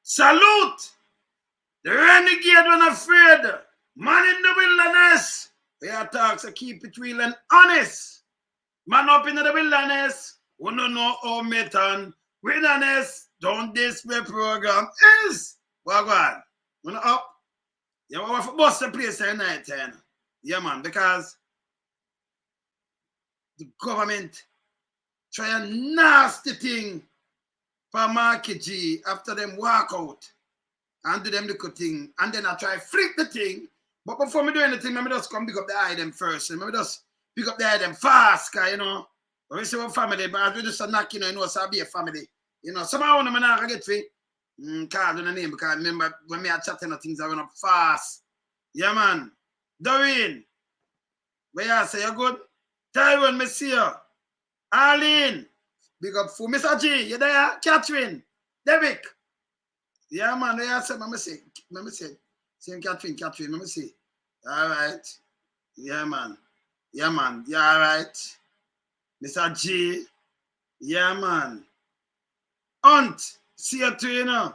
Salute. The renegade when afraid. Man in the wilderness. We are talking, so keep it real and honest. Man up in the wilderness. We don't know how metan. Wilderness. Don't display program is. Well, go on. When up. You want to bust the place at night, yeah, man, because the government try a nasty thing for Market G after them walk out and do them the good thing, and then I try flip the thing. But before me do anything, let me just come pick up the item first. And let me just pick up the item fast, cause you know, when we say we're family, but we just a knock, you know, so I'll be a family. You know, somehow when I'm not get free, call the name because remember when me are chatting things I run up fast. Yeah, man. Doreen. Where you say you good? Tyrone, me see you. Arlene. Big up for Mr. G. You there? Catherine. David. Yeah, man. Where you say? Let me see. Same Catherine. Let me see. All right. Yeah, man. Yeah, man. Yeah, all right. Mr. G. Yeah, man. Hunt. See you too, you know.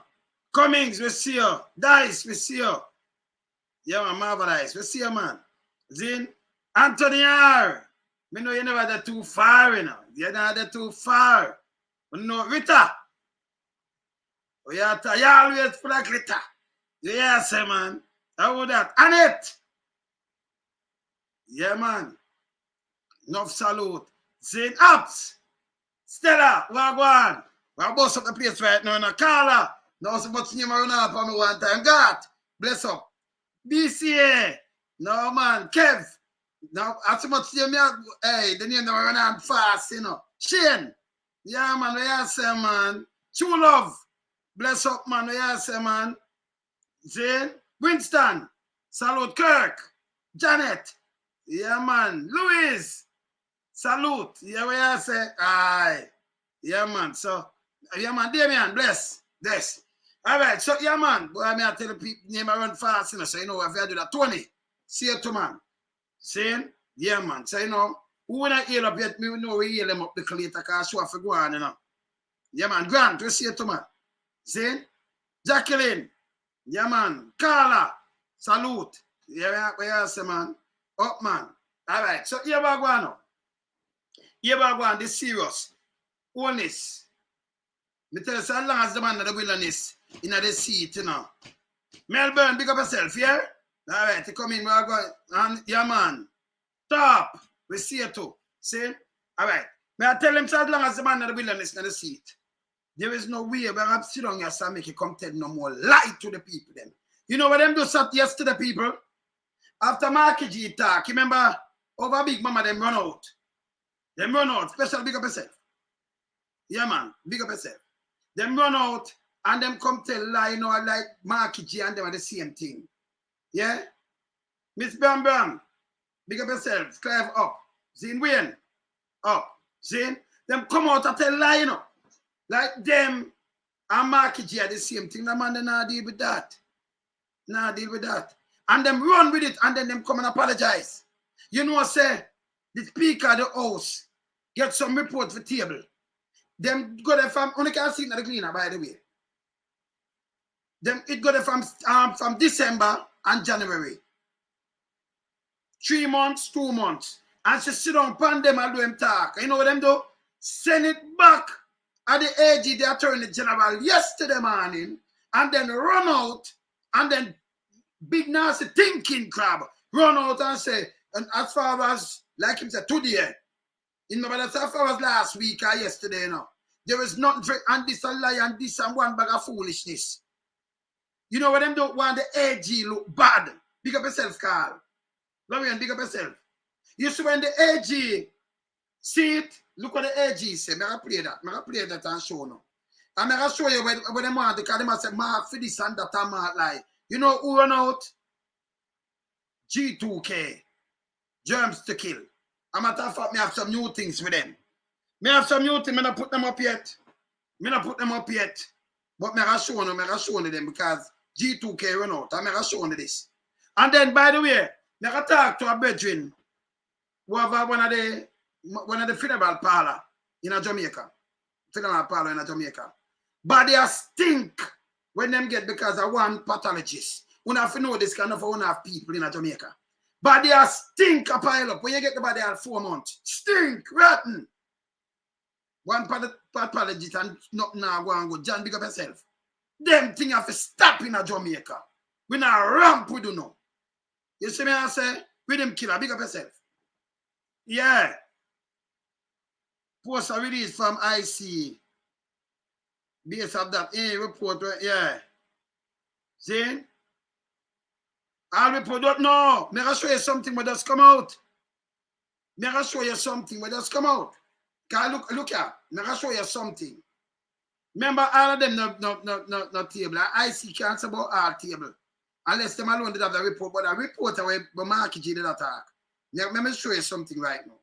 Cummings, we see you. Dice, we see you. Yeah, man, marvelous. We see you, man. Zin, Anthony R. Me know you never had too far, you know. You never had too far. We know Rita. Oh, you always full of glitter. Yeah, say, man. How would that? Annette. Yeah, man. Enough salute. Zin Apps. Stella, Wagwan. We're boss up the place right now. No, Carla. No, so much name around up on me one time. God, bless up. BCA. No, man. Kev. Now, as much name, hey, the name run on fast, you know. Shane. Yeah, man. What you say, man? True love. Bless up, man. What you say, man? Zane. Winston. Salute. Kirk. Janet. Yeah, man. Louise. Salute. Yeah, what you say? Aye. Yeah, man. So, yeah, man. Damien. Bless. Bless. All right, so yeah, man. Boy, I mean, I tell the people name I run fast, you know. So you know, if I do that, 20. See you too, man. Saying, yeah, man. So you know, who when I heal up yet, me know we heal them up the later, cause show for go on, you know. Yeah, man. Grant, we see you too, man. Saying, Jacqueline. Yeah, man. Carla. Salute. Yeah, where you say, man? Up, man. All right. So here we go now. Here we go on. This serious. Honest. Me tell you, so long as the man in the wilderness in the seat, you know. Melbourne, big up yourself, yeah? All right, you come in, we're going. And yeah, man. Top. We see you too. See? All right. May I tell him, so as long as the man in the wilderness in the seat, there is no way where I sit down here and make you come tell no more lie to the people then. You know what them do sat yesterday, people? After Marky G talk, you remember over Big Mama, them run out. Them run out. Special big up yourself. Yeah, man. Big up yourself. Them run out and them come tell lie, you know, like Marky G and them are the same thing. Yeah? Miss Bam Bam, big up yourself. Clive up. Zane Wayne, up. Zane, them come out and tell lie, you know. Like them and Marky G are the same thing. The man, they not deal with that. Nah, deal with that. And them run with it and then them come and apologize. You know, say, the speaker of the house get some report for table. Them go there from, only can see it in the cleaner, by the way. Them, it go there from December and January. 3 months, 2 months. And she sit down upon them and do them talk. You know what them do? Send it back at the AG, the Attorney General, yesterday morning, and then run out, and then big nasty thinking crab run out and say, and as far as, like him said, today, you know, but as far as last week or yesterday, you know, there is nothing for, and this a lie and this and one bag of foolishness. You know what them don't want the AG look bad. Big up yourself, Carl. Lorian, big up yourself. You see when the AG see it, look what the AG say. I'm going to play that. I'm going to play that and show now. I'm going to show you when they want to, because they must say, mark for this and that and mark lie. You know who run out? G2K. Germs to kill. I'm matter of fact, I have some new things with them. I have some new things, I don't put them up yet. But I'm going to show them because G2K run out. I'm going to show them this. And then, by the way, I can talk to a brethren who have one of the funeral parlor in Jamaica. Funeral parlor in Jamaica. But they stink when them get because of one pathologist. We have to know this kind of one have people in Jamaica. Body a stink a pile up. When you get the body at 4 months, stink, rotten. One pathologist and nothing now go and go. John, big up yourself. Them thing have to stop in Jamaica. We not ramp with you know. You see me I say? With them killer, big up yourself. Yeah. Post a release from IC. Based of that report, yeah. See? I'll report don't know. May I show you something when just come out? May I show you something when just come out? Can look here. May I show you something? Remember all of them no table. IC can't say about all table. Unless them alone did have the report, but the report away the market did attack. Let me show you something right now.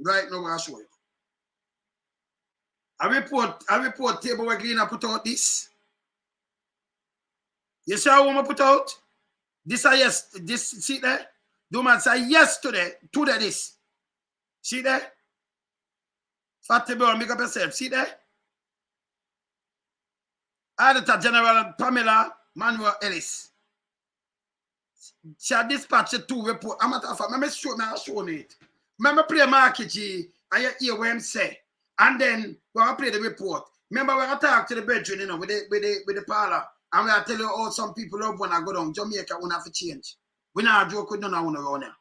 Right now, I'll show you. A report table where Gleaner put out this. You see how we put out? This are yes, this see there? Do man say yes today this. See there? Fatty Brown, make up yourself. See there? Auditor General Pamela Manuel Ellis. She had dispatched 2 reports. I'm not after. I'm show it. Remember play market G and you hear what I'm say. And then when I play the report, remember when I talk to the bedroom, you know, with the parlor, and I tell you how some people love when I go down Jamaica, we have to change. We not joke with none of one around here.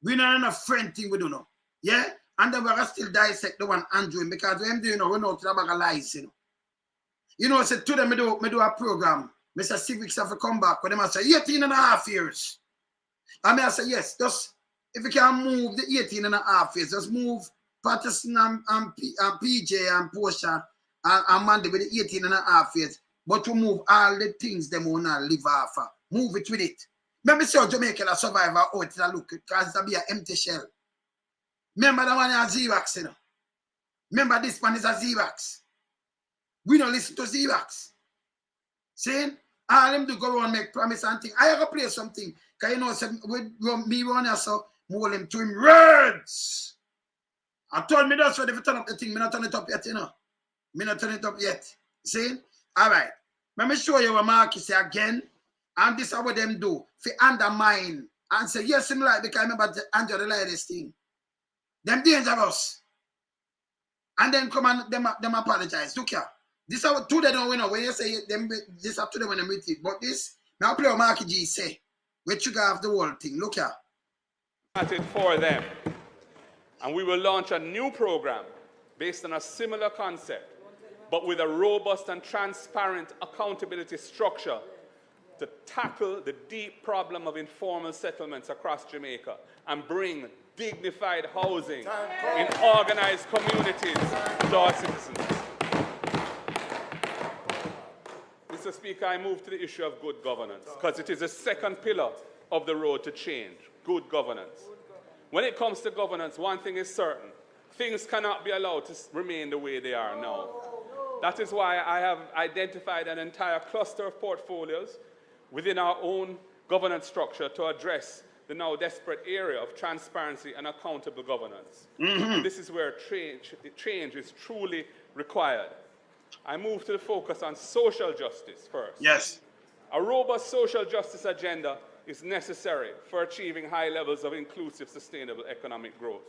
We not in a friend thing we don't know. Yeah? And then we're still dissect the one Andrew because when I'm doing we know to the bag of lies, you know. You know, so to them me do a program. Mr. Civics have to come back when them I say 18.5 years. And I say yes, just if you can move the 18.5 years, just move Patterson and PJ and Portia and Mandy with the 18.5 years. But to move all the things them want to live off. Move it with it. Let me see how Jamaica a survivor out it look because it'll be an empty shell. Remember the one is Xerox, you know. Remember this one is a Xerox. We don't listen to Xerox. See? All them do go around make promise and thing. I have to play something. Because you know, so with me run here, so more him to him words. I told me that's what if you turn up the thing, me not turn it up yet, you know. Me not turn it up yet. See? All right. Let me show you what Mark say again. And this is what them do. If undermine and say, yes, I'm like, because I remember Andrew the latest thing. Them dangerous. And then come and them apologize. Look here. This is what two they don't win. When you say them, this up to them when they meet it. But this, now play what Marky G say. Which you have the whole thing. Look here. For them. And we will launch a new program based on a similar concept, but with a robust and transparent accountability structure to tackle the deep problem of informal settlements across Jamaica and bring dignified housing in organized communities to our citizens. Mr. Speaker, I move to the issue of good governance because it is the second pillar of the road to change, good governance. When it comes to governance, one thing is certain. Things cannot be allowed to remain the way they are now. That is why I have identified an entire cluster of portfolios within our own governance structure to address the now desperate area of transparency and accountable governance. And this is where change is truly required. I move to the focus on social justice first. Yes. A robust social justice agenda is necessary for achieving high levels of inclusive, sustainable economic growth.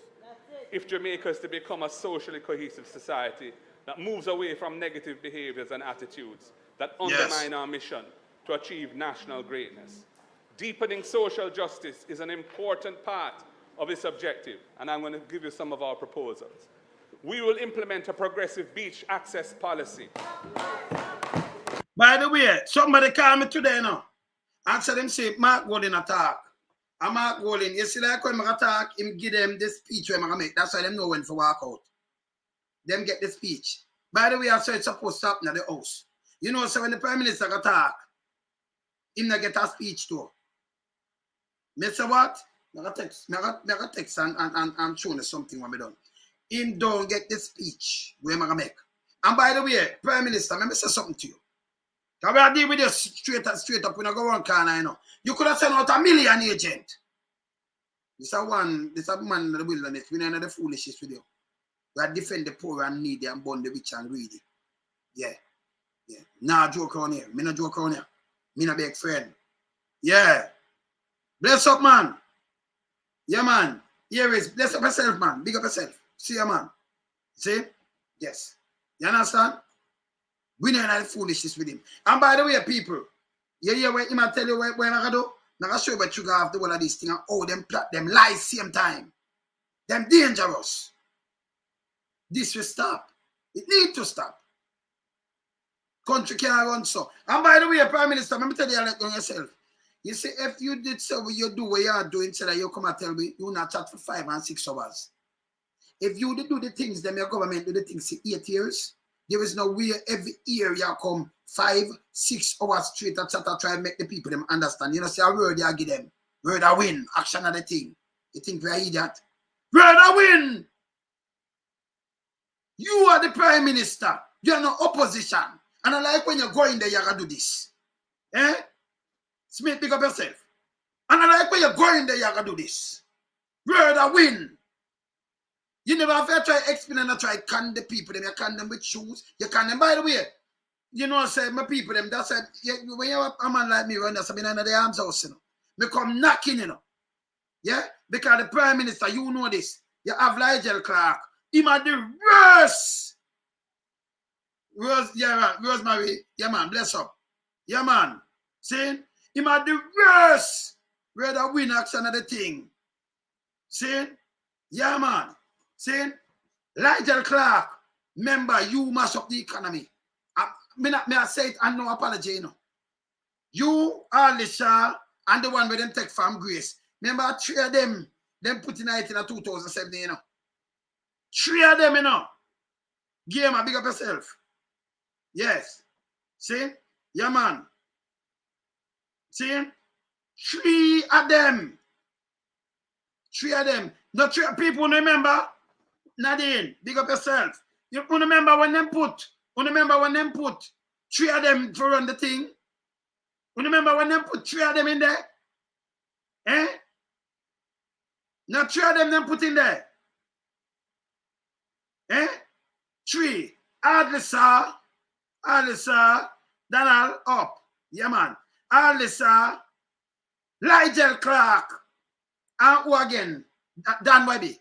If Jamaica is to become a socially cohesive society that moves away from negative behaviors and attitudes that undermine our mission to achieve national greatness. Deepening social justice is an important part of this objective, and I'm going to give you some of our proposals. We will implement a progressive beach access policy. By the way, somebody called me today now. And said them say Mark Golden attack. And Mark Golden, you see like when I attack, him give them the speech when I make. That's why them know when to walk out. Them get the speech. By the way, I said it's supposed to happen at the house. You know, so when the Prime Minister attack, him not get a speech too. Me say what? I got text and showing you something when I done. Him don't get the speech when I make. And by the way, Prime Minister, let me say something to you. Because we are dealing with you straight up when I go one corner, you know. You could have sent out 1 million agent. This is a man in the wilderness. We know the foolishness with you. We are defend the poor and needy and burn the rich and greedy. Yeah. Nah, joke around here. Me not joke around here. Me not big friend. Yeah. Bless up, man. Yeah, man. Here is bless up yourself, man. Big up yourself. See ya, man. See? Yes. You understand? We know the foolishness with him. And by the way, people, you hear what him I tell you what I'm gonna do? I'm gonna show you what you got after all of this thing and how them plot them lies same time. Them dangerous. This will stop. It need to stop. Country can't run so. And by the way, Prime Minister, let me tell you like yourself. You see, if you did so what you do what you are doing, so that you come and tell me you not chat for 5 and 6 hours. If you did do the things, then your government do the things in 8 years, there is no way every year you come 5, 6 hours straight and chat and try and make the people them understand. You know, say a word you give them. Word I win, action of the thing. You think we are idiot? Word I win! You are the Prime Minister. You are no opposition. And I like when you go in there, you gotta do this. Eh? Smith, pick up yourself. And I like when you go in there, you gotta do this. Word I win. You never have to try explain and try can the people them. You can them with shoes. You can them. By the way, you know, say my people them. That's it. When you have a man like me run, that's a in the arms house, you know. Me come knocking, you know. Yeah, because the Prime Minister, you know this. You have Nigel Clark. Him are the worst. Rosemary, yeah man, bless up. Yeah man, see? Him are the worst. Where the win action of the thing. See? Yeah man. See? Nigel Clark, remember you mash up the economy. Me I say it and no apology, you know. You, Alisha, and the one where them take from Grace. Remember 3 of them put in it in 2017, you know. 3 of them, you know. Game, big up yourself. Yes. See? Yeah, man. See? 3 of them. 3 of them. No 3 people remember? Nadine, big up yourself. You remember when them put 3 of them to run the thing? You remember when them put 3 of them in there? Eh? Now 3 of them put in there. Eh? 3. Adlisa, Donald up. Yeah, man. Adlisa, Nigel Clark, and who again? Dan Webby.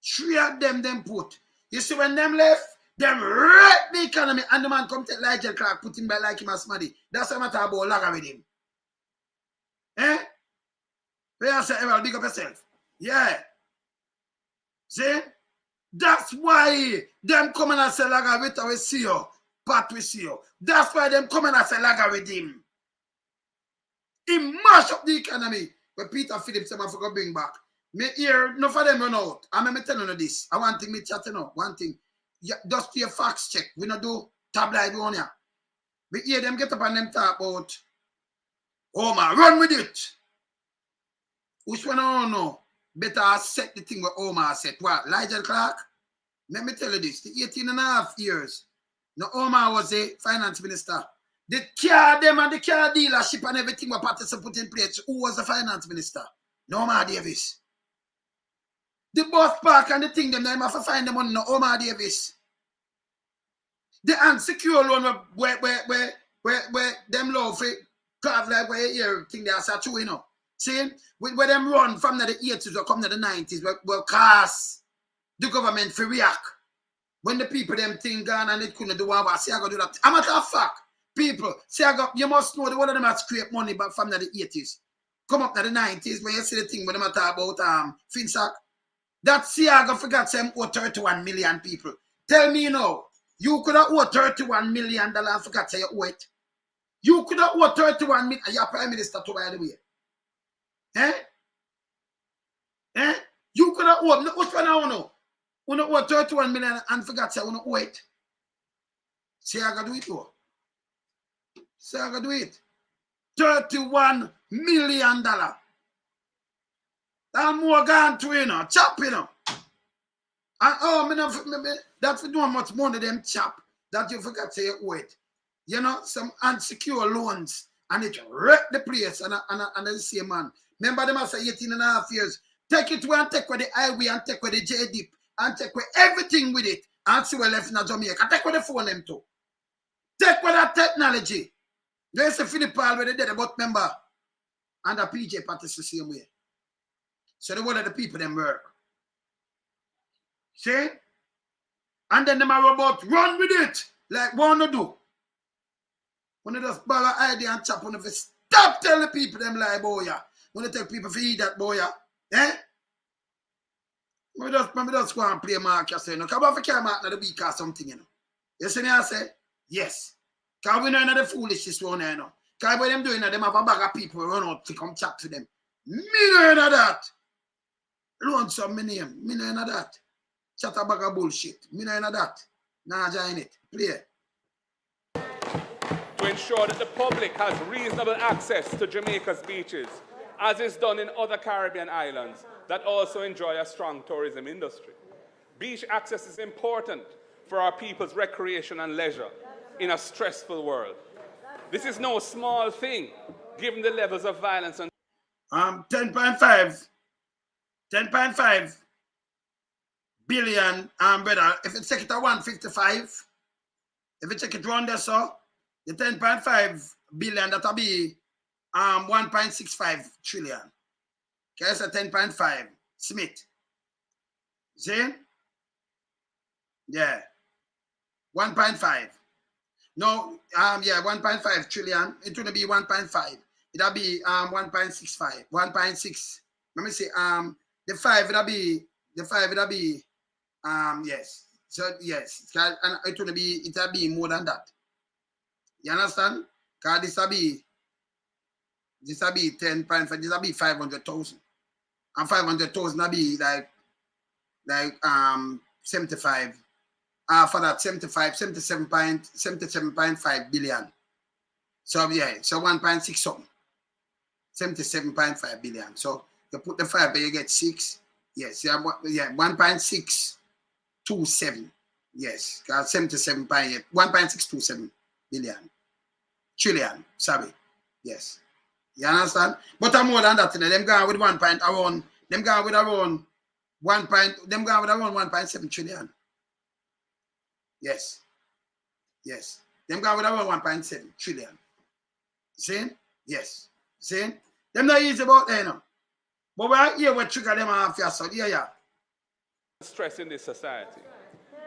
3 of them put. You see, when them left, them wreck the economy, and the man come take Nigel Clark, put him by like him as money. That's what I'm talking about lager with him. Eh? Where say, well, big up yourself. Yeah. See? That's why them coming and say lager with our CEO. Pat we see you. That's why them coming and say lager with him. He mash up the economy. But Peter Phillips said I forgot bring back. Me hear enough of them run out. I'm telling you this. I want thing me chatting up. One thing. Just do your facts check. We not do tabloid on here. We hear them get up and them talk about Omar. Run with it. Which one I don't know. Better set the thing with Omar said. What? Nigel Clark? Let me tell you this. The 18.5 years. Now Omar was a finance minister. The car them and the car dealership and everything were Patterson put in place. Who was the finance minister? No Omar Davis. The bus park and the thing them have to find them on no Omar Davis. The unsecure loan where them love for carve like where you think they are such you know. See? Where them run from the 80s or come to the 90s where cars the government for react. When the people them think gone and it couldn't do what say I go do that. I'm matter of fact, people say I got you must know the one of them has scraped money back from the 80s. Come up to the 90s when you see the thing when they talk about FinSac. That Siaga forgot some owe 31 million people. Tell me now, you could have owed $31 million and forgot say you owe it. You could have owed 31 million. You're Prime Minister too, by the way. Eh? Eh? You could have owed. Which one I know? You know what 31 million and forgot say you know owe it. Siaga do it though. Siaga do it. $31 million. And more gone to you know, chop you know. And that's for doing much money them chop that you forgot to say you owe it. You know, some unsecure loans and it wrecked the place and the same man. Remember them after 18.5 years. Take it away and take away the highway and take away the J-Dip and take away everything with it and see what left in Jamaica. Take away the phone them too. Take away technology. There's a Philip Paul where they did about member and the PJ parties the same way. So the one of the people them work. See? And then them are about run with it. Like what to do. When they just borrow idea and chop on the face. Stop telling the people them lie boy. When they tell people to eat that boy. Eh? Maybe just go and play mark you say, you know. Come on for carry mark the week or something, you know. You see me I say? Yes. Because we know the foolishness one, you know. Because what them doing, them have a bag of people run out to come chat to them. Me no know that. Loan some me name. Me no know that. Chat a bag of bullshit. Me no know that. Nah, join it. Play. To ensure that the public has reasonable access to Jamaica's beaches, as is done in other Caribbean islands that also enjoy a strong tourism industry. Beach access is important for our people's recreation and leisure in a stressful world. This is no small thing, given the levels of violence and 10.5 billion, brother. If you take it to 155, if you take it round there, so the 10.5 billion that'll be 1.65 trillion. Okay, so 10.5 Smith. See? Yeah. 1.5. No, yeah, 1.5 trillion. It's gonna be 1.5. It'll be 1.65. 1.6. Let me see. The 5 it'll be yes. So yes, and it'll be more than that. You understand? Because this will be 10.5, this will be 500,000. And 500,000 will be like 75. For that 77.5 billion. So yeah, so 1.6 something. 77.5 billion. So you put the 5 there, you get 6. Yes, yeah, 1.627. Yes, 1.627 billion. Trillion, sorry. Yes. You understand? But I'm more than that. Them going with 1.7 trillion. Yes. Yes. Them going with around 1.7 trillion. See? Yes. See? Them not easy about there, you know. But we're here with trigger them off your so yeah. stress in this society.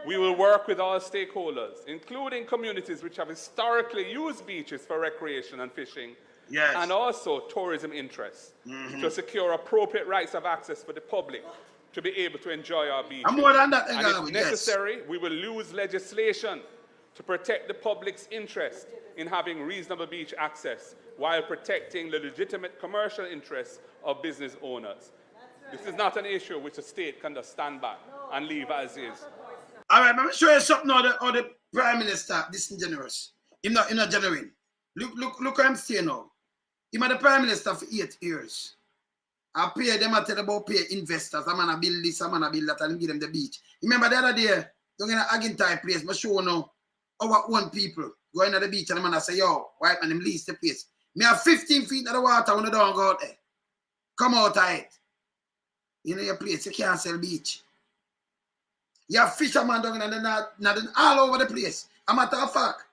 We will work with all stakeholders, including communities which have historically used beaches for recreation and fishing, yes, and also tourism interests, to secure appropriate rights of access for the public to be able to enjoy our beaches. And more than that, and if necessary, we will use legislation to protect the public's interest in having reasonable beach access while protecting the legitimate commercial interests of business owners. This is not an issue which the state can just stand back and leave as is. All right, let me show you something how the Prime Minister disingenuous. He's not genuine. Look what I'm saying now. He's the Prime Minister for 8 years. I pay them, I tell about pay investors. I'm going to build this, I'm going to build that, and give them the beach. Remember the other day, you're in an Agantine place, I show now our own people going to the beach and the man say, yo, white man, them lease the place. Me have 15 feet of the water when you don't go out there. Come out of it. You know your place, you can't sell beach. You have fishermen down there all over the place. A matter of fact,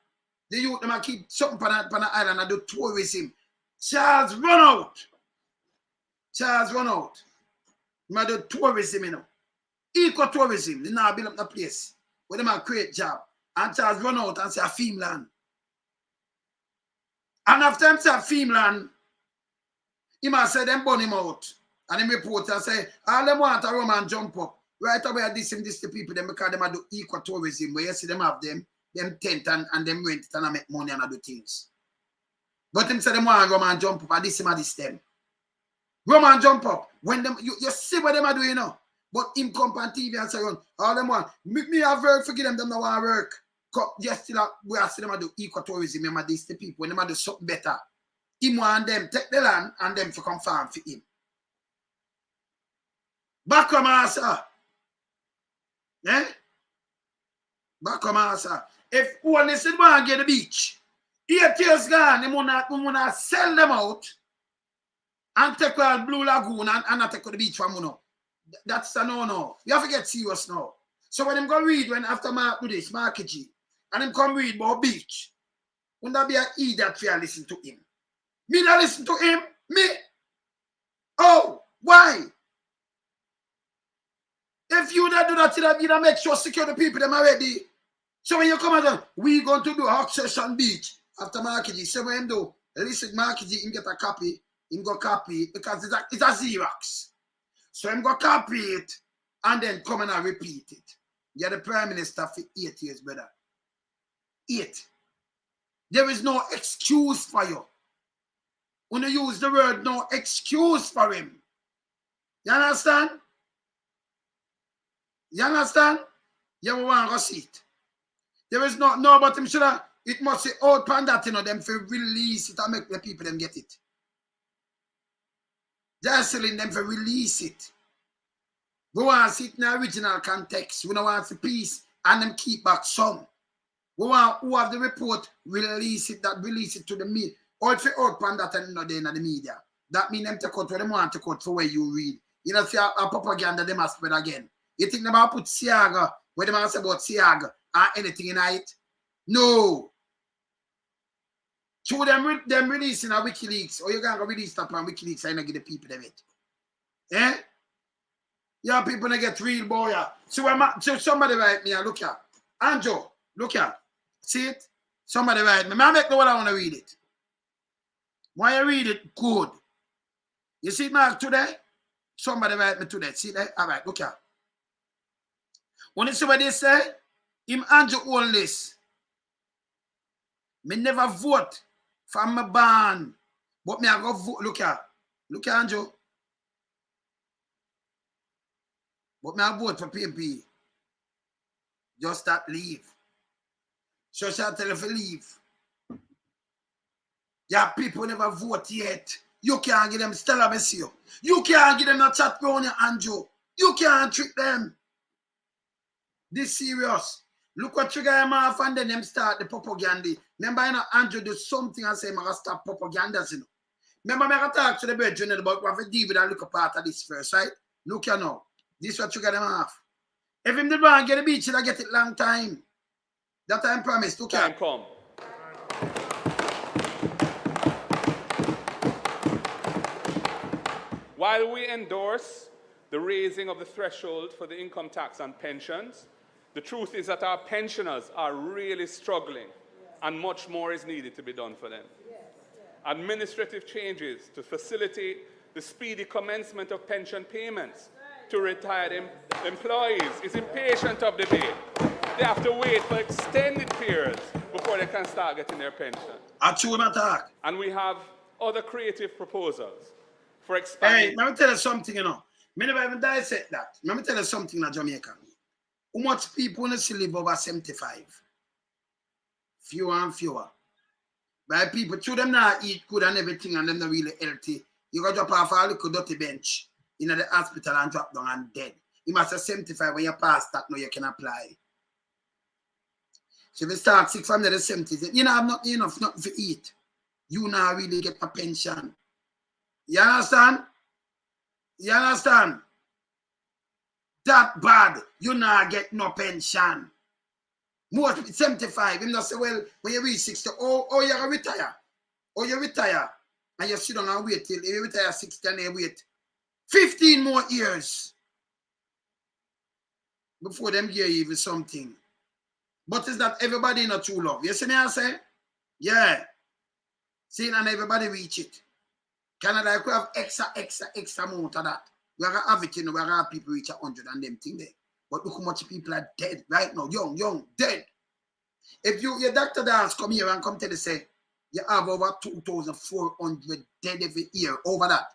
the youth them keep something on the island and do tourism. Charles run out. Charles run out. They do tourism, you know. Eco-tourism. They now build up the place where they create job. And Charles run out and say a Finland. And after him say a Finland, he must say them burn him out. And him report and say, all them want a Roman jump up. Right away, this the people them because them do eco-tourism where you see them have them tent and them rent it and make money and do things. But them say them want Roman jump up and this them. Roman jump up. When them you see what them are doing now. But him come on TV and say, all them want. Me have work, forgive them don't want to work. Yes, still we are see them do eco-tourism, remember this the people, when them do something better. Him want them take the land and them to come farm for him. Back come answer. Eh? Back come answer. If one is in one get the beach, 8 years gone, they wanna sell them out and take out Blue Lagoon and not take the beach from you. That's a no. You have to get serious now. So when them go read when after Mark do this, Mark G, and them come read about beach, Wouldn't that be an idiot for you listen to him? Me not listen to him? Me? Oh, why? If you don't do that, you don't make sure secure the people them already. So when you come out, we going to do a session beach after Markiji. So when do listen Markiji, him get a copy, him go copy it because it's a Xerox. So him go copy it and then come and repeat it. You're the Prime Minister for 8 years, brother. 8. There is no excuse for you. When you use the word no excuse for him. You understand? You understand? You want to see it. There is no but him should have, it must say out pan that, you know, them for release it and make the people them get it. They're selling them for release it. We want to see it in the original context. We don't want to see peace and them keep back some. We want who have the report release it to the media. Or if you out pan that and not in the media. That means them take out what they want to cut for where you read. You know, see a propaganda they must spread again. You think they might put Siaga, where they might say about Siaga or anything in it? No. So them releasing a WikiLeaks, or you going to release that on WikiLeaks and not give the people them it. Eh? Yeah, people they get real boy. So somebody write me, look here. Andrew, look here. See it? Somebody write me. I make the one I want to read it. Why you read it? Good. You see it, Mark, today? Somebody write me today. See that? All right, look here. When you see what they say, him Andrew own this. Me never vote for my ban. But me I go vote. Look here. Look here, Andrew. But me I vote for PMP. Just that leave. So shall tell you to leave. Yeah, people never vote yet. You can't give them Stella Messio. You can't give them a chat on your Andrew. You can't trick them. This serious. Look what trigger him off and then them start the propaganda. Remember, you know, Andrew do something and say, I'm going to stop propaganda. You know. Remember, I'm going to talk to the bedroom about what we do with and look a part of this first, right? Look here now. This what trigger them off. If him did want to get the beach, he'll get it long time. That time promised. Look here. Time come. While we endorse the raising of the threshold for the income tax on pensions, the truth is that our pensioners are really struggling and much more is needed to be done for them. Administrative changes to facilitate the speedy commencement of pension payments to retired employees is impatient of the day. They have to wait for extended periods before they can start getting their pension. And we have other creative proposals for expanding. Hey, let me tell you something, you know. Me never even dissect that. Let me tell you something in Jamaica. How much people live over 75? Fewer and fewer. By people, two them not eat good and everything and them not really healthy. You got to drop off a little dirty bench in the hospital and drop down and dead. You must have 75 when you pass that, now you can apply. So if you start sick from the 70s, you know, have not enough nothing to eat. You now really get a pension. You understand? You understand? That bad, you now get no pension. More 75, you know, say, well, when you reach 60, oh, you're going to retire. Oh, you retire. And you sit down and wait till you retire 60 and you wait 15 more years before them give you even something. But it's that everybody not true love. You see me I say? Yeah. See, and everybody reach it. Canada, like we have extra amount of that. We are going to have it, you know, we are going to have people reach 100 and them thing there. But look how much people are dead right now. Young, dead. If your doctor does come here and come tell you, say, you have over 2,400 dead every year over that.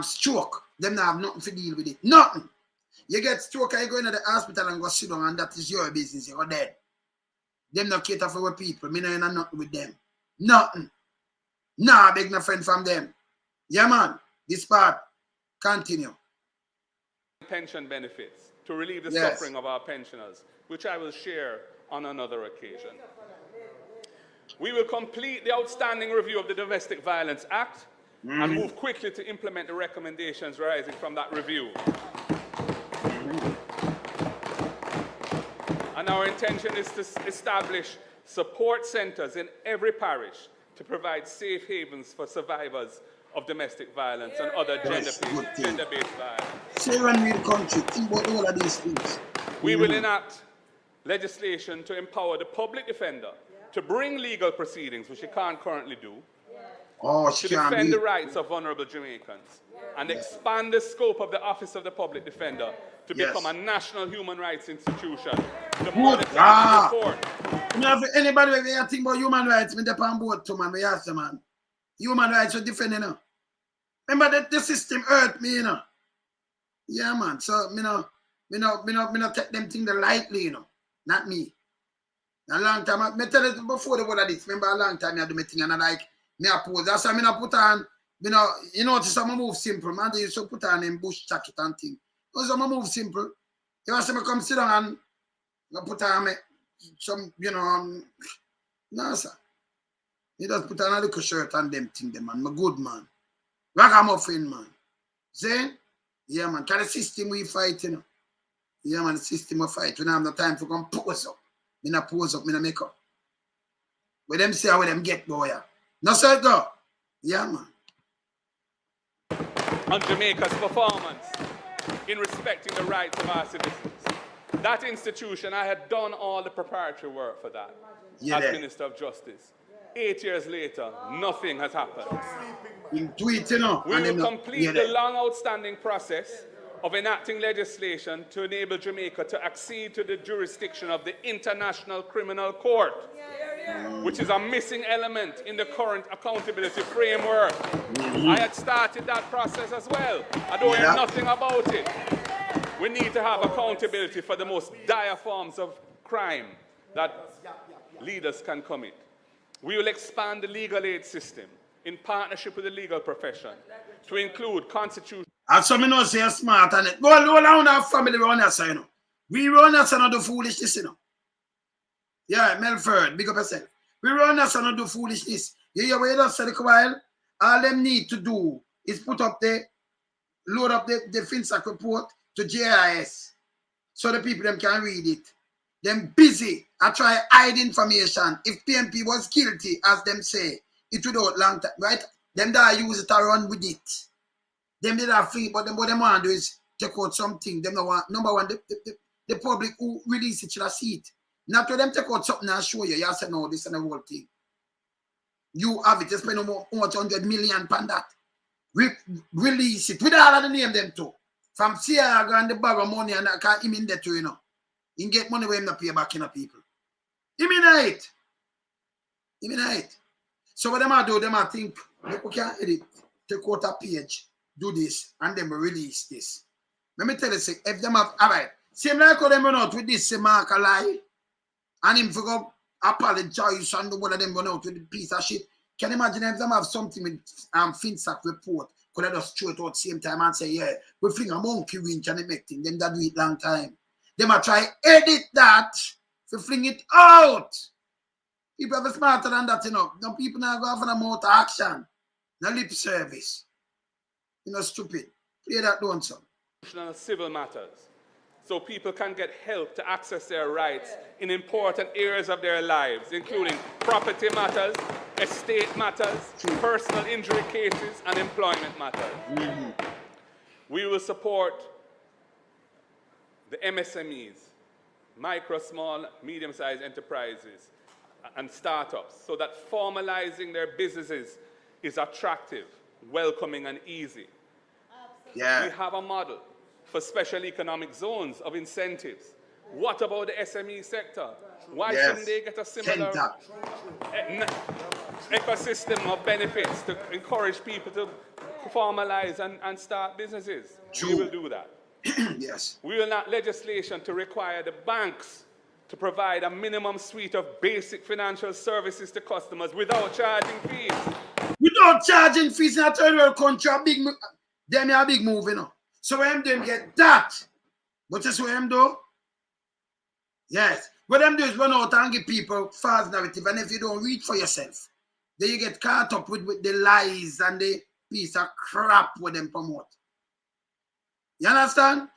Stroke. Them not have nothing to deal with it. Nothing. You get stroke and you go into the hospital and go sit down and that is your business. You're dead. Them not cater for our people. Me no nothing with them. Nothing. Nah, beg no friend from them. Yeah, man. This part. Continue. Pension benefits to relieve the suffering of our pensioners, which I will share on another occasion. We will complete the outstanding review of the Domestic Violence Act and move quickly to implement the recommendations arising from that review. And our intention is to establish support centres in every parish to provide safe havens for survivors of domestic violence and other gender-based violence. Say when we country, think about all of these things. We will enact legislation to empower the public defender to bring legal proceedings, which he can't currently do, to defend the rights of vulnerable Jamaicans, and expand the scope of the Office of the Public Defender to become a national human rights institution. The report. Anybody who think about human rights, me depend both to man, we ask them, man. Human rights are defending, you know. Remember that the system hurt me, you know. Yeah, man. So me no take them things lightly, you know. Not me. A long time, I tell you before the word of this, remember a long time I do my thing and I like me oppose. That's why I not put on, you notice I'm move simple, man. They used to put on in bush jacket and thing. Those are my move simple. You want to see me come sit down and put on me some, no, sir. He just put on a little shirt and them thing, them, man. I'm a good man. Ragamuffin, man. See? Yeah, man. Because the system we fight, you know. Yeah, man, the system we fight. We don't have no time to come pose up. Me not pose up, me not make up. But them say how them get, boy. No, sir, go. Yeah, man. On Jamaica's performance in respecting the rights of our citizens. That institution, I had done all the preparatory work for that as Minister of Justice. 8 years later, nothing has happened. In tweet, you know. We will complete the long outstanding process of enacting legislation to enable Jamaica to accede to the jurisdiction of the International Criminal Court, which is a missing element in the current accountability framework. I had started that process as well. I don't hear nothing about it. We need to have accountability for the most dire forms of crime that leaders can commit. We will expand the legal aid system in partnership with the legal profession to include constitutional. And some know say smart on it. Go on our family around us, you know. We run us and do foolishness, you know. Yeah, Melford, big up yourself. We run us and do foolishness. You wait us a little while. All them need to do is load up the FinSac report to JIS so the people them can read it. Them busy and try hide information. If PMP was guilty, as them say, it would out long time, right? Them that use it to run with it. Them did have free, but what them want to do is take out something. Them don't want, number one, the public who release it should have see it. Not to them take out something and show you. You say no, this and the whole thing. You have it, you spend almost 100 million on that. Release it with all of the name them too. From Sierra and the bag of money and I can't him in there too, you know. He get money where him not pay back in the people. Imminent. So what them I do, them I think, look, we can edit, take out a page, do this, and then we release this. Let me tell you, say, if them have, all right, same like how them run out with this, say Mark a lie, and him forgot apologize and do one of them run out with a piece of shit. Can you imagine if them have something with FinSac report, could I just throw it out at the same time and say, yeah, we fling a monkey winch and make thing, them that do it long time. Them a try edit that to fling it out. People are smarter than that, you know. No people now go for a motor action. No lip service. You know, stupid. Play that down, son. Civil matters. So people can get help to access their rights in important areas of their lives, including property matters, estate matters, personal injury cases, and employment matters. We will support the MSMEs, micro, small, medium-sized enterprises, and startups, so that formalizing their businesses is attractive, welcoming, and easy. We have a model for special economic zones of incentives. What about the SME sector? Why shouldn't they get a similar ecosystem of benefits to encourage people to formalize and start businesses? We will do that. Yes. We will enact legislation to require the banks to provide a minimum suite of basic financial services to customers without charging fees. Without charging fees in a third world country, them a big move, you know. So when them get that, what is what them do? Yes. What them do is run out and give people false narrative, and if you don't read for yourself, then you get caught up with the lies and the piece of crap with them promote. You understand?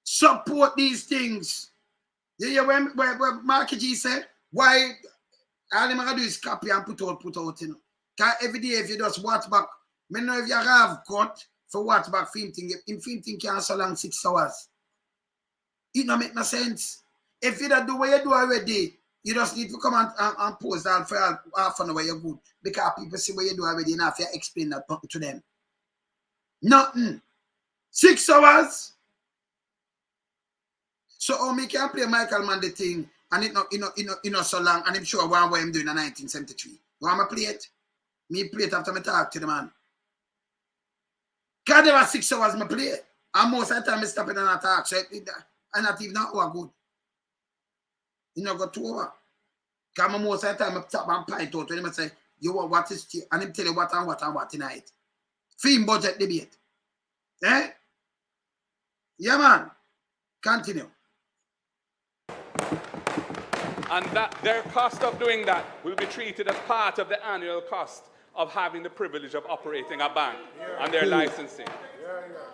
Support these things. You hear when Marky G said, why All them gonna do is copy and put out, you know. Cause every day if you just watch back, me know if you have cut for watch back film thing, in film thing can't so long 6 hours. It don't make no sense. If you don't do what you do already, you just need to come and post that for half an hour you're good. Because people see what you do already and have to explain that to them. Nothing. 6 hours. So me can play Michael Mann the thing and it not so long and I'm sure what I'm doing in 1973. You want me play it? Me play it after me talk to the man. Because there was 6 hours me play it. And most of the time I stop it and I talk. So and not even that hour good. You know, go 2 hours. Because most of the time I stop and point out when I say, you want what is it? And him tell you what and what tonight. Film budget debate. Eh? Yeah, man. Continue. And that their cost of doing that will be treated as part of the annual cost of having the privilege of operating a bank and their licensing.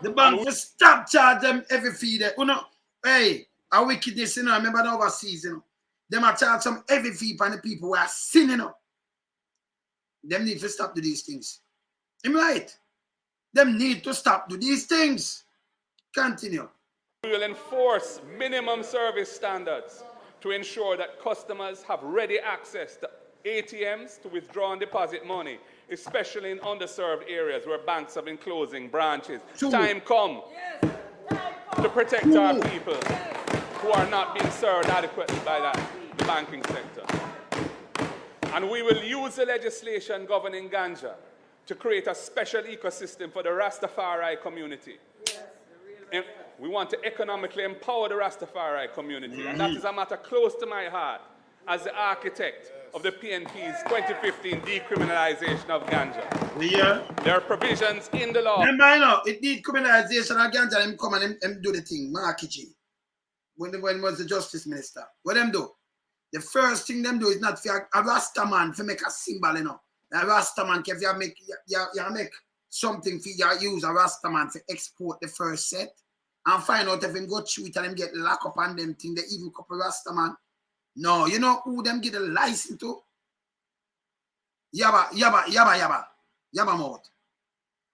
The bank will stop charge them every fee there. You know, hey, a wickedness, you know, remember the overseas, you know. Them are charge some every fee for the people who are sinning, you know. Them need to stop do these things. Am I right? Them need to stop do these things. Continue. We will enforce minimum service standards to ensure that customers have ready access to ATMs to withdraw and deposit money, especially in underserved areas where banks have been closing branches. Time come to protect our people who are not being served adequately by the banking sector. And we will use the legislation governing ganja to create a special ecosystem for the Rastafari community. We want to economically empower the Rastafari community, and that is a matter close to my heart as the architect of the PNP's 2015 decriminalization of ganja. Yeah. There are provisions in the law. Remember, you know, it need criminalization of ganja, them come and them do the thing, Markiji. When was the justice minister. What them do? The first thing them do is not for a Rasta man to make a symbol, you know. A Rasta man, if you make something for you use a Rasta man to export the first set and find out if him go through it and them get locked up on them thing, they even couple Rasta man. No, you know who them get a license to? Yaba mouth.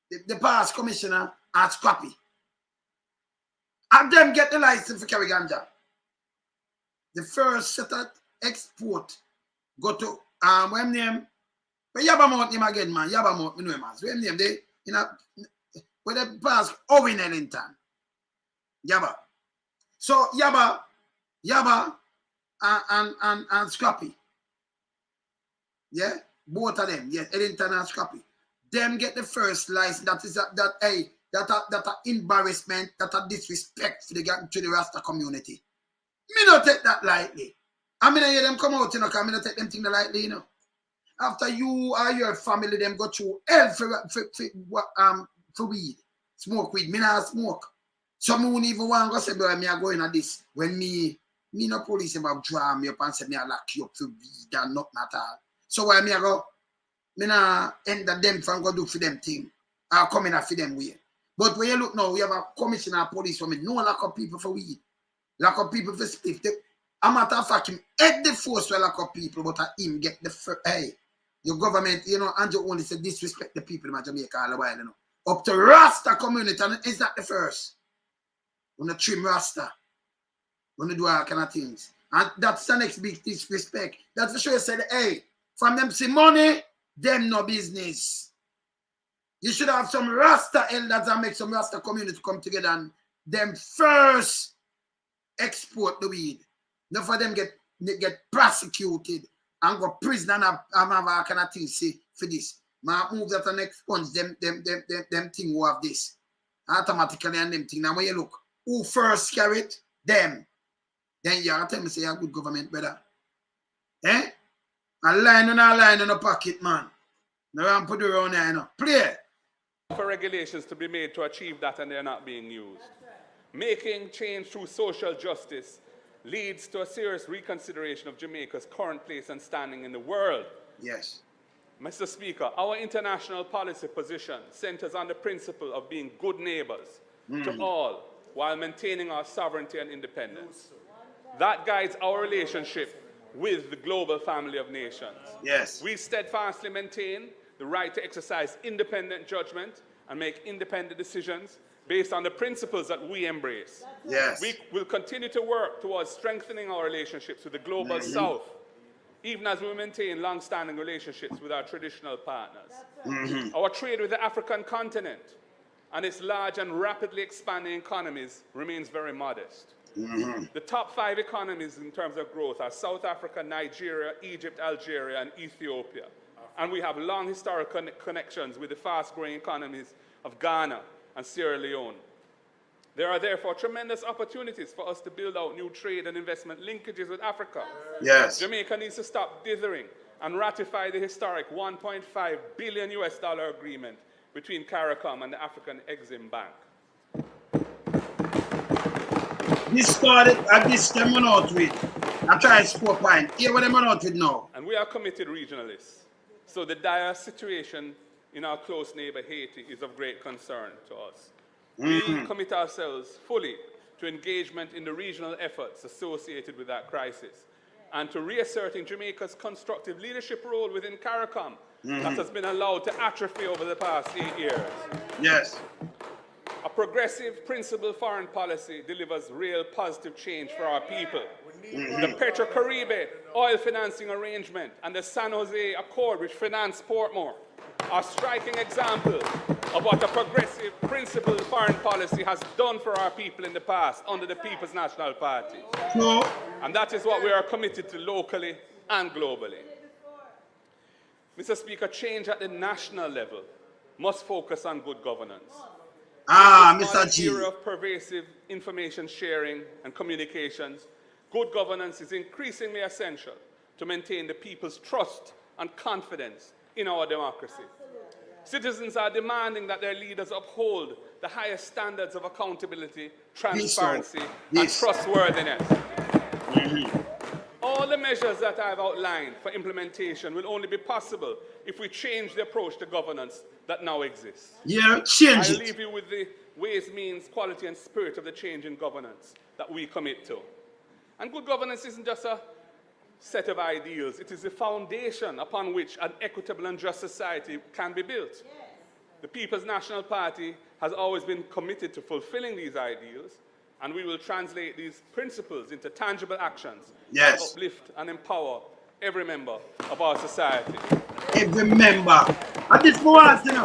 The past commissioner at Scrappy. And them get the license for carry ganja. The first set of export go to when name, but Yaba mouth name again, man. Yaba mouth, me know him as. When name they you know when they pass Owen Ellington. Yaba. So Yaba and Scrappy. Yeah, both of them. Yes, Ellington and Scrappy. Them get the first license. That is that embarrassment, that a disrespect to the Rasta community. Me not take that lightly. I mean, I hear them come out, you know, because I mean, take them thing lightly, you know. After you or your family, them go through hell for weed, smoke weed. Me not smoke. Some won't even want to go say, boy, me are going at this. When me no police about draw me up and say me I lock you up for weed and nothing at all. So why me I go? Me not end them from go do for them thing. I'll come in for them way. But when you look now, we have a commissioner of police for me. No lock up people for weed. Lock up people for spliff. A matter of fact, him head the force to lock up people, but him get the hey. Your government, you know, Andrew only said disrespect the people in Jamaica all the while, you know. Up to Rasta community, and it's not the first. When you trim Rasta, when you do all kind of things. And that's the next big disrespect. That's the show you said, hey, from them see money, them no business. You should have some Rasta elders and make some Rasta community come together and them first export the weed. Not for them get prosecuted and go prison and have all kind of things say for this. Man move that and expunge them thing who have this. Automatically and them thing. Now when you look, who first carry it? Them. Then you tell me say you're a good government, brother. Eh? A line on a pocket, man. Now I'm put it around there, you know. Play. For regulations to be made to achieve that and they're not being used. Making change through social justice leads to a serious reconsideration of Jamaica's current place and standing in the world. Yes. Mr. Speaker, our international policy position centers on the principle of being good neighbors to all while maintaining our sovereignty and independence. That guides our relationship with the global family of nations. Yes. We steadfastly maintain the right to exercise independent judgment and make independent decisions based on the principles that we embrace. Yes. We will continue to work towards strengthening our relationships with the global South, even as we maintain long-standing relationships with our traditional partners. Our trade with the African continent and its large and rapidly expanding economies remains very modest. The top 5 economies in terms of growth are South Africa, Nigeria, Egypt, Algeria, and Ethiopia. And we have long historical connections with the fast-growing economies of Ghana and Sierra Leone. There are therefore tremendous opportunities for us to build out new trade and investment linkages with Africa. Yes. Jamaica needs to stop dithering and ratify the historic $1.5 billion agreement between CARICOM and the African Exim Bank. This started at this them run out with. I try to score point. Here what them run out with now. And we are committed regionalists. So the dire situation in our close neighbor Haiti is of great concern to us. We commit ourselves fully to engagement in the regional efforts associated with that crisis and to reasserting Jamaica's constructive leadership role within CARICOM that has been allowed to atrophy over the past 8 years. Yes. A progressive, principled foreign policy delivers real positive change for our people. The Petro-Caribe oil financing arrangement and the San Jose Accord, which financed Portmore, are striking examples of what a progressive, principled foreign policy has done for our people in the past under the People's National Party. No. And that is what we are committed to locally and globally. Mr. Speaker, change at the national level must focus on good governance. Mr. G. In an era of pervasive information sharing and communications, good governance is increasingly essential to maintain the people's trust and confidence in our democracy. Citizens are demanding that their leaders uphold the highest standards of accountability, transparency, and trustworthiness. All the measures that I've outlined for implementation will only be possible if we change the approach to governance that now exists. Yeah, change I'll it. leave you with the ways, means, quality, and spirit of the change in governance that we commit to. And good governance isn't just a set of ideals. It is the foundation upon which an equitable and just society can be built. The People's National Party has always been committed to fulfilling these ideals, and we will translate these principles into tangible actions that uplift and empower every member of our society. Every member. At this point, you know.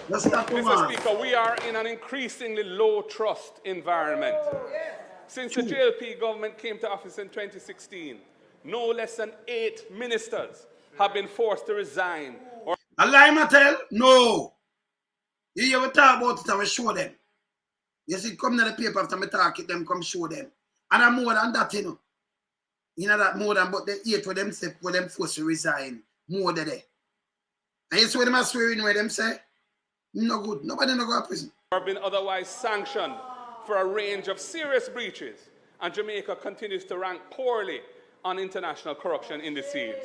Mr. Speaker, we are in an increasingly low trust environment. Since the JLP government came to office in 2016, no less than 8 ministers have been forced to resign. A lie, Mattel? No. You hear we talk about it and we show them. You see, come to the paper after me talk it, them come show them. And I'm more than that, you know. You know that more than, but the 8 for them say, for them forced to resign. More than that. And you see what them are swearing where them say? No good. Nobody no go to prison. Have been otherwise sanctioned for a range of serious breaches, and Jamaica continues to rank poorly on international corruption indices.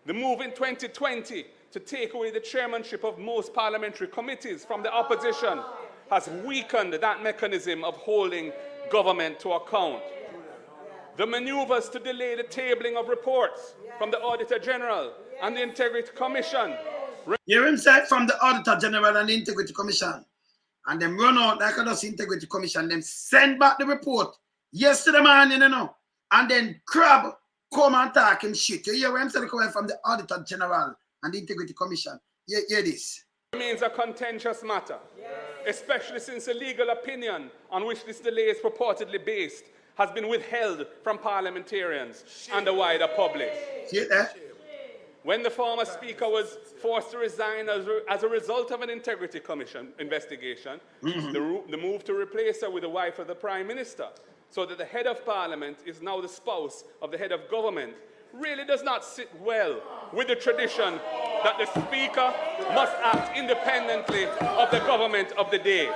The move in 2020 to take away the chairmanship of most parliamentary committees from the opposition has weakened that mechanism of holding government to account. The maneuvers to delay the tabling of reports from the Auditor General and the Integrity Commission. You hear him say from the Auditor General and the Integrity Commission. And them run out like the Integrity Commission, them send back the report yesterday morning, you know. And then Crab come and talk him shit. You hear what I'm saying coming from the Auditor General and the Integrity Commission. You hear this? It remains a contentious matter, especially since the legal opinion on which this delay is purportedly based has been withheld from parliamentarians and the wider public. See that? When the former Speaker was forced to resign as a result of an Integrity Commission investigation, the move to replace her with the wife of the Prime Minister, so that the head of Parliament is now the spouse of the head of government, really does not sit well with the tradition that the Speaker must act independently of the government of the day.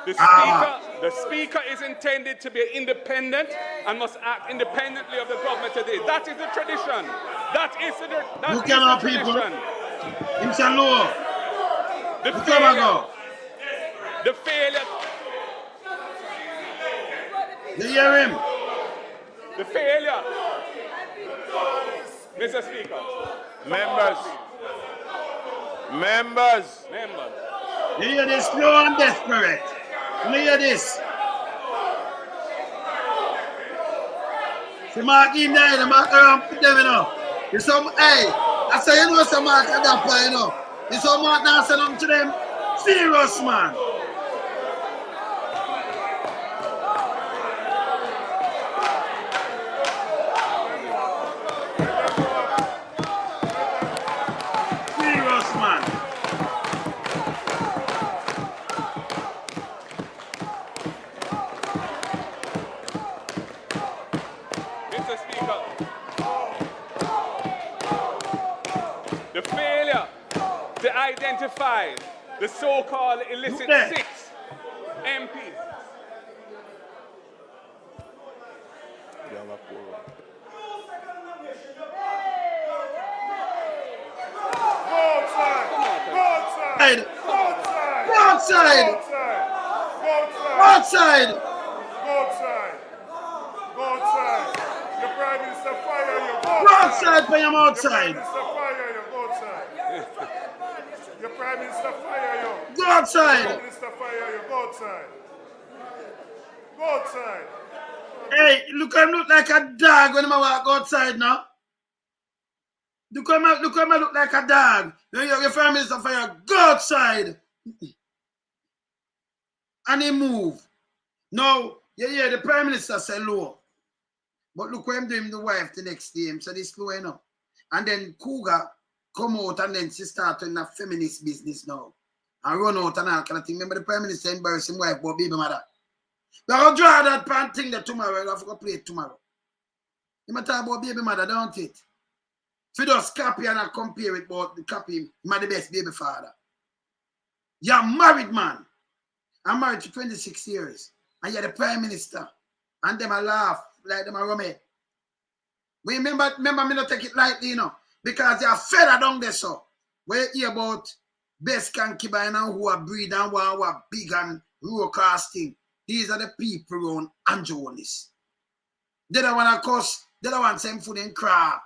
The Speaker is intended to be independent and must act independently of the government today. That is the tradition. That is the tradition. The failure. You hear him? The failure. Mr. Speaker. Members. Members. Members. You hear this? Slow and desperate. You hear this? The mark in there, the mark around put them, you know. You some, hey, I say, you know, some mark at that point, you know. You some mark now say nothing to them. Serious, man. Serious, man. Mr. Speaker, the failure to identify the so-called illicit 6 MPs. Outside. Outside. Outside. The Prime Minister fire you. Outside for your outside. Your Prime Minister fire you. Go outside. Prime Minister fire you. Go outside. Go outside. Hey, look him look like a dog when I walk outside now. Look him look like a dog. Your Prime Minister fire, go outside. And he move. Now, yeah, the Prime Minister say low. But look what him doing the wife the next day. Him said it's low enough. And then Cougar come out and then she start in a feminist business now. And run out and all kind of thing. Remember the Prime Minister embarrass him wife about baby mother. We're going to draw that pan thing that tomorrow. We're going to play it tomorrow. You might talk about baby mother, don't it? If you just copy and not compare it, but the copy him, he's the best baby father. You're a married man. I'm married to 26 years. And you're the Prime Minister. And them a laugh like them a rummy. We remember me not take it lightly, you know. Because they are fed down there, so. We hear about best concubine and who are breed and who are big and raw casting. These are the people around Andrew Willis. They don't want to cuss. They don't want same food and crap.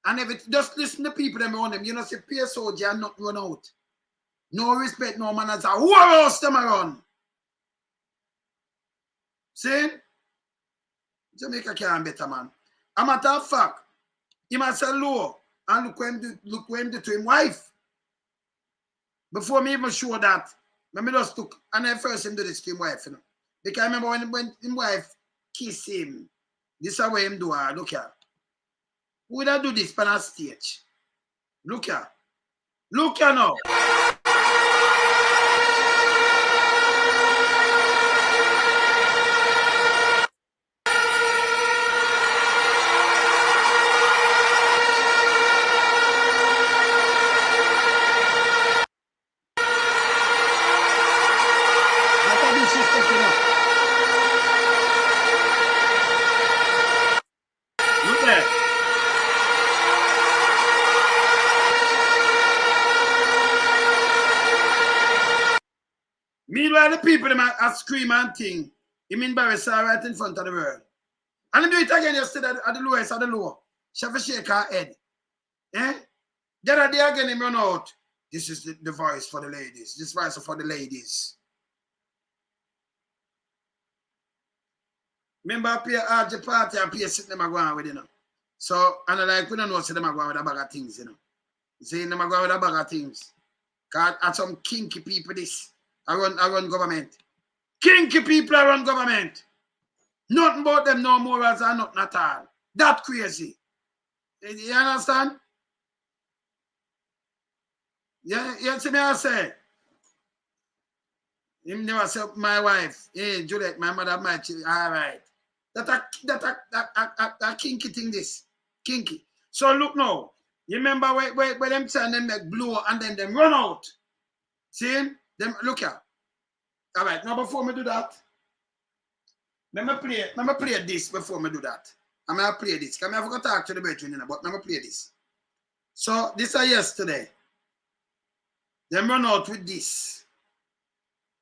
And if it just listen to people them around them, you know, say peer soldier and not run out. No respect, no manners. Who else them around? See? Jamaica can't better, man. A matter of fact, he must say low and look what him do to him wife. Before me even show that, let me just look and then first him do this to him wife, you know. Because I remember when his wife kiss him, this is how him do her. Look here. Who would I do this on a stage? Look here. Look here now. Look there. Meanwhile, the people them are scream and thing. Him embarrass her right in front of the world. And him do it again yesterday at the lowest of the low. She have to shake her head. Eh? The other day again him run out. This is the voice for the ladies. This voice is for the ladies. Remember I pay RJ party and pay sit them a go on with, you know. So, and I like we don't know say them a go on with a bag of things, you know. See them a go on with a bag of things. Cause at some kinky people this. I run government. Kinky people I run government. Nothing about them no more as I nothing at all. That crazy. You understand? Yeah, you see me I say. Him never say my wife. Hey Juliet, my mother, my children. All right. That a kinky thing this. Kinky. So look now. You remember where them say them make blow and then them run out. See? Them look here. All right, now before me do that, let me play this before me do that. I'm gonna play this. Because I forgot to talk to the bedroom, you know, but let me play this. So this is yesterday. Them run out with this.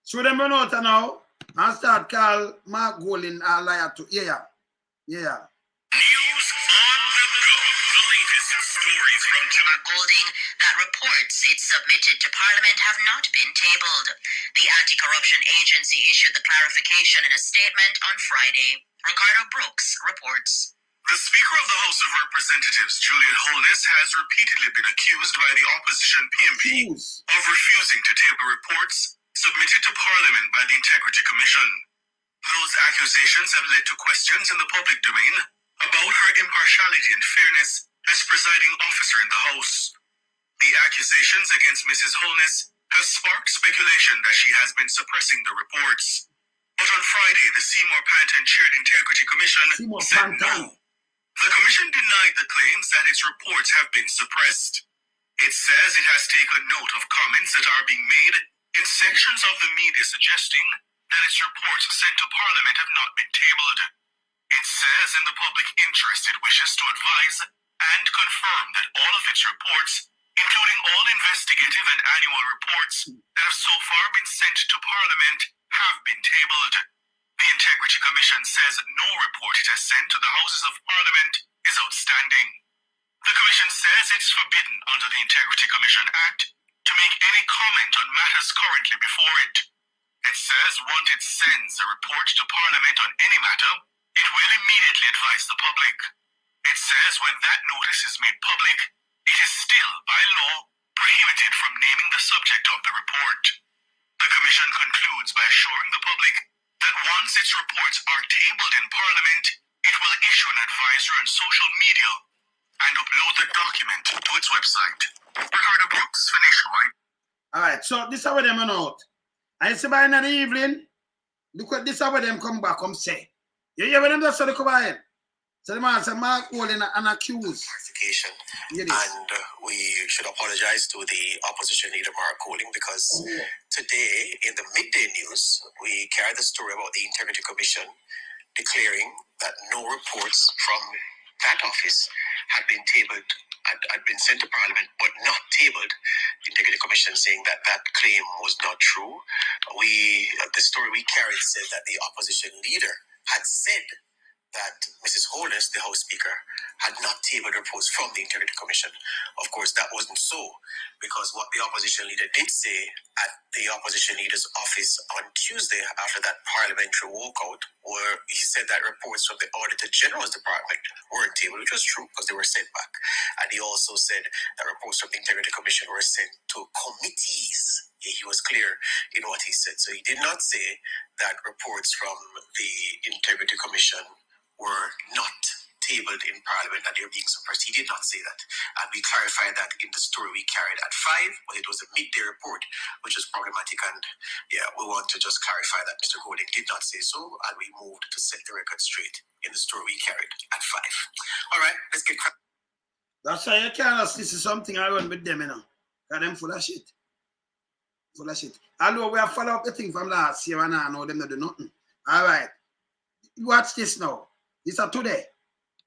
So them run out now and start call Mark Golin a liar to yeah. News on the go. The latest Mr. Mark Golding that reports it submitted to Parliament have not been tabled. The Anti-Corruption Agency issued the clarification in a statement on Friday. Ricardo Brooks reports. The Speaker of the House of Representatives, Julian Holness, has repeatedly been accused by the opposition PMP of refusing to table reports submitted to Parliament by the Integrity Commission. Those accusations have led to questions in the public domain about her impartiality and fairness as presiding officer in the House. The accusations against Mrs. Holness have sparked speculation that she has been suppressing the reports. But on Friday, the Seymour Panton-chaired Integrity Commission said no. The Commission denied the claims that its reports have been suppressed. It says it has taken note of comments that are being made in sections of the media suggesting that its reports sent to Parliament have not been tabled. It says in the public interest it wishes to advise and confirm that all of its reports, including all investigative and annual reports that have so far been sent to Parliament, have been tabled. The Integrity Commission says no report it has sent to the Houses of Parliament is outstanding. The Commission says it's forbidden under the Integrity Commission Act to make any comment on matters currently before it. It says once it sends a report to Parliament on any matter, it will immediately advise the public. It says when that notice is made public, it is still, by law, prohibited from naming the subject of the report. The Commission concludes by assuring the public that once its reports are tabled in Parliament, it will issue an advisory on social media and upload the document to its website. Ricardo Brooks for Nationwide. All right, so this is how them are out. I see by in the evening, look what this is how them come back, come say. You hear what them just say they come by? So the man say Mark holding an accused. Clarification. And we should apologize to the opposition leader Mark Golding because today in the midday news we carried the story about the Integrity Commission declaring that no reports from that office had been tabled, had been sent to Parliament but not tabled. The Integrity Commission saying that that claim was not true. The story we carried said that the opposition leader had said that Mrs. Holness, the House Speaker, had not tabled reports from the Integrity Commission. Of course, that wasn't so, because what the opposition leader did say at the opposition leader's office on Tuesday after that parliamentary walkout, where he said that reports from the Auditor General's Department weren't tabled, which was true because they were sent back. And he also said that reports from the Integrity Commission were sent to committees. He was clear in what he said. So he did not say that reports from the Integrity Commission were not tabled in Parliament and they're being suppressed. He did not say that. And we clarified that in the story we carried at 5, but it was a midday report, which was problematic. And yeah, we want to just clarify that Mr. Golding did not say so, and we moved to set the record straight in the story we carried at 5. All right, let's get cracking. That's why you can't ask this is something I run with them, you know. Because them full of shit. Full of shit. Although we have followed up the thing from last year and I know them not do nothing. All right. Watch this now. This is today.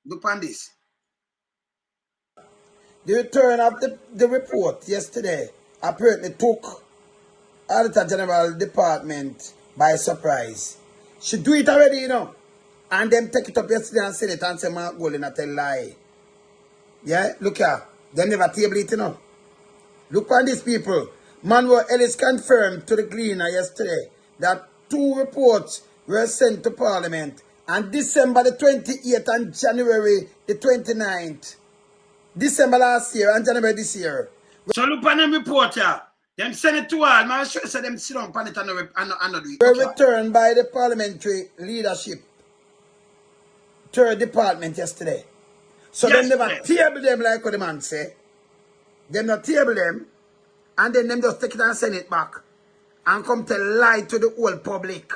Look on this. The return of the report yesterday apparently took Auditor General Department by surprise. She do it already, you know. And them take it up yesterday and said it and say Mark Golding not tell lie. Yeah, look here. They never table it, you know. Look on these people. Manuel Ellis confirmed to the Gleaner yesterday that 2 reports were sent to Parliament on December the 28th and January the 29th. December last year and January this year. So look on them report here. Them send it to all. I'm sure say them sit on it and not do it. Were returned by the parliamentary leadership. 3rd department yesterday. So them never table them like what the man say. Them not table them. And then them just take it and send it back. And come to lie to the whole public.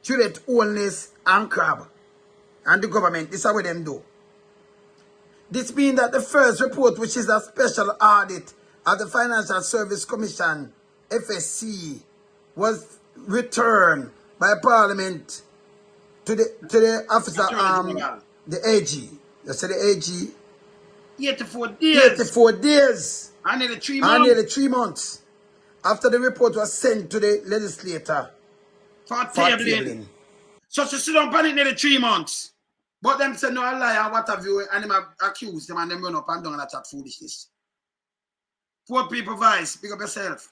Juliet Holness and Crab. And the government. This is what them do. This means that the first report, which is a special audit of the Financial Service Commission, FSC, was returned by Parliament to the officer, the AG. You say the AG? 84 days. 84 days. And nearly 3 months. And nearly 3 months. After the report was sent to the legislator for tabling. So she sit on it nearly 3 months. But them say no a lie and what have you, and them accuse them and them run up and down and chat foolishness. Poor people voice, pick up yourself.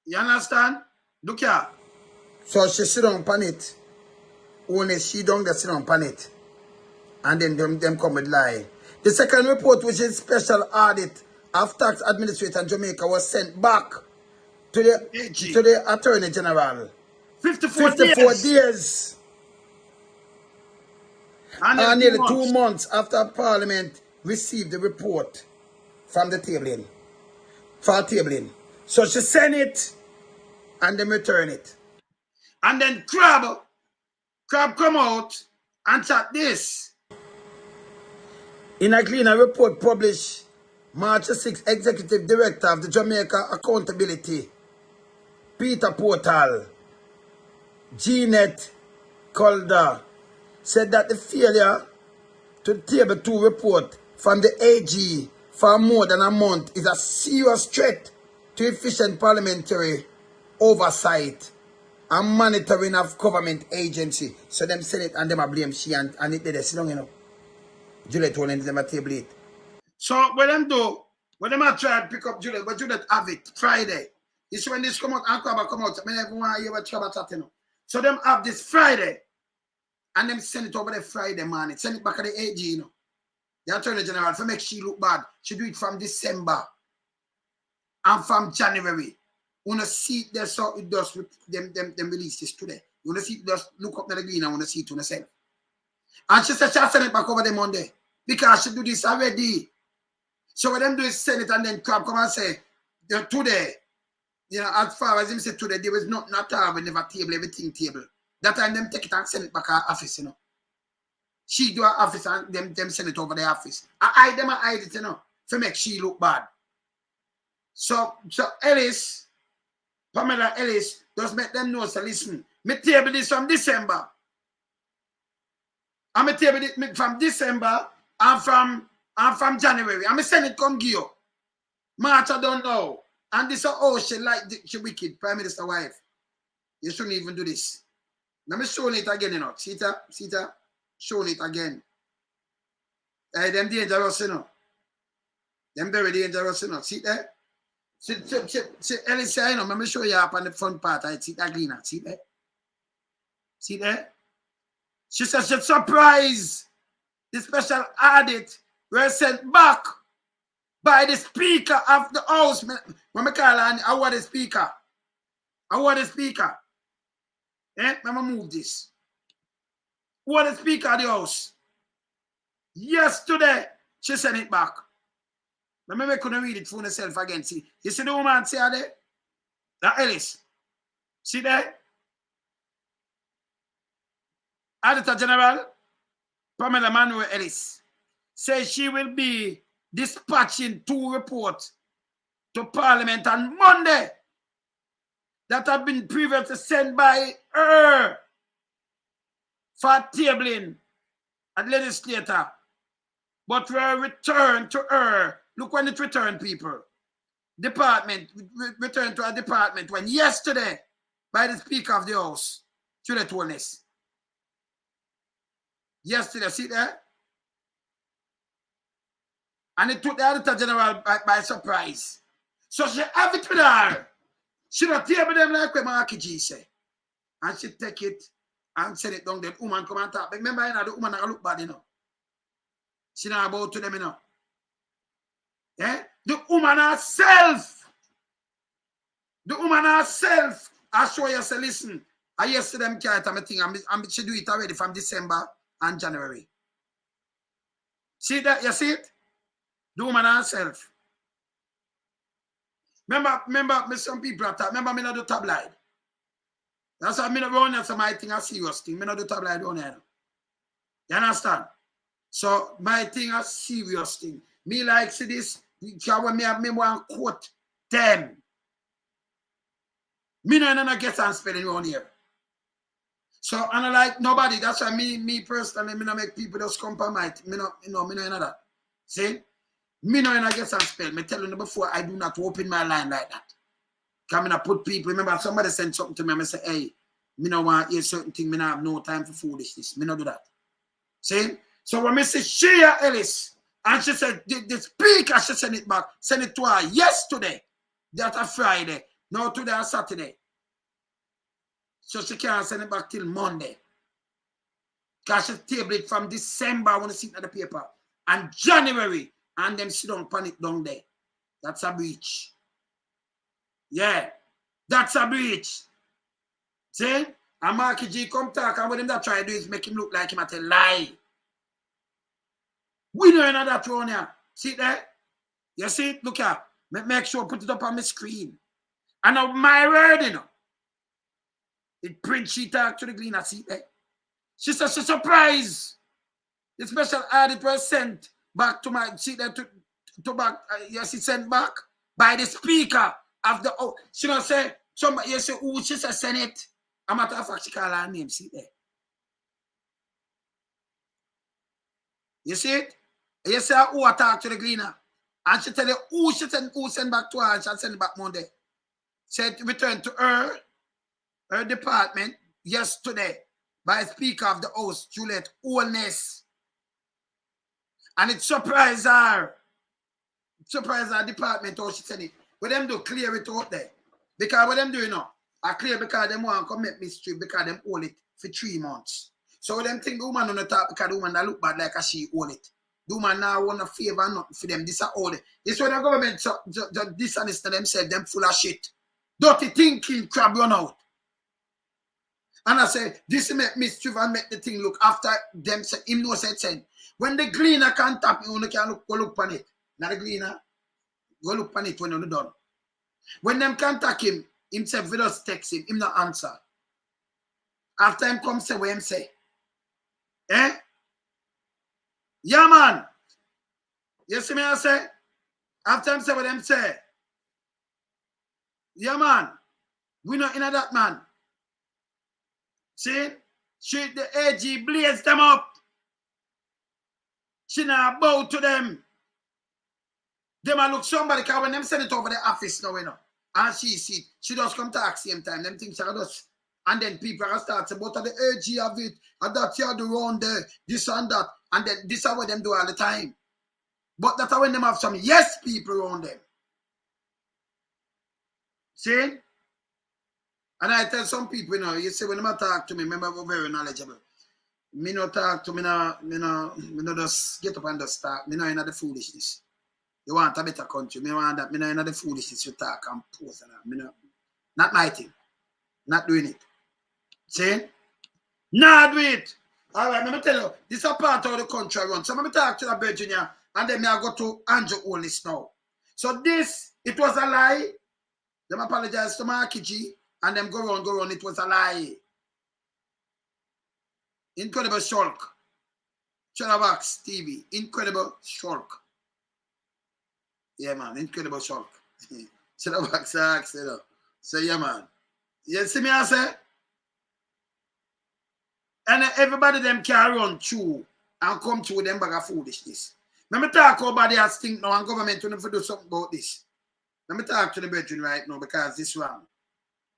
You understand? Look here. So she sit down on it. Only she don't get sit down on it. And then them come with lie. The second report, which is special audit of tax administrator in Jamaica, was sent back to the Attorney General. 54 days. And nearly 2 months after Parliament received the report from the tabling. For tabling. So she sent it and then return it. And then Crab come out and chat this. In a cleaner report published March 6, Executive Director of the Jamaica Accountability, Peter Portal, Jeanette Calder, said that the failure to table 2 report from the AG for more than a month is a serious threat to efficient parliamentary oversight and monitoring of government agency. So them said it and them blame she and it did sit down, you know. Juliet told them a table it. So what them do, when them try to pick up Juliet, but Juliet have it Friday. You see when this come out and come out, I mean everyone hear what Trouble chatting now. So them have this Friday and them send it over the Friday morning. Send it back to the AG, you know. The Attorney General to make she look bad. She do it from December and from January. You wanna see it there, so it does them release this today. You wanna see it just look up to the green and wanna see it to herself. And she said she'll send it back over the Monday. Because she do this already. So what them do is send it and then come and say, today, you know, as far as him say today, there was nothing at all, we never table, everything table. That time them take it and send it back to her office, you know. She do her office and them send it over the office. I hide it, you know, to make she look bad. So Ellis, Pamela Ellis, just make them know, so listen, me table this from December. I'm a table it from December and from January. I'm send it come give you. March I don't know. And this she like she wicked Prime Minister wife. You shouldn't even do this. Let me show it again, you know. See it? Showing it again. Them dangerous, you know. Them very dangerous, you know. See there? See Ellis, you know, let me show you up on the front part. I see that cleaner. See there? See there? She said she's surprised the special audit were sent back by the Speaker of the House. When I call her, I want the Speaker. Eh? Let me move this. Who are the Speaker of the House? Yesterday, she sent it back. Let me make you read it for yourself again. See, you see the woman say there? That Ellis. See there? Auditor General Pamela Manuel Ellis says she will be dispatching 2 reports to Parliament on Monday that have been previously sent by her for tabling at legislator, but were returned to her. Look when it returned, people. Department returned to a department when yesterday by the Speaker of the House. Juliet told us. Yesterday, see there? And it took the Auditor General by surprise. So she have it with her. She don't table them like what Marky G say. And she take it and send it down. Then woman come and talk. But remember, you know, the woman not look bad, you know. She not about to them, you know. Yeah? The woman herself. I show you, say, listen. I yesterday them carrot and thing. And she do it already from December and January. See that? You see it? The woman herself. Remember, some people are talking. Remember, me not do tabloid. That's why me not run here, so my thing a serious thing. Me not do tabloid down here. You understand? So my thing a serious thing. Me like see this. When me want quote them. Me no get and spelling around here. So I don't like nobody. That's why me personally, me no make people just compromise. Me no in that. See? Me no in a get and spell. Me tell you before, I do not open my line like that. Come in and put people. Remember, somebody sent something to me and I say, hey, Me no want to hear certain things. Me no have no time for foolishness. Me no do that. See? So when me see Shea Ellis, and she said, the speaker should send it back. Send it to her yesterday. That's a Friday. No, today or Saturday. So she can't send it back till Monday. Because she tabled it from December when you see it at the paper. And January. And them sit down panic down there. That's a breach. Yeah. That's a breach. See? And Marky G come talk, and what him that try to do is make him look like him at a lie. We know another that one here. See it there? You see it? Look here. Make sure put it up on my screen. And now my word, you know. It print she talk to the Gleaner. See it there? She said she's surprised. The special audit was sent back to my see there to back. Yes, it sent back by the speaker of the. Oh, she don't say somebody. You say who she said send it. A matter of fact, she call her name. See there. You see it? You say who talk to the Gleaner, and she tell you who she send back to her, and she'll send it back Monday. Said return to her department yesterday by Speaker of the House, Juliet Holness. And it surprised her. Surprised her department how she said it. But them do clear it out there. Because what them doing now, I clear because them want to commit mystery because them hold it for 3 months. So them think the woman on the top because the woman that look bad like a she hold it. The woman now want a favor nothing for them. This are all it. This what the government dishonest to themselves, them full of shit. Dirty thinking crab run out. And I say, this make mischief and make the thing look after them say him no say send. When the Gleaner can tap you, you can go look on it. Now the Gleaner, go look on it when you're done. When them contact him, himself with us text him not answer. After him come say what him say. Eh? Yeah man. You see me I say? After him say what him say. Yeah man. We not in that man. See? The AG blaze them up. She now bow to them. Them a look somebody because when them send it over the office now, you know. And she see it, she just come talk same time. Them things are just and then people are start to but the AG of it, and that you do around there, this and that. And then this is what them do all the time. But that's when them have some yes people around them. See? And I tell some people, you know, you see when them talk to me, remember we're very knowledgeable. Me no talk to me no just get up and just start. Me no in the foolishness. You want a better country. Me want that. Me no in the foolishness you talk and post and that. Me no, not my thing. Not doing it. See? Not do it. All right, let me tell you, this is a part of the country I run. So let me talk to the Virginia and then I go to Andrew Holness now. So this, it was a lie. Them apologize to Marky G and them go on. It was a lie. Incredible shulk. Chalabox TV. Incredible shulk. Yeah, man. Incredible shulk. Chalabox ask, you know. So, yeah, man. You see me, I say? And everybody them can run through and come through them bag of foolishness. Let me talk about the stink now and government will do something about this. Let me talk to the brethren right now because this wrong.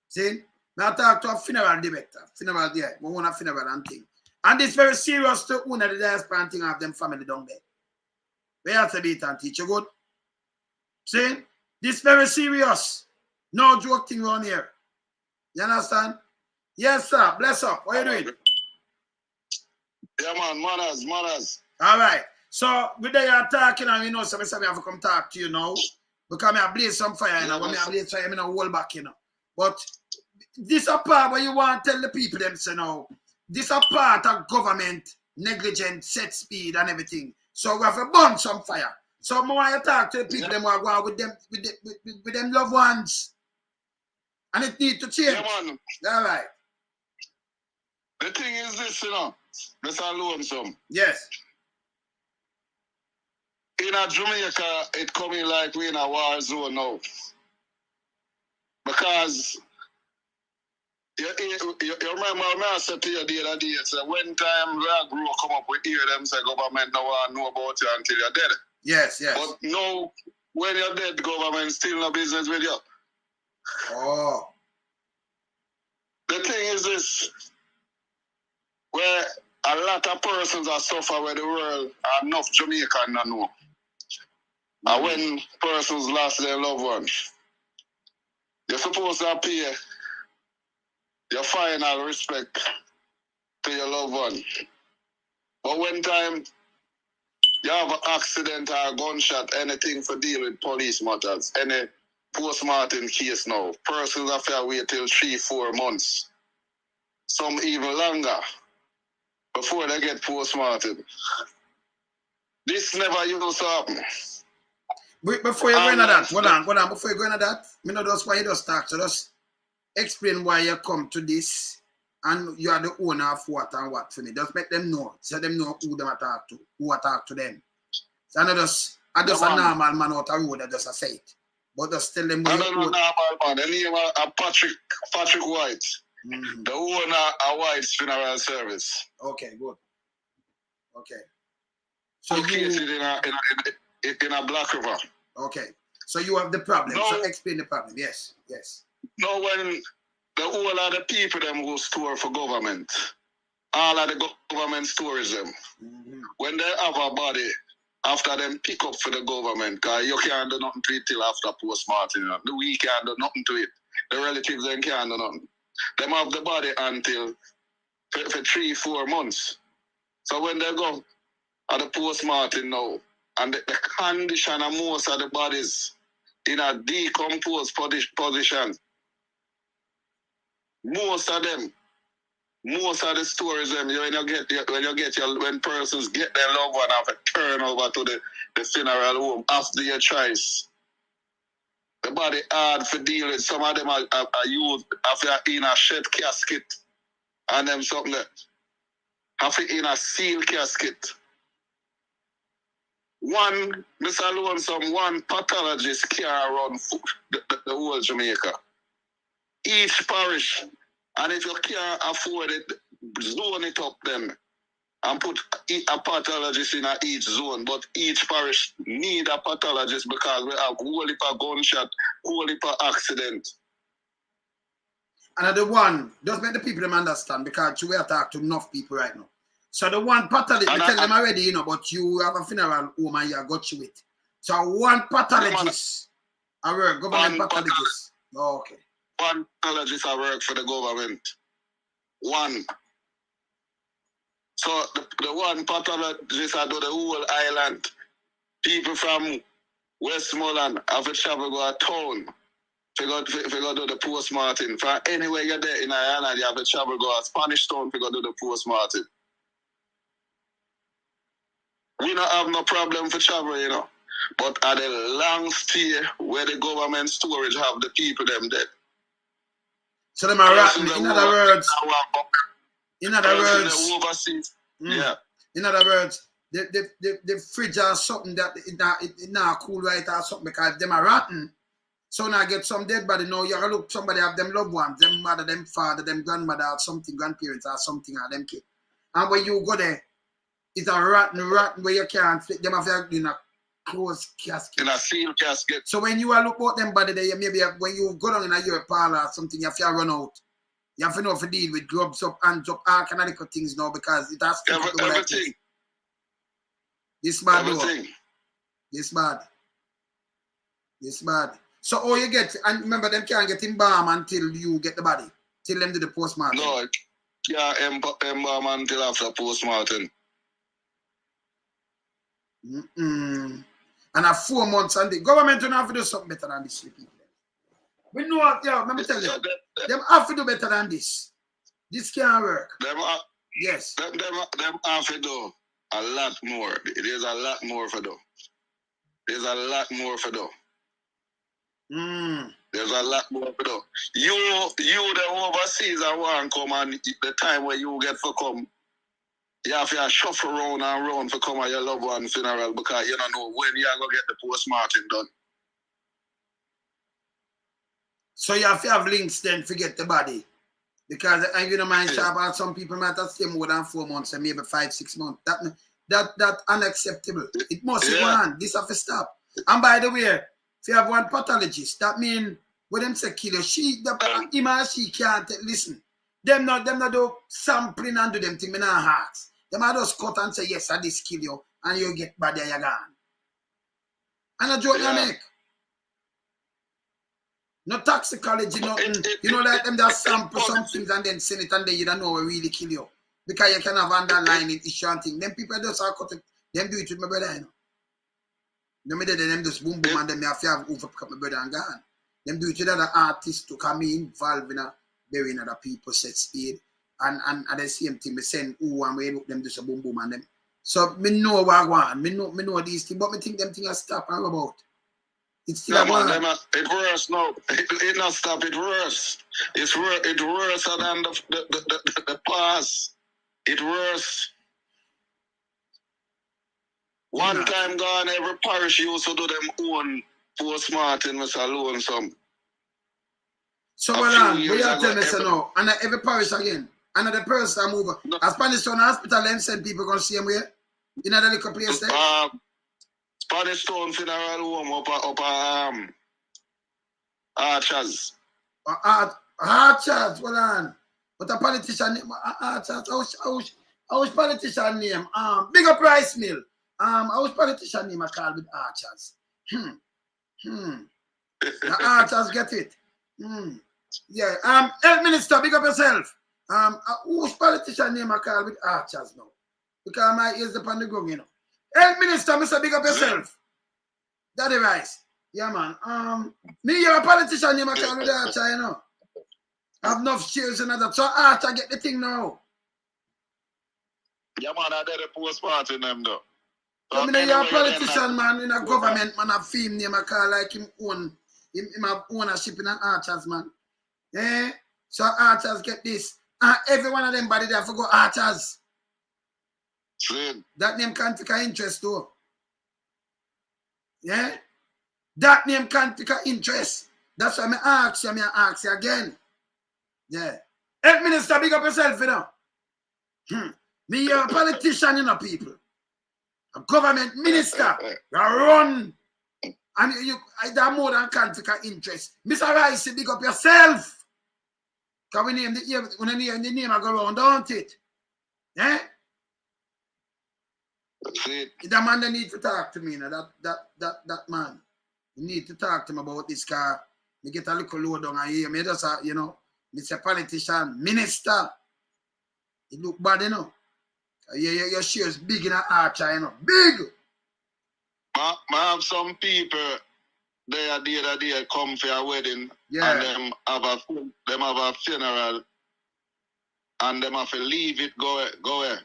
See? Now talk to a funeral director. Funeral there. We want a funeral and thing. And this very serious to one of the diaspora thing of them family down there. We have to be it and teach you good. See? This very serious. No joke thing around here. You understand? Yes, sir. Bless up. What are you doing? Yeah, man. Manners. All right. So, with that you're talking and you know, so I have to come talk to you now. Because I blaze some fire, you know. When I blaze fire, I hold back, you know. But this a part where you want to tell the people them say now. This a part of government negligent, set speed and everything. So we have to burn some fire. So I want to talk to the people them who are going with them with them loved ones. And it need to change. Yeah, man. All right. The thing is this, you know. Let's alone some. Yes. In a Jamaica, it coming like we in a war zone now. Because you remember I said to you the other day, so when time we grow come up with hear them say government no want to know about you until you're dead. Yes. But no, when you're dead, government still no business with you. Oh. The thing is this, where a lot of persons are suffer where the world are enough Jamaican not know. And when persons lost their loved ones, you're supposed to pay your final respect to your loved one. But when time you have an accident or a gunshot, anything for deal with police matters, any post-mortem case now, persons have to wait till 3-4 months, some even longer, before they get post-mortem. This never used to happen. Before you go into that, hold on, before you go into that, me know that's why you just talk, so just explain why you come to this, and you are the owner of what and what for me. Just make them know, so them know who them talk to, who I talk to them. So I just a normal man out the road that just say it. But just tell them I don't know normal man. The name of Patrick White. The owner of White's Funeral Service. Okay, good. Okay. So located in a Black River. Okay. So you have the problem. No, so explain the problem. Yes. No, when the whole of the people them who store for government, all of the government stores them. When they have a body, after them pick up for the government, because you can't do nothing to it till after post-mortem. We can't do nothing to it. The relatives then can't do nothing. Them have the body until for 3-4 months. So when they go at the post-mortem now, and the condition of most of the bodies in a decomposed position, most of the stories when persons get their loved one have to turn over to the funeral home after your choice. The body hard for deal with. Some of them are used after in a shed casket, and them something that have it in a sealed casket. One pathologist can't run the whole Jamaica. Each parish, and if you can't afford it, zone it up then and put a pathologist in each zone. But each parish need a pathologist because we have whole heap of gunshot, whole heap of accident. Another one, just make the people them understand because we are talking to enough people right now. So the one pathologist, I tell them already, but you have a funeral home and you got you it. So one pathologist, I work, government pathologist. Oh, okay. One pathologist I work for the government. One. So the one pathologist I do the whole island. People from Westmoreland have to travel go to town. If you go do the post-mortem. From anywhere you're there in the island, you have to travel go to Spanish Town to go do the post-mortem. We don't have no problem for travel, But at the long stay where the government storage have the people them dead. So them are rotten. In other words, yeah. In other words, the fridge or something that it not cool right or something because them are rotten. So now get some dead body. Now you look somebody have them loved ones, them mother, them father, them grandmother or something, grandparents or something or them kid. And when you go there, it's a rotten where you can't fit them have in a closed casket. In a sealed casket. So when you look at them body there, maybe when you go down in a your parlor or something, you have to run out. You have to know to deal with gloves up, hands up, all kind of things now because it has to everything. This bad everything. Though. This bad. So all you get, and remember them can't get embalmed until you get the body. Till them do the postmortem. No, yeah, embalm until after postmortem. And at 4 months, and the government don't have to do something better than this. We know what, let me tell you, them have to do better than this. This can't work. Yes. Them have to do a lot more. There's a lot more for do. There's a lot more for do. There's a lot more for do. You the overseas and want come and the time where you get for come. You have to shuffle around and around for come at your loved one's funeral because you don't know when you're going to get the postmortem done. So you have to have links then to get the body. Because I you know mind sharp and some people might have stay more than 4 months and maybe 5-6 months. That unacceptable. It must go on. This have to stop. And by the way, if you have one pathologist, that means when them say kill you, him or she can't listen. Them not do sampling and do them thing. Me not ask. Them are just cut and say, yes, I this kill you, and you get bad and you're gone. And a joke you make. No toxicology, nothing. You know, like them just sample some things and then send it and then you don't know what really kill you. Because you can have underlying issue and thing. Them people just are cut it. Them do it with my brother, you know. Them just boom boom and them have to have overcut my brother and gone. Them do it with other artists to come involved in burying other people, set speed. And the same thing, me send who and we them do some boom boom and them. So me know what I want. Me know these things, but me think them things are stop and about. It's still it worse now. It not stop, it worse. It worse than the past. It worse. One time gone, every parish used to do them own post-mortem with alone some. So hold on, we are telling us now, and every parish again, another person move. No. As Spanish Town Hospital, them send people going to see him where? In another little place there? Spanish Town Funeral Home up Archers. Archers, hold on. But a politician name, Archers, I was politician name, bigger price mill. I was politician name I call with Archers. The Archers get it. Yeah. Health Minister, big up yourself. Who's politician name I call with Archers now? Because my ears upon the ground, you know. Health Minister, Mr. Big up yourself. Daddy Rice. Yeah, man. Me, you're a politician name I call with Archer, you know. I have enough shares and that. So Archer get the thing now. Yeah, man, I did a post-party them though. So I mean, you're a politician, man, in a government, man, a film name I call like him have ownership in an Archers, man. Yeah? So Archers get this. Every one of them body there forgot Archers. That name can't take an interest too. Yeah? That name can't take an interest. That's why I ask you again. Yeah. Health Minister, big up yourself, you know. Me, you're a politician, you know, people. A government minister. You run. And that more than can't take an interest. Mr. Rice, big up yourself. Because we name the name I go around, don't it? Yeah? That man they need to talk to me, you know, that man. You need to talk to him about this car. Me get a little low down and hear me just you know, Mr. Politician, minister. It look bad, you know. Your shares big in an Archer, you know. Big! I have some people the other day come for a wedding and them have a funeral and them have to leave it go away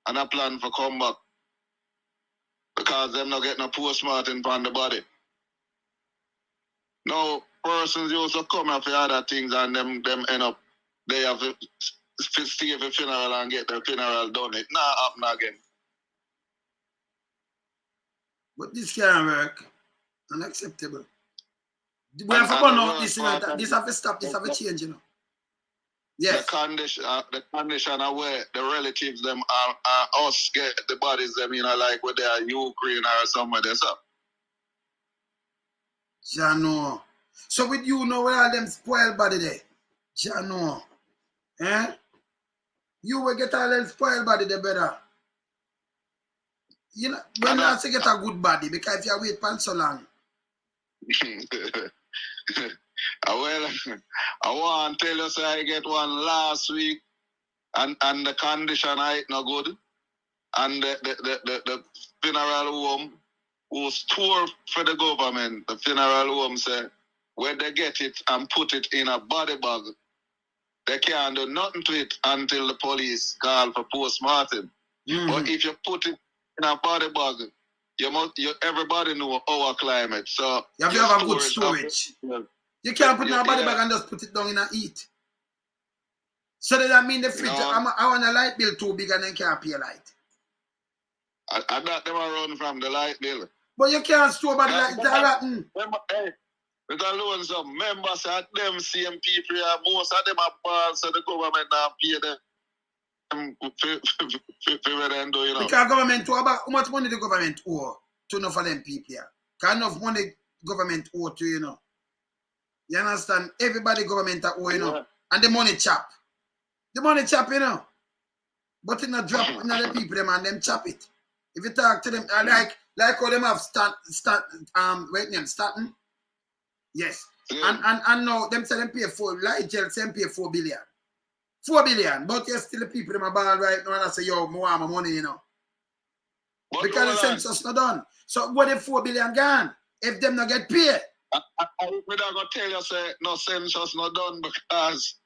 and I plan for come back because them not getting a post-mortem on the body. Now persons used to come up for other things and them end up they have to stay for funeral and get the funeral done. It not happen again. But this can't work. Unacceptable. We have to burn out this, you know, this have to stop, this have to change, you know. Yes. The condition of where the relatives them are us get the bodies them, you know, like where they are Ukraine or somewhere there, so. Jano. So with you know where all them spoiled body there. Jano. Eh? You will get all them spoiled body there, brother. You know, when you to get a good body, because if you wait for so long. Well, I want to tell you, so I get one last week, and the condition ain't no good. And the funeral home was tour for the government. The funeral home said, when they get it and put it in a body bag, they can't do nothing to it until the police call for post-mortem. But if you put it in a body bag, everybody know our climate. So you have to have a good storage. You can't put it in a body bag and just put it down in a heat. So does that mean the fridge, I want a light bill too big and then can't pay a light? I got them run from the light bill. But you can't store body like that. Hey, it's alone some members at them same people, most of them are bad, so the government not pay them. You know. Because government owe about how much money the government owe to enough of them people here. Because enough money government owe to, you know. You understand? Everybody government owe, you know. And the money chop. The money chop, you know. But it not drop in the people them and them chop it. If you talk to them, like how them have Staten. Yes. And now them say them pay like jail say them pay 4 billion. 4 billion. But you still the people them are ball right now and I say, yo, I want my money, you know. But because the census not done. So what if 4 billion gone? If them not get paid? I'm going to tell you, say, no census not done because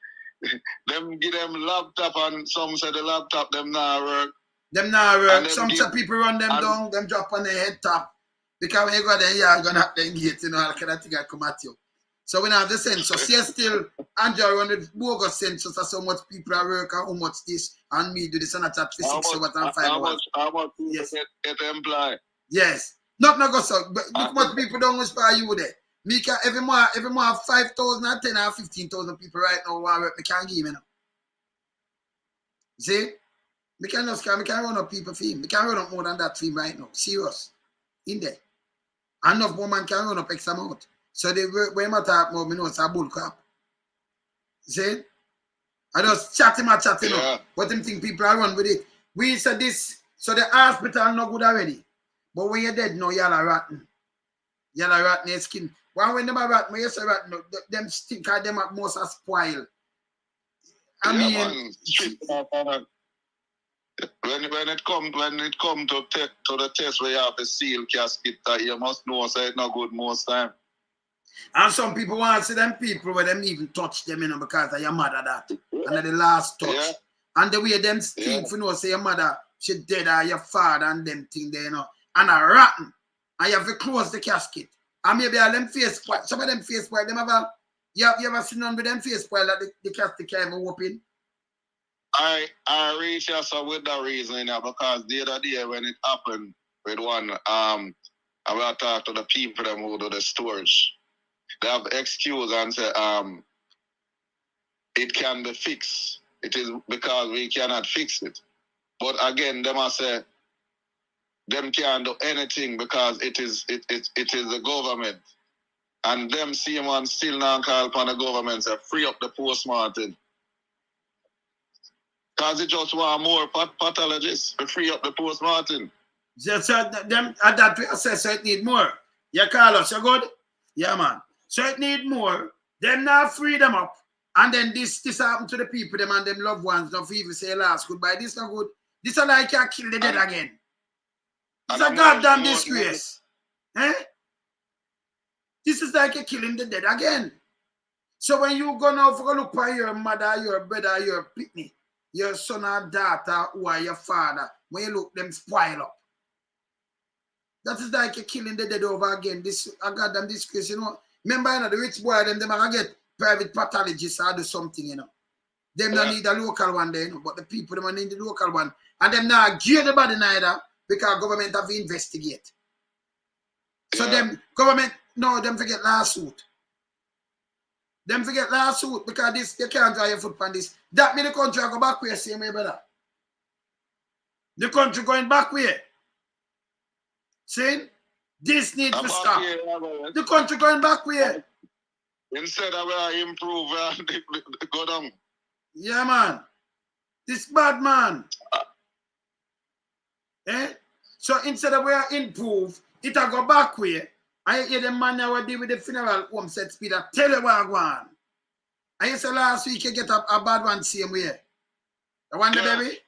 them give them laptop and some say the laptop them not work. Them not work. Some people run them down, them drop on their head top. Because when you go there, you're going to have them gate, you know, all kind of thing I come at you. So when I have the census, yes, still, Andrew run the bogus census of so much people are work and how much this, and me do this and I chat for 6 hours and 5 hours. How much yes. Get employed? Yes. Not go so. But look how much people don't inspire you there. Me can every month 5,000 and 10 or 15,000 people right now want work. Me can't give me now. See? Me can run up people for him. Me can run up more than that for him right now. Serious. In there. Enough woman can run up X amount. So they when I talk more, me know it's a bull crap. See? I just chat him. Yeah. But them think people are run with it. We said this, so the hospital not good already. But when you're dead, no, you're rotten. You're rotten your skin. When them are rotten, when you say rotten, them stink and them at most are spoiled. I mean, when it come to the test where you have the seal casket, you must know say it's not good most time. And some people want to see them people where them even touch them, you know, because of your mother that. And at the last touch. Yeah. And the way them stink, you know, say your mother, she dead or your father and them thing there, you know. And a rotten. And you have to close the casket. And maybe all them face spoil. Some of them face spoil, them have a, you ever seen none with them face spoil that the casket can't even open? I reach us with that reason, you know, because the other day when it happened with one, I will talk to the people them who do the storage. They have excuse and say, it can be fixed. It is because we cannot fix it. But again, they must say, them can't do anything because it is the government. And them see man still not call upon the government say free up the postmortem. Because it just want more pathologists to free up the postmortem. Just them at that way say so it need more. You call us, you good? Yeah, man. So it need more. Them not free them up. And then this happen to the people, them and them loved ones, don't even say last goodbye. This not good. This is like you kill the dead again. It's a goddamn disgrace. Eh? This is like you're killing the dead again. So when you go now for look for your mother, your brother, your picnic, your son or daughter, who are your father, when you look them spoil up. That is like you're killing the dead over again. This a goddamn disgrace, you know. Remember, you know, the rich boy, them are gonna get private pathologists or do something, you know. Them don't need a local one there, you know, but the people them need the local one. And them not gear the body neither because government have to investigate. So them government, no, them forget lawsuit. Them forget lawsuit because this, you can't draw your foot on this. That mean the country go back way same way, brother. The country going back way. See? This needs to stop. The country going back way. Instead of improve, go down. Yeah, man. This bad, man. Eh? So instead of where improve, it will go back way. I hear the man now deal with the funeral home set speed. Tell you what I want. I used to last week you get a bad one same way. The one the baby?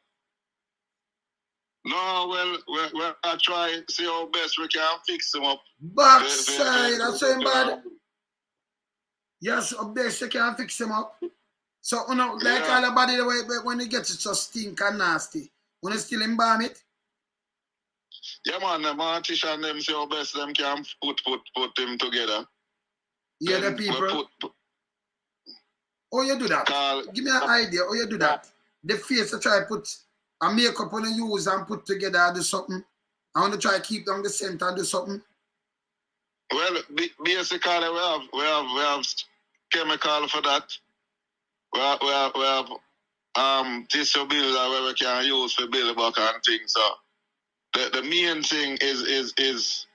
No, well, I try see how best we can fix them up. Backside, that's so bad. Yes, how best you can fix them up. So, you know, like all the body the way when it gets it so stink and nasty, when you still embalm it. Yeah, man, the mortician them see how best them can put them together. Yeah, the people. Oh, you do that? Give me an idea. Oh, you do that? The face to try put a makeup on the use and put together and do something. I want to try to keep down the center and do something. Well, basically we have chemical for that. We have tissue builder where we can use for build back and things. So the main thing is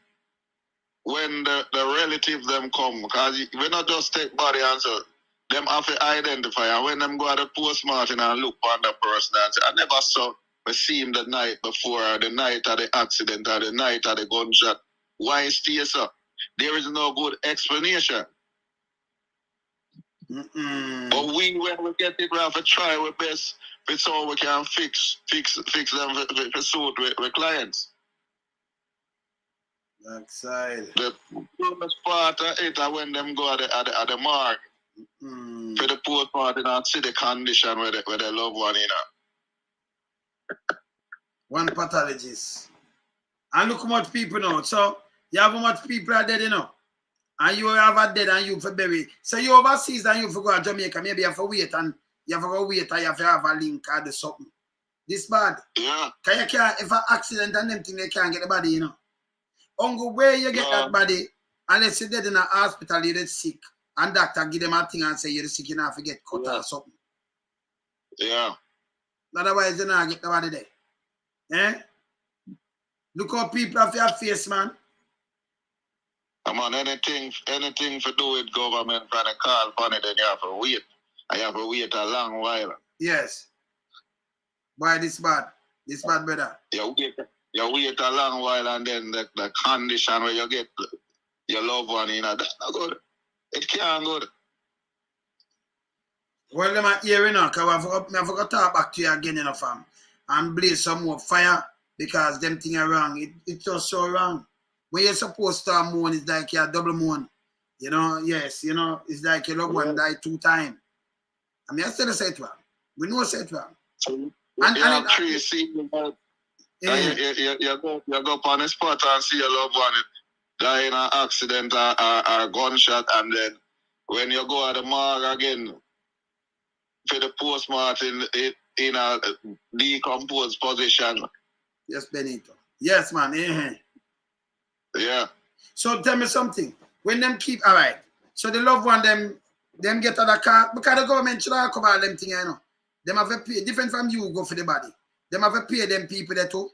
when the relatives them come, because we not just take body and so them have to identify. And when them go to the postmortem and look on the person and say, I never saw see him the night before, or the night of the accident, or the night of the gunshot. Why stay so? There is no good explanation. But when we get it, we have to try our best. It's all we can fix them for suit with clients. Backside. The first part of it are when them go at the mark for the postmortem and see the condition where they love one, you know. One pathologist. And look how much people know. So you have how much people are dead, you know. And you have a dead and you for bury. So you overseas and you for go to Jamaica, maybe you have to wait and you have to go wait and you have to have a link or do something. This bad. Yeah. Can you can't, if an accident and them thing, they can't get the body, you know. Uncle, where you get that body, unless you're dead in a hospital, you're sick, and doctor give them a thing and say you're sick, you not forget cut or something. Yeah. Otherwise, you not get the body there. Eh? Look how people have your face, man. Come on, anything to do with government trying to call upon it, then you have to wait. I have to wait a long while. Yes. Why this bad? This bad, brother. You wait a long while and then the condition where you get your loved one, you know, that's not good. It can't good. Well, them are here, you know, because I forgot to talk back to you again, you know, fam. And blaze some more fire because them things are wrong. It's just so wrong. When you're supposed to mourn, it's like you're double mourn. You know, yes, you know, it's like your loved one died 2 times. I mean, I still say it wrong. We know say it wrong. So, you have 3 seasons. You go up on the spot and see your loved one die in an accident or a gunshot, and then when you go at the morgue again for the postmortem in a decomposed position. Yes, Benito. Yes, man. Yeah. So tell me something. When them keep all right. So the loved one them get out of the car because the government should have covered them thing, you know. Them have to pay different from you go for the body. Them have to pay them people there too.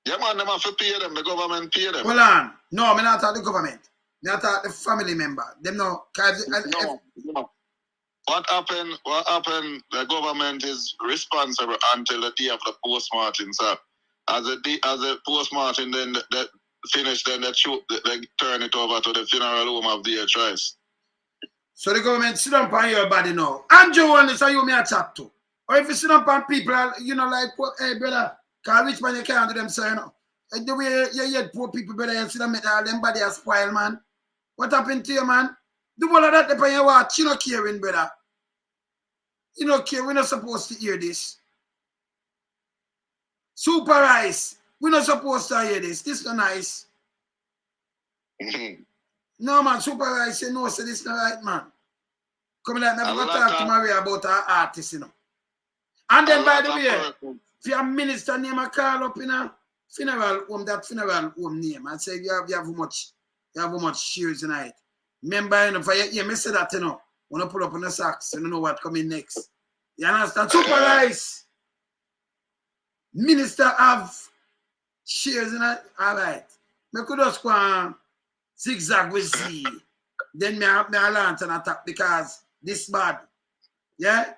Yeah, man, them have to pay them. The government pay them. Hold on. No, I'm not talking the government. I'm talking the family member. Them no. No. What happened? The government is responsible until the day of the postmortem, sir. As the postmortem then that finish, then they turn it over to the funeral home of their choice. So the government sit down on your body now. Andrew only so you may chat to. Or if you sit down on people, you know, like, hey brother, because rich man you can't do them, so you know. Like the way you hear poor people, brother, you sit down make all them body a spoil, man. What happened to you, man? Do all of that depend on your watch. You not caring, brother. You don't care. We're not supposed to hear this. Super Rice. We're not supposed to hear this. This is not nice. No, man. Super Rice say no, so this is not right, man. Come like me, I'm going to talk to Maria about our artist, you know. And then, by the way, if your minister name a call up in a funeral home, that funeral home name, and say you have how much shares tonight. Remember, you know, for you me say that, you know. When I pull up on the socks, you don't know what coming next. You understand? Super Rice. Minister have shares in it. All right. I could just go and zigzag with Z. Then me launch and attack because this bad. Yeah?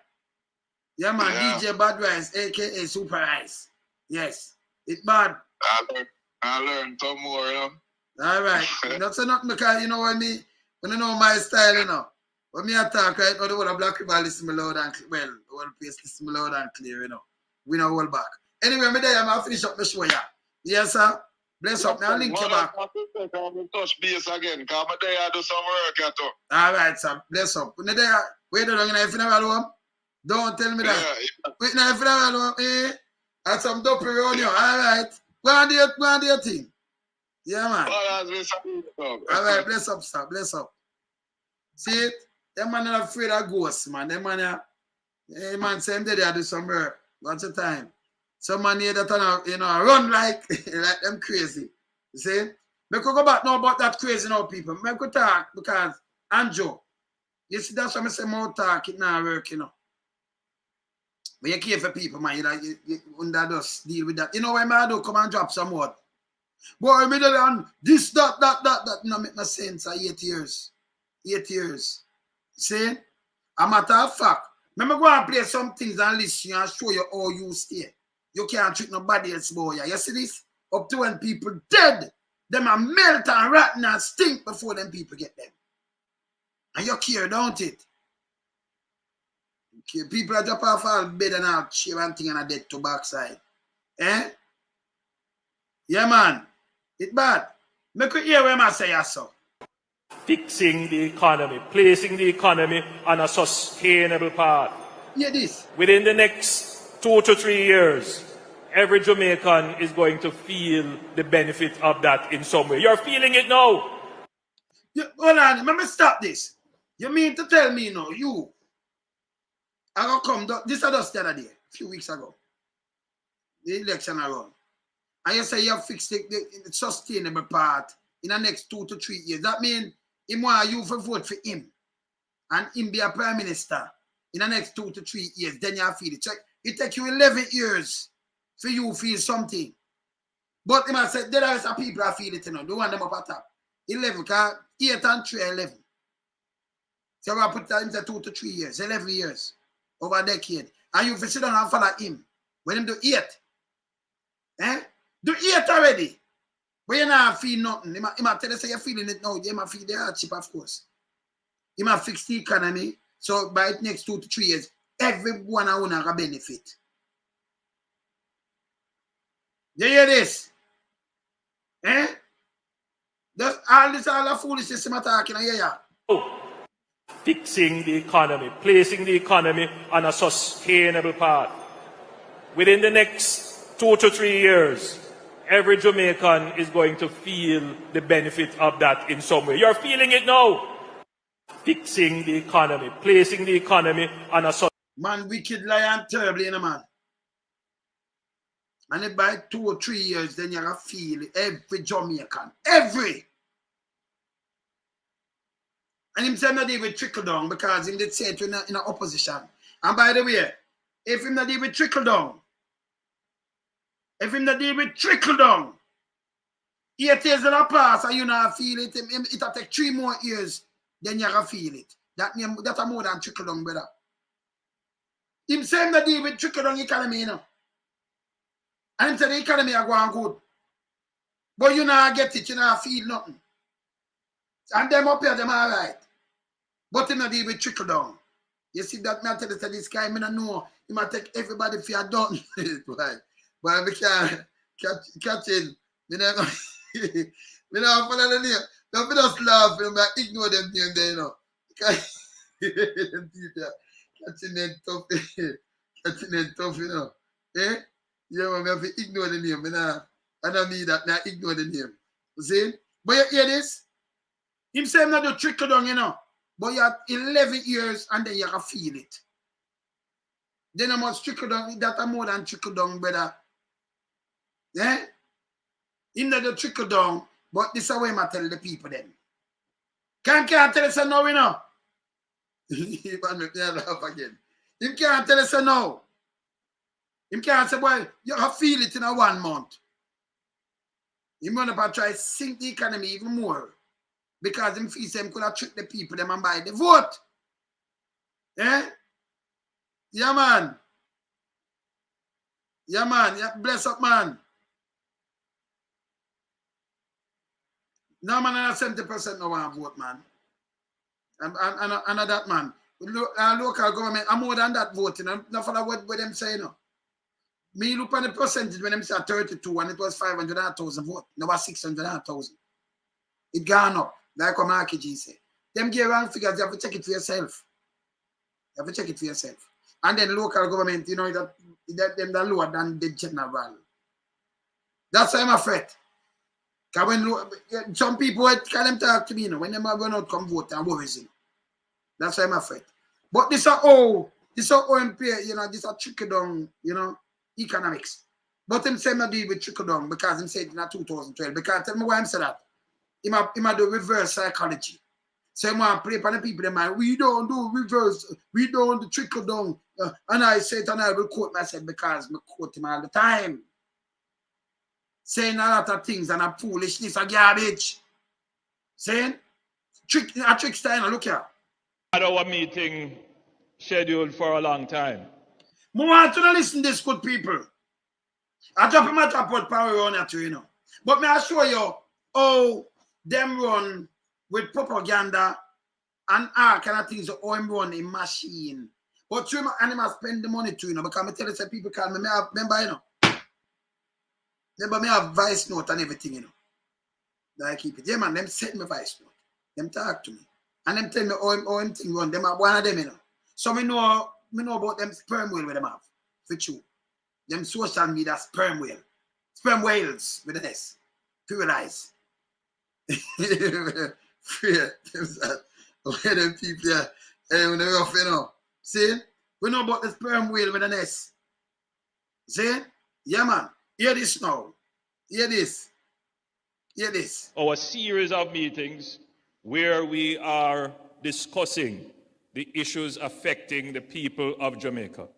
Yeah, man. Yeah. DJ Bad Rice, a.k.a. Super Rice. Yes. It bad. I learned some more, you know. All right. That's not because, you know what I mean? When I know my style, you know. When me attack right now, the whole of Black River listen me loud and clear. Well, the whole place listen me loud and clear, you know. We know hold back. Anyway, me there, I'm going to finish up my show, yeah. Yes, sir. Bless up. Now link you back. Touch base again, because I'm there, I do some work, too. All right, sir. Bless up. When there, wait a long in the funeral home. Don't tell me that. Yeah. Wait in the funeral home, eh? And some dope around you. All right. Go on do your thing. Yeah, man. All right, bless up, sir. Bless up. See it? Them man are afraid of ghosts, man. Them man same day they do some work. What's the time? Some man here that you know run like them crazy. You see? We could go back now about that crazy now, people. We could talk because Andrew, you see that's why I say more talk, it now work, you know. When you care for people, man, you under just deal with that. You know when I do come and drop some word. Boy, me done this, that. No make no sense. 8 years. 8 years. See? A matter of fact, let me go and play some things and listen and show you how you stay. You can't treat nobody else, boy. You see this? Up to when people dead, them are melt and rotten and stink before them people get them. And you care, don't it? Okay. People are drop off all bed and all shave and thing and are dead to backside. Eh? Yeah, man. It's bad. Make you hear what I say, so. Fixing the economy, placing the economy on a sustainable path. Hear this. Within the next 2 to 3 years, every Jamaican is going to feel the benefit of that in some way. You're feeling it now. Hold on, let me stop this. You mean to tell me now, you, I gonna come, this is just the other day, a few weeks ago, the election around, and you say you have fixed the sustainable part in the next 2 to 3 years. That means he want you to vote for him, and him be a prime minister in the next 2 to 3 years, then you feel it. It take you 11 years for you to feel something. But him I said, there are some people that feel it, you know, the one them up at top. 11, because 8 and 3 are 11. So I put that into 2 to 3 years, 11 years, over a decade. And you sit down and follow him. When him do 8. Eh? Do 8 already. But you not feel nothing. He might tell you say you're feeling it now. You might feel the hardship, of course. He might fix the economy. So by the next 2 to 3 years, everyone I want to benefit. You hear this? Eh? That's all the foolishness I'm talking about here. Fixing the economy, placing the economy on a sustainable path. Within the next 2 to 3 years, every Jamaican is going to feel the benefit of that in some way. You're feeling it now. Fixing the economy, placing the economy on a man, wicked, lion, terribly, you know, man. And if by 2 or 3 years, then you're going to feel it. Every Jamaican. Every. And him say not even trickle down because him did say it in a opposition. And by the way, if him not even trickle down, 8 years in a pass and you not feel it, it'll take 3 more years, then you're going to feel it. That's more than trickle down, brother. Him say him not even trickle down economy, you know. And him say the economy are going good. But you not get it, you not feel nothing. And them up here, them all right. But him not even trickle down. You see that, I tell you, this guy, I don't know. He might take everybody for a done. Right. But we can't catch him. We don't follow the name. Don't just laugh but ignore them name there, you know. Catching them tough. Catching them tough, you know. Eh? Yeah, man, we have to ignore the name. I don't mean that. Now ignore the name. You see? But you hear this? Him say him not do trickle down, you know. But you have 11 years and then you can feel it. Then I must trickle down. That's more than trickle down, brother. Yeah? Him not do trickle down, but this is the way I tell the people then. Can't tell us no, you know. He want me to laugh again. Him can't tell us no. Him can't say, boy, you can feel it in a 1 month. Him want to try to sink the economy even more. Because him feels him could have tricked the people them and buy the vote. Eh? Yeah, man. Yeah, man. Yeah, bless up, man. No, man, and 70% no want vote, man. And that, man. Local government, I'm more than that voting. Not for what them say, no. Me look on the percentage when them say 32 and it was 500,000 vote. Now was 600,000. It gone up. Like what Marky G say. Them give wrong figures, you have to check it for yourself. You have to check it for yourself. And then local government, you know, them are lower than the general. That's why I'm afraid. Because when some people can them talk to me, you know, when them are going out come vote and worries, you know. That's why I'm afraid. But this are OMP, you know, this are trickle down, you know, economics. But him say not do it with trickle down because him said it in 2012. Because tell me why I'm saying that. He might do reverse psychology. So he want to play upon the people in mind. We don't do reverse. We don't do trickle down. And I say it and I will quote myself because I quote him all the time. Saying a lot of things and a foolishness, a garbage. Saying, a trickster, look here. Had our meeting scheduled for a long time. I want to listen to this, good people. I drop him at about power on at you know. But may I show you how them run with propaganda and all kind of things, how them run a machine. But you know, animals spend the money too, you know, because I tell you some people can remember, you know. Remember me have voice note and everything, you know. That I keep it. Yeah, man, them send me voice note. Them talk to me. And them tell me how them thing run. Them are one of them, you know. So me know about them sperm whale with them have. For true. Them social media sperm whale. Sperm whales with an S. Pluralize. Where them people when they're rough, you know. See? We know about the sperm whale with an S. See? Yeah, man. Hear this now. Hear this. Hear this. Our series of meetings where we are discussing the issues affecting the people of Jamaica.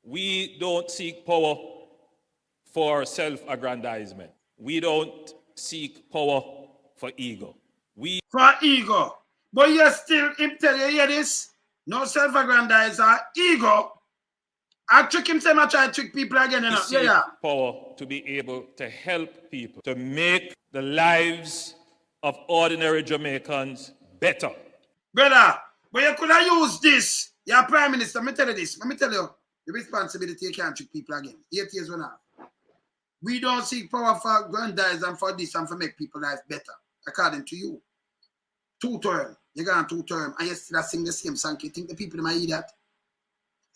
We don't seek power for self-aggrandizement. We don't seek power for ego. For ego. But you still, him tell you, hear this? No self-aggrandizer, ego. I trick him, say I try to trick people again. You know? seek power to be able to help people, to make the lives of ordinary Jamaicans better. Brother, but you could have used this. You're Prime Minister, let me tell you this. Let me tell you, the responsibility you can't trick people again. 8 years from now. We don't seek power for grandize and for this and for make people's lives better, according to you. 2 term. You got 2 term and you still sing the same song. You think the people might hear that?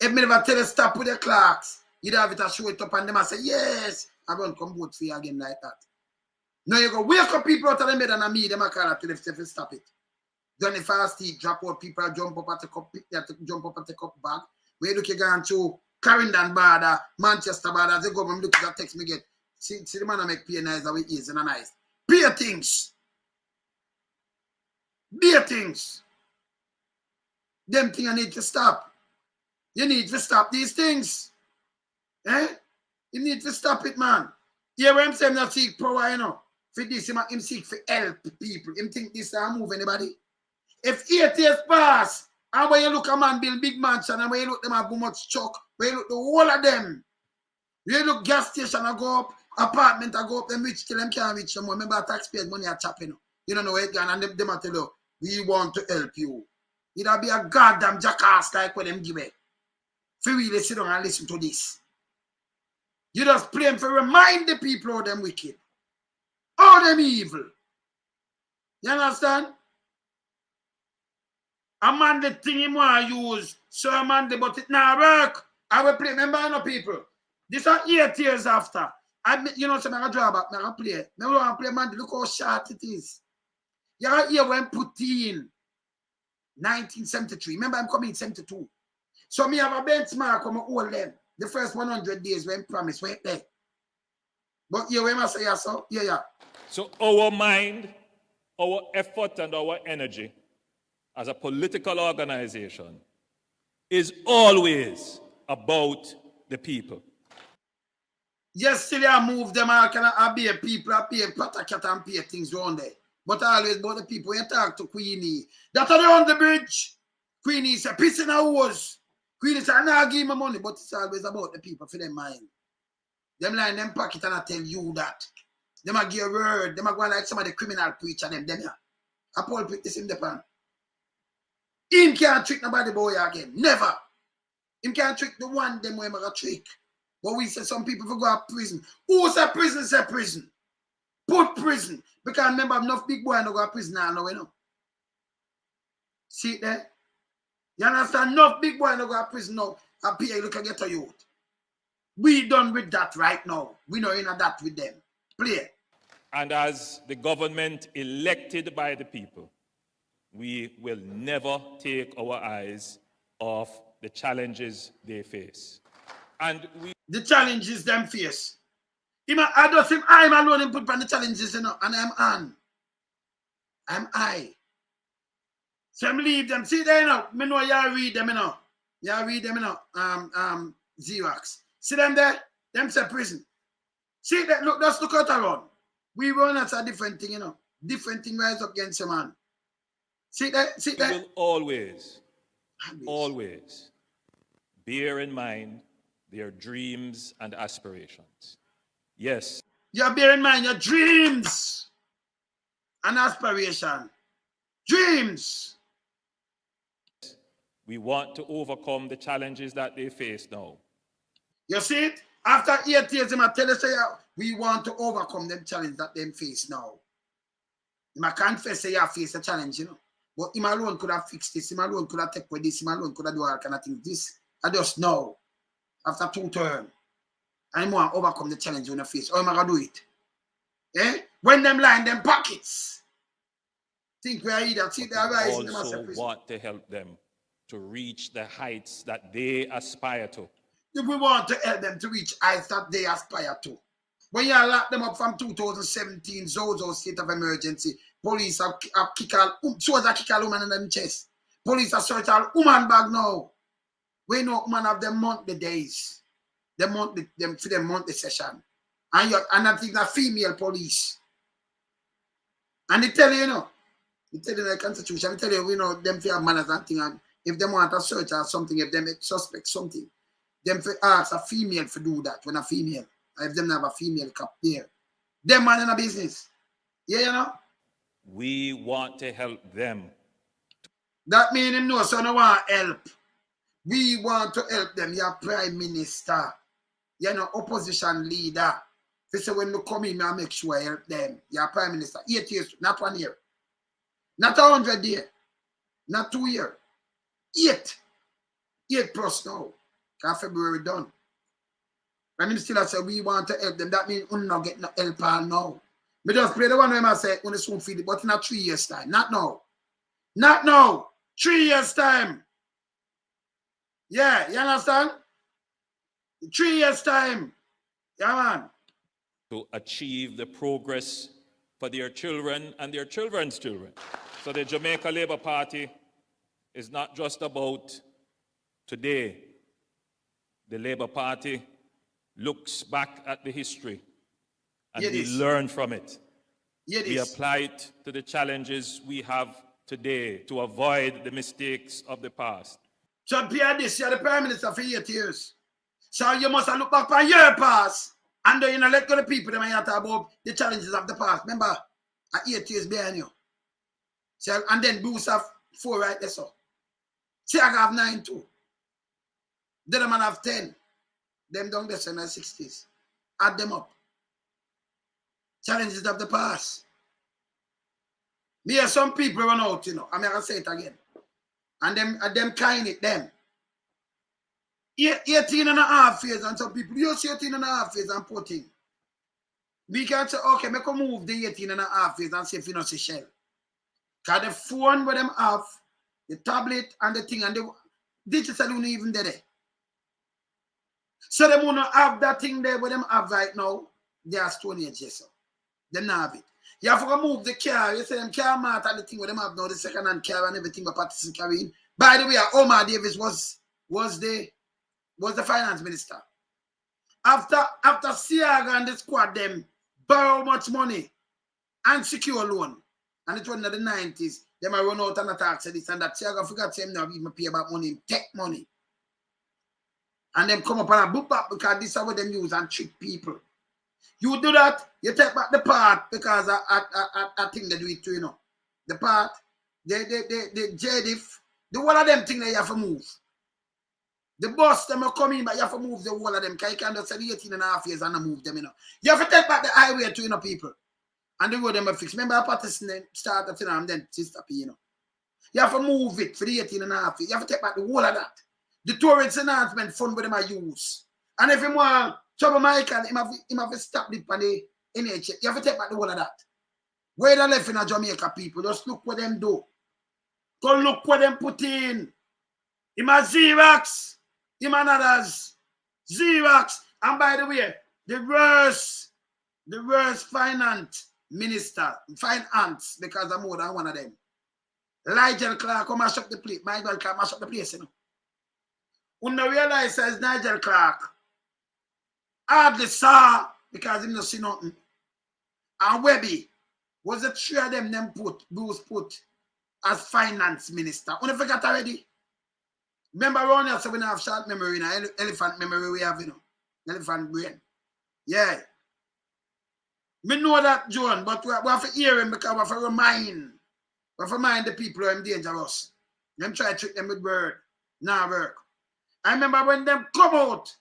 If me never tell you stop with the clocks, you'd have it to show it up and them and say, yes, I won't come vote for you again like that. Now you go wake up people out of the bed and me, them a call up to them to stop it. Then the fast tea, drop out people, jump up at the cup, jump up at the cup bag. We look again to Clarendon border, Manchester border, they go and look at that text me get. See the man I make pay nice that we is and nice. Pay things. Be things. Them things I need to stop. You need to stop these things. Eh? You need to stop it, man. Here where I'm saying not seek power, you know. For this, him seek for help people. Him think this will move anybody. If 8 years pass, and when you look a man build big mansion, and when you look them have too much chuck, when you look the whole of them, when you look gas station I go up, apartment I go up, them rich till them can't reach them. Remember taxpayers money are chopping. You don't know where it gone, and them tell you, we want to help you. It'll be a goddamn jackass like when them give it. For really sit down and listen to this. You just play for remind the people of them wicked. All them evil. You understand? A man the thing him want to use, so a man the but it not work. I will play. Remember you know people. This are 8 years after. You know, so I'm going to draw back, I'm going to play. I want to play man, look how short it is. You hear when put in 1973. Remember I'm coming in 72. So me have a benchmark on my old them. The first 100 days when promise went there. But you when I say yeah, so yeah. So our mind, our effort and our energy as a political organization is always about the people. Yes, still I move them, I can be a people, I pay Patakat and pay things around there. But always about the people. You talk to Queenie. That are on the bridge. Queenie is a piece in a hose. Queenie said, nah, give me money, but it's always about the people for them mind. Them line them pocket and I tell you that. Them a give a word. Them a go like some of the criminal preacher them. Them yeah. A Paul put this in the pan. Him can't trick nobody boy again. Never. Him can't trick the one them way a trick. But we say some people for go to prison. Who say prison? Say prison. Put prison. Because remember enough big boy no go to prison now, you know. See it there? You understand? Enough big boy no go to prison now. And pay look and get a youth. We done with that right now. We know in that with them. Play. And as the government elected by the people, we will never take our eyes off the challenges they face. And the challenges them face. I just him I'm alone and put on the challenges, you know, and I'm I. So I'm leave them. See there, you know. Me know y'all read them, you know. Y'all read them, you know. Xerox. See them there? Them say prison. See that? Look, just look out around. We run as a different thing, you know. Different thing rise up against a man. See that? See We that? will always bear in mind their dreams and aspirations. Yes, You bear in mind your dreams and aspiration. Dreams. we want to overcome the challenges that they face now. You see it? After 8 years, I tell us, we want to overcome them challenge that them face now. I confess say you face a challenge, you know. But him alone could have fixed this, him alone could have taken with this, him alone could have do all kind of things. This, I just know, after 2 terms, I want to overcome the challenge when I face. How am I going to do it? Eh? When them line them pockets. Think we are either see the rising them as a Also prison. want to help them to reach the heights that they aspire to. We want to help them to reach heights that they aspire to. When you lock them up from 2017, Zozo state of emergency, police have kicked all, kick a woman in them chest. Police have searched all woman bag now. We know woman have them monthly days. Them for them monthly session. And I think a female police. And they tell you, you know, they tell you the constitution, they tell you, you know, them for manners and thing. And if they want a search or something, if them suspect something, them for ask a female to do that when a female. If them have a female cop there. Them man in a business. Yeah, you know? We want to help them. That means him no, so no want help. We want to help them. You're prime minister. You're no opposition leader. So when you come in, I make sure I help them. You're prime minister. 8 years, not 1 year. Not 100 years. Not 2 years. 8. 8 plus now. Because February done. And him still say we want to help them. That means we not get no help all now. Me just play the one where I say when they soon feed it, but in a 3 years time. Not now. Not now. 3 years time. Yeah, you understand? 3 years time. Yeah, man. To achieve the progress for their children and their children's children. So the Jamaica Labour Party is not just about today. The Labour Party looks back at the history and we learn from it. We apply it to the challenges we have today to avoid the mistakes of the past. So Pierre, this you're the Prime Minister for 8 years. So you must look back on your past and then you know let go the people that might talk about the challenges of the past. Remember, at 8 years behind you. So, and then Bruce have 4 right there. So see, I have 9 too. The other man have 10. Them down there in the 60s. Add them up. Challenges of the past. Me and some people run out, you know. I'm going to say it again. And them kind it, them. 18 and a half years, and some people use 18 and a half years and put in. We can say, okay, make a move the 18 and a half years and see if you know see shell. Because the phone where them have, the tablet and the thing, and the digital don't even there. So they won't have that thing there where them have right now. They are Stone Age, yes, sir. They don't have it. You have to move the car. You say them car mat and the thing where them have now, the second-hand car and everything but Patterson carrying. By the way, Omar Davis was the finance minister. After Siaga and the squad them borrow much money and secure loan. And it was in the 90s. Them I run out and attack say this and that. Siaga forgot to him now even pay back money, take money. And them come up and book back because this is what them use and trick people. You do that, you take back the part because I think they do it too, you know. The part, the JDIF, the one of them thing that you have to move. The boss, them are coming, but you have to move the whole of them because you can't just say 18 and a half years and not move them, you know. You have to take back the highway too, you know, people. And the road them are fixed. Remember, Patterson started to and then Sister P, you know. You have to move it for the 18 and a half years. You have to take back the whole of that. The tourist enhancement fund with them I use. And if you want trouble Michael, him have to stop it on the NHS. You have to take back the whole of that. Where they left in a Jamaica people, just look what them do. Go look what them put in. Him a Xerox. Him and others. Xerox. And by the way, the worst finance minister, finance, because I'm more than one of them. Nigel Clark come mash up the place. Nigel Clark mash up the place, you know. When they realize it's Nigel Clark, hardly saw because he don't see nothing. And Webby was the 3 of them put, Bruce put as finance minister. You forgot already? Remember around here, so we don't have short memory, you know, elephant memory we have, you know. Elephant brain. Yeah. Me know that, John, but we have to hear him because we have to remind. We have to remind the people who are dangerous. Them try to trick them with word. Nah, work. I remember when them come out,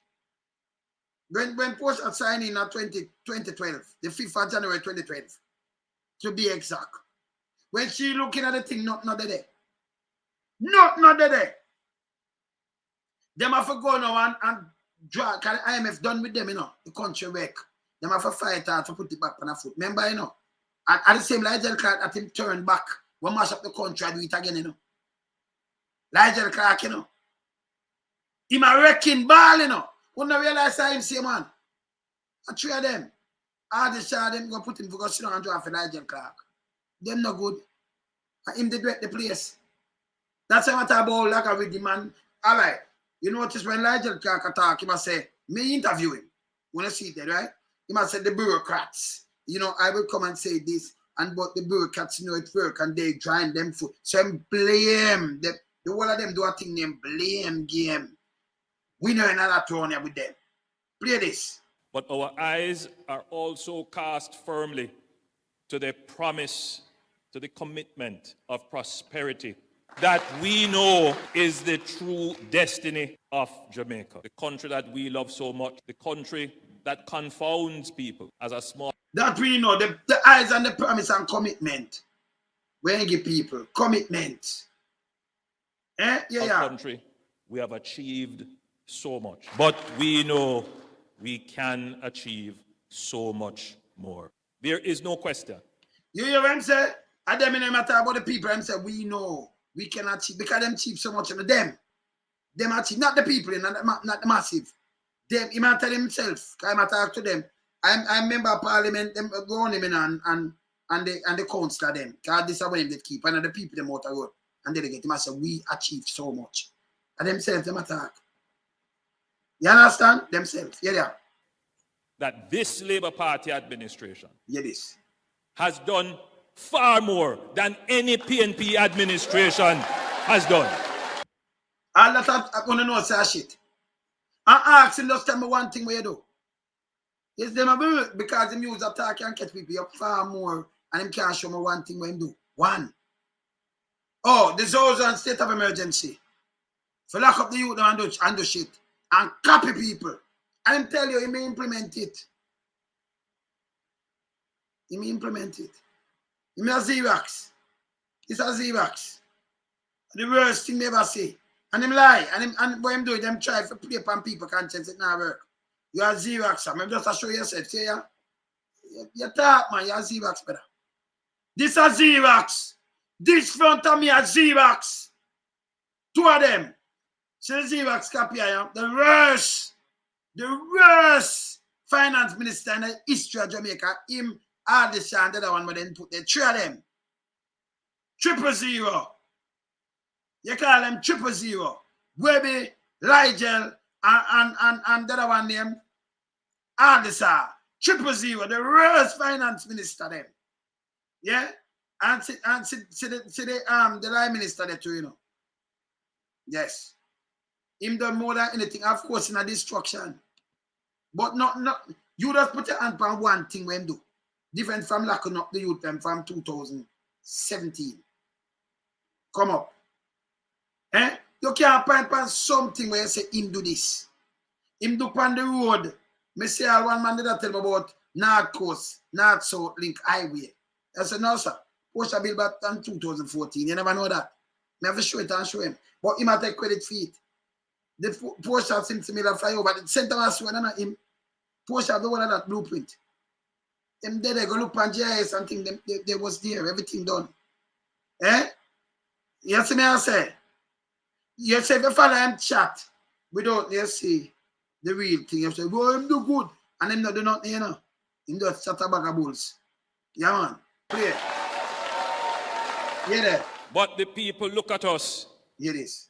when Post had signed in 2012, the 5th of January 2012, to be exact. When she looking at the thing, not there. Not there. Them have to go now and draw, because the IMF done with them, you know, the country work. Them have to fight hard to put it back on the foot. Remember, you know, at the same Nigel Clark at him turn back, we mash up the country and do it again, you know. Nigel Clark, you know. Him a wrecking ball, you know. Who not realize how him say, man. And three of them. All the shot them go put him for go sit down and draw for Nigel Clark. Them no good. And him they direct the place. That's what I talk about like a with the man. Alright. You notice when Nigel Clark attack, he must say, me interview him. When I see that, right? He must say the bureaucrats. You know, I will come and say this, and but the bureaucrats know it work and they join them for so I'm blame them. The whole of them do a thing named blame game. We know another turn here with them. Play this. But our eyes are also cast firmly to the promise, to the commitment of prosperity that we know is the true destiny of Jamaica, the country that we love so much, the country that confounds people as a small. That we know, the eyes and the promise and commitment. When you give people commitment. Country, we have achieved so much. But we know we can achieve so much more. There is no question. You hear what I'm saying? And them in the matter about the people, I'm saying we know we can achieve because them achieve so much of them. Them achieve, not the people, not the massive. Them, he might tell himself, I might talk to them. I remember Parliament, them go on him and the council them. Because this is what him get keep. And the people them out the road. And they get him and say, we achieved so much. And themselves, them attack. You understand? Themselves. Yeah. That this Labour Party administration has done far more than any PNP administration has done. All that I want to know say shit. I ask him, just tell me one thing where you do. It's them a because him use attack and catch people up far more and him can't show me one thing where him do. One. Oh, the Zozo state of emergency. So lock up the youth and do shit. And copy people. And him tell you, he may implement it. He may implement it. He may a Xerox. It's a Xerox. The worst thing they ever say. And him lie. And what him do, them try to play upon people conscience, it not work. You are Xerox, man. I'm just to show yourself. Say, you talk, man. You are Xerox, brother. This is Xerox. This front of me is Xerox. Two of them. So the Xerox copy, the worst finance minister in the history of Jamaica, him, Audits, and the other one, but then put the three of them. 000. You call them 000. Webby, Ligel, and the other one named Audits, 000. The worst finance minister them. Yeah? And see the line minister there too, you know. Yes. Him done more than anything, of course, in a destruction. But not you just put your hand on one thing when do. Different from locking up the youth them from 2017. Come up. You can't find something where you say him do this. Him do on the road. Me say one man that tell me about North Coast, North South Link Highway. I said, no, sir. Post a bill back in 2014. You never know that. I have to show it and show him. But he might take credit for it. The post of him to me that fly over. The center was one and him. Post of the one of that blueprint. Them there they go look on GIS and think they was there. Everything done. You see me I say? You say if you follow him chat without you see the real thing, you say, well, him do good. And him not do nothing, you know. Him just chat a bag of bulls. Yeah, man. Play. Yeah, there. But the people look at us. Hear this.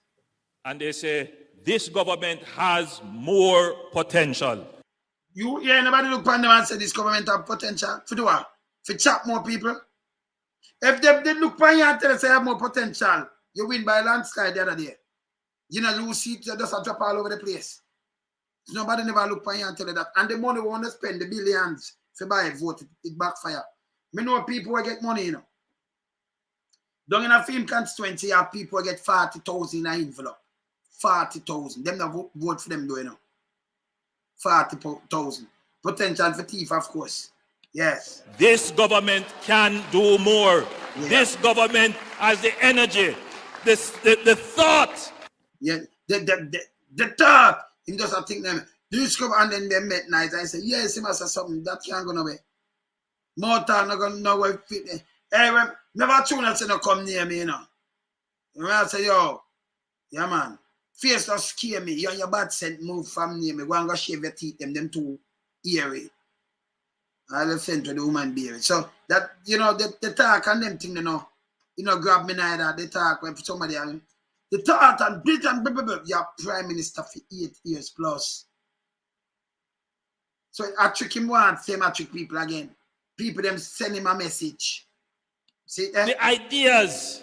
And they say, this government has more potential. You hear anybody look on them and say this government have potential? For do what? For chop more people? If they look for you and tell us you have more potential, you win by a landslide the other day. You know, lose seats, you just drop all over the place. Nobody never look for you and tell you that. And the money we want to spend, the billions, to buy a vote, it backfire. Me know people who get money, you know. Down in a film constituency, you have people who get 40,000 in an envelope. 40,000. Them not vote for them, though, you know. 40,000. Potential for thief, of course. Yes. This government can do more. Yeah. This government has the energy, the thought. Yeah, the thought. He just think them. This government and then they met nice. I say, yes, he must have something that can't go nowhere. More time, not gonna know where fit. Hey, never tune us to come near me, you know. When I say, yo, yeah, man, face don't scare me. You and your bad scent move from near me. Go and go shave your teeth, them too eerie. I'll send to the woman beard. So that, you know, the talk and them thing, you know, grab me neither. They talk when somebody, the thought and bit and blah, blah, blah, you're prime minister for 8 years plus. So I trick him once, same I trick people again. People them send him a message. See that? The ideas.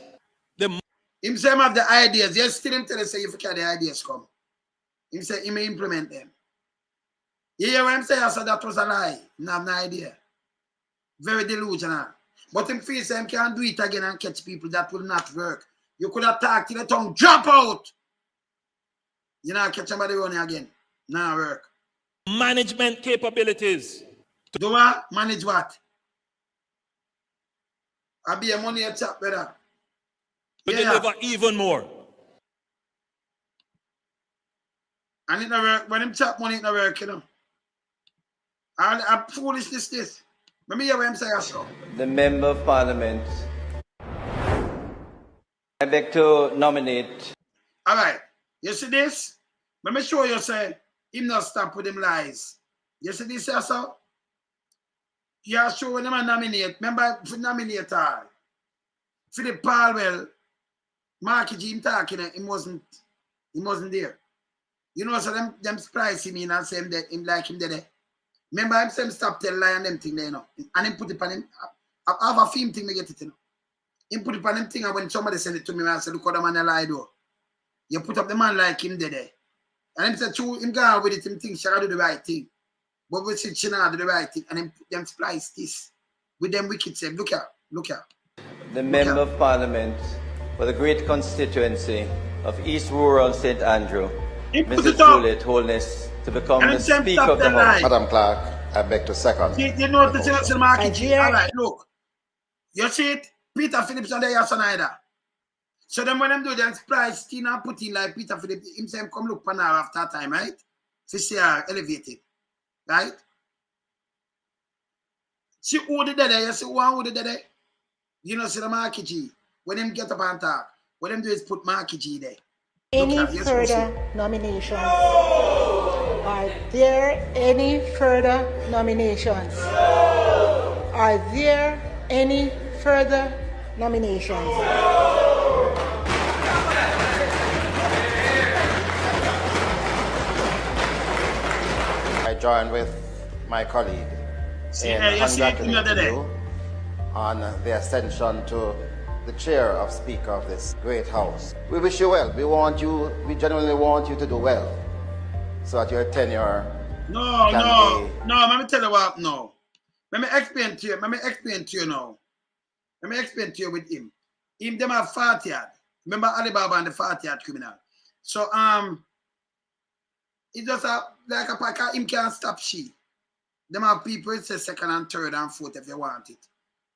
Him say him have the ideas. Yes, still him tell us say if you can the ideas come. Him say he may implement them. You hear what I'm saying? So that was a lie. He have no idea. Very delusional. But him feel say him can't do it again and catch people. That will not work. You could have talked till the tongue drop out. You know, catch somebody running again. Now work. Management capabilities. Do what? Manage what? I be a money a chap, brother. To deliver even more. And it no work. When him chop money, it no work, you know. I'm foolishness this. Let me hear what him say also. The Member of Parliament. I beg to nominate. All right. You see this? Let me show you, say, him not stop with him lies. You see this also? You are sure when him nominate. Remember, for nominate all. For the Palwell, Marky G him talking, him wasn't there. You know, so them surprise him in and say him like him there. Remember him say him stop tell lie and them thing there, you know. And him put it on him. I have a film thing, me get it, you know. Him put it on him thing, and when somebody send it to me, I say, look how the man a lie do. You put up the man like him there. And him say, true, him go with it, him think she do the right thing. But we see she not do the right thing. And them splice this. With them wicked say, look out. The Member of Parliament for the great constituency of East Rural St. Andrew, Mrs. Juliet Holness, to become the Speaker of the House. Madam Clerk, I beg to second. You know the market. All right, look. You see it? Peter Phillips on the Yasanida. So then when them do them splice, Tina put in like Peter Phillips, him say him come look for now after time, right? To see her elevated. Right? See who did that? You see who did that? You know, see the market G. When them get up and talk, what them do is put market G there. Any further nominations? Are there any further nominations? Are there any further nominations? I join with my colleague in congratulating you on the ascension to the chair of Speaker of this great House. We wish you well. We genuinely want you to do well, so that your tenure No, let me tell you what, no. Let me explain to you now. Let me explain to you with him. Him, them have 40 yard. Remember Alibaba and the 40 yard criminal. So, it just like a pack, him can't stop she. Them have people, it says second and third and fourth if you want it.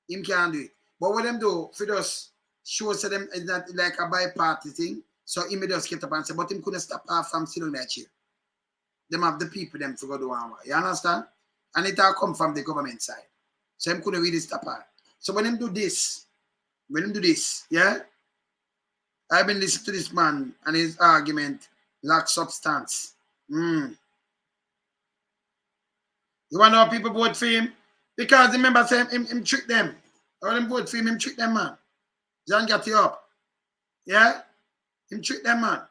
Him can't do it. But what them do, for just show to them it's not like a bi-party thing. So him just get up and say, but him couldn't stop her from sitting there chair. Them have the people them to go do one way. You understand? And it all come from the government side. So him couldn't really stop her. So when him do this, yeah? I've been listening to this man and his argument lacks substance. You want to know how people vote for him? Because remember saying him trick them. Or them vote for him trick them, man. John got you up. Yeah? Him trick them, man.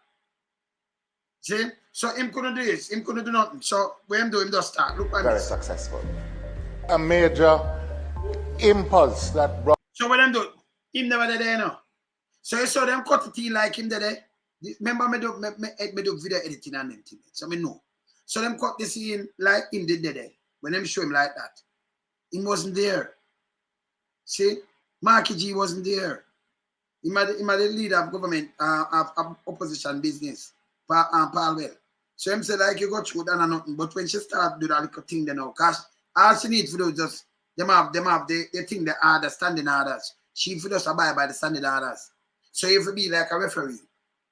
See? So him couldn't do this. Him couldn't do nothing. So when him do, him just start. Look at very this. successful. A major impulse that brought So what them do? Him never there, you know. So you saw them cut it in like him there. Remember me do video editing and them things. So me know. So them cut this in like him did there. When them show him like that. He wasn't there. See? Marky G wasn't there. He might the leader of government, of opposition business. Palwell. So him say like you got through that and nothing. But when she start do that little thing then now, cause all she need to do just them have they think they are the standing orders. She for just abide by the standing orders. So if you be like a referee,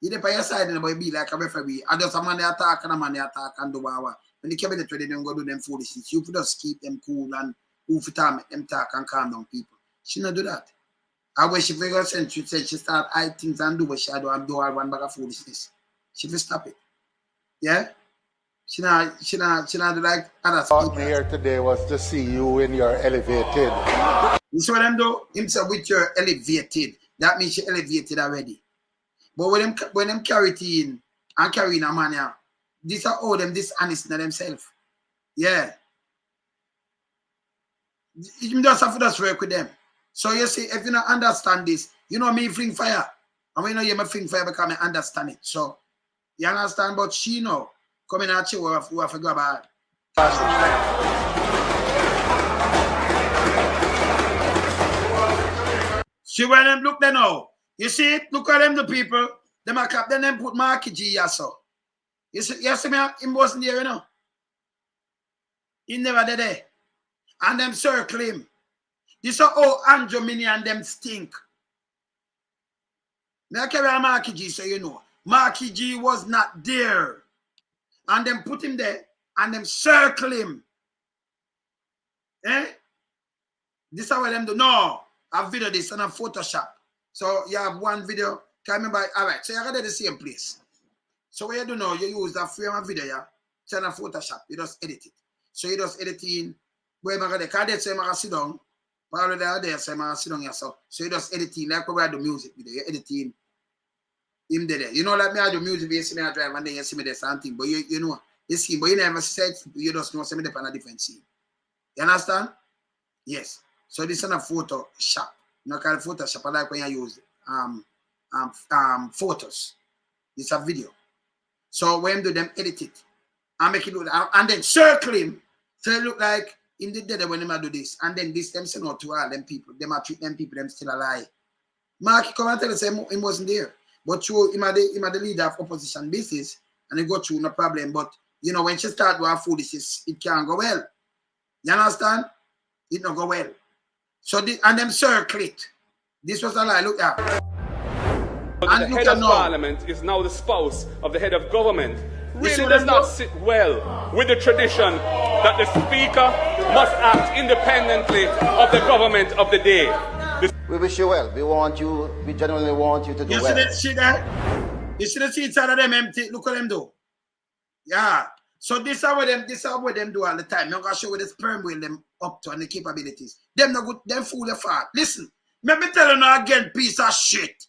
you dey by your side and you be like a referee. And just a man they attack and a man they attack and do whatever. When the cabinet ready, they don't go do them foolishness. You just keep them cool and who for time make them talk and calm down people. She not do that. I wish she figure sense she said she start hide things and do what she do and do all one bag of foolishness. She will stop it. Yeah? She not do like other people. What me here today was to see you when you're elevated. You see what them do? Himself with your elevated. That means she elevated already. But when them carry it in and carry in a man, yeah, this are all them dishonest in themselves. Yeah. You just have to just work with them. So you see, if you don't understand this, you know me fling fire. And when you know you me fling fire because I understand it. So you understand, but she know coming at you who have to go bad. See when them look there now. You see it? Look at them the people. Them a cap, then them put Marky G here so. You see me, him wasn't there, you know. He never did there. And them circle him. This is how Andrew Mini and them stink. I carry a Marky G so you know. Marky G was not there. And them put him there and them circle him. Eh? This is how them do. No. I video this on a Photoshop. So you have one video. Can remember? All right. So you got the same place. So what you do now, you use that frame of video, yeah? Turn a Photoshop. You just edit it. So you just edit in. Where am I going to say I sit down? Probably there, so I sit down here. So you just edit in like where I do music video. You edit in him there. You know, like me, I do music video, you see me I drive and then you see me there something. But you know, you see, but you never said, you just know, see me there on a different scene. You understand? Yes. So this is a Photoshop. You know, called Photoshop. I like when you use photos. This is a video. So when do them edit it and make it look and then circle him so it look like in the day when them do this and then this them send out to all them people. Them are treat them people them still alive. Mark come and tell us he wasn't there, but you him the leader of opposition business and he go through no problem. But you know when she start doing foolishness, it can't go well. You understand? It not go well. So and them circle it. This was a lie. Look at. But the head of parliament is now the spouse of the head of government. Really does not sit well with the tradition that the speaker must act independently of the government of the day. We wish you well. We genuinely want you to do well. You see the seats out of them empty. Look what them do. Yeah. So this is what them do all the time. I'm gonna show you the sperm wheel them up to and the capabilities. Them no good, them fool the fart. Listen, let me tell you now again, piece of shit.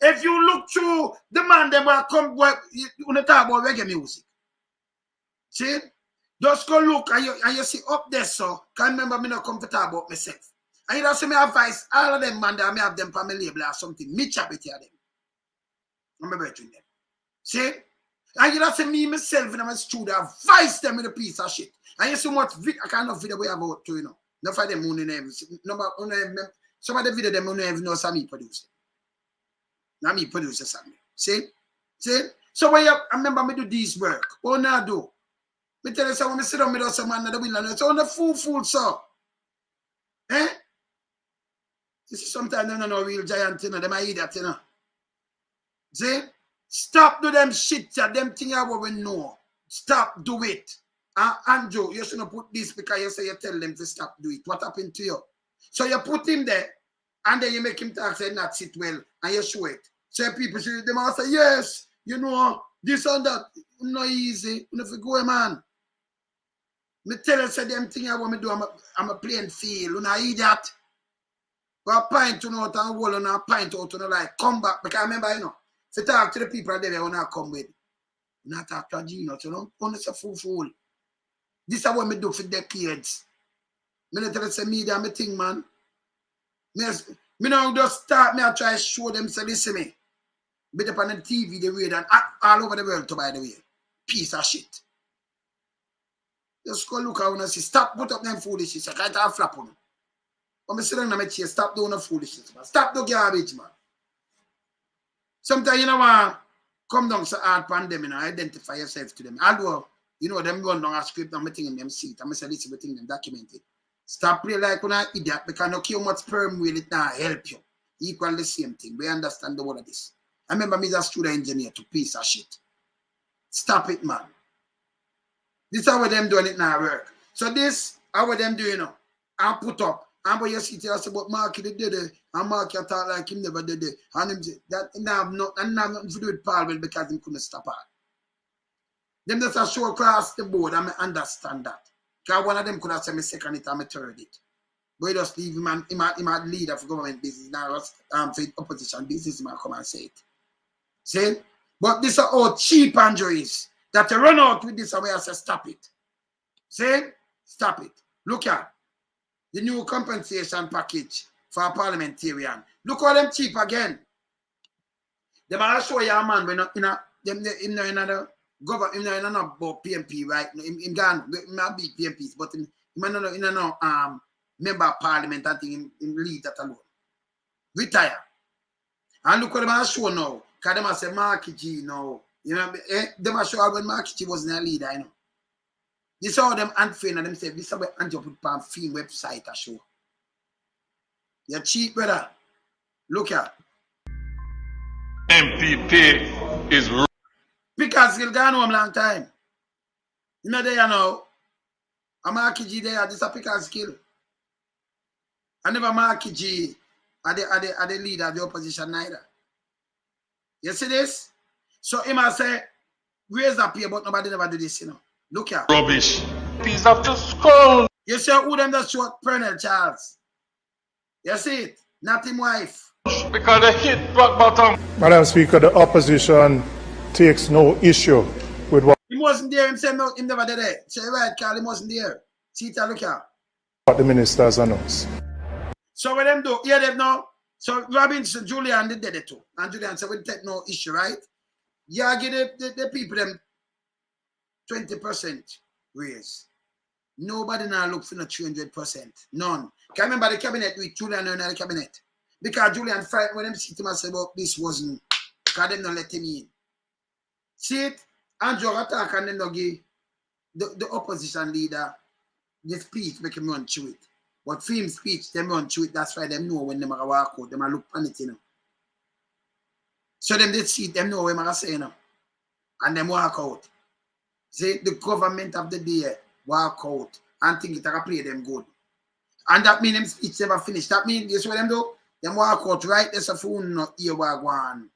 If you look through the man, them will come when you talk about reggae music. See? Just go look and you see up there, so can't remember me not come to talk about myself. And you don't see me advice, all of them man that I may have them for my label or something. Me chat with you them. I'm between them. See? And you don't see me myself in my studio advise them with a piece of shit. And you see what I kind of video we have out to, you know. Not for them who never some of the video them who never know some me produce. Now me produce something. See? See? So when I remember me do this work. What now do? Me tell you so when I sit down with some man in the wilderness, so on the fool so. Eh? You see sometimes they don't know real giant, you know, them are idiot, you know. See? Stop do them shit, them things what we know. Stop do it. Andrew, you shouldn't put this because you say you tell them to stop do it. What happened to you? So you put him there and then you make him talk say not sit well and you show it. So people say them all say, yes, you know, this and that. Not easy. You know, if you go, man. Me tell you say them things I want me do, I'm a playing field. You know, idiot. Go a pint to know and wall on a pint out to know like come back. Because I remember, you know, if you talk to the people there when I come with. You not talk to Gino, you know, only a fool. This is what me do for decades. Me not tell you say media me thing, man. Me Me now just start me, I try to show them, say, listen me. Bit up on the TV, the radio, and all over the world, by the way. Piece of shit. Just go look at and see. Stop put up them foolishness. I can't have flap on them. When I sit down in my chair, stop doing the foolishness, man. Stop the garbage, man. Sometimes you know what? Come down to hard pan them and identify yourself to them. Although, you know, them run down a script and thing in them seat. I'm say listen, thing them documented. Stop play like when I idiot because no care much sperm will it now help you. Equal the same thing. We understand the whole of this. I remember me as a student engineer to piece of shit. Stop it, man. This is how them doing it now work. So this, how them doing now? I put up. And when you see here, I say, but Mark did it, and Mark talk like him never did it. And him say, that have nothing to do with Paul because he couldn't stop it. Them just a show across the board, and I understand that. Because one of them could have said me second it and me third it. But he just leave him and he might leader for government business now, for opposition business, he might come and say it. See? But this are all cheap injuries that you run out with this, and I say, stop it. See? Stop it. Look at the new compensation package for a parliamentarian. Look how them cheap again. They might show you a man when in another government, in another PMP, right? In Ghana, it might be PMPs, but in another member of parliament, I think in lead that alone. Retire. And look what they might show now. Because they might say Marky G now. You know, they might show when Marky G wasn't a leader, you know. This all them unfair and them say this is what Andrew put on film website a show. You're cheap, brother. Look at. MPP is because he'll gone home long time. You know there now. A Marky G there, this is a Pickard skill. I never Marky G are the leader of the opposition neither. You see this? So he must say, raise up here, but nobody never do this, you know. Look here. rubbish. Piece of the skull. You see who them that short Pernell Charles? You see it? Not him wife. Because they hit rock bottom. Madam Speaker, the opposition takes no issue with what He wasn't there himself, no, him never did it. Say right, Carl, he wasn't there. See it, look here. the ministers announced. So what them do? Hear them now? So Robinson, Julian did it too. And Julian said we take no issue, right? Yeah, give the people them 20% raise. Nobody now look for no 300%. None. Can remember the cabinet with Julian in the cabinet. Because Julian frightened when them see him and said, well, this wasn't, because them not let him in. See it? Andrew attack and then they give the opposition leader the speech, make him run through it. But for him speech, them run through it. That's why them know when them are walk out, them are look on it, you know. So them they see it, them know what I'm saying, you know. And them walk out. See, the government of the day walk out and think it can play them good. And that means them speech never finish. That means, guess what them do? Them walk out right there's a phone not here one.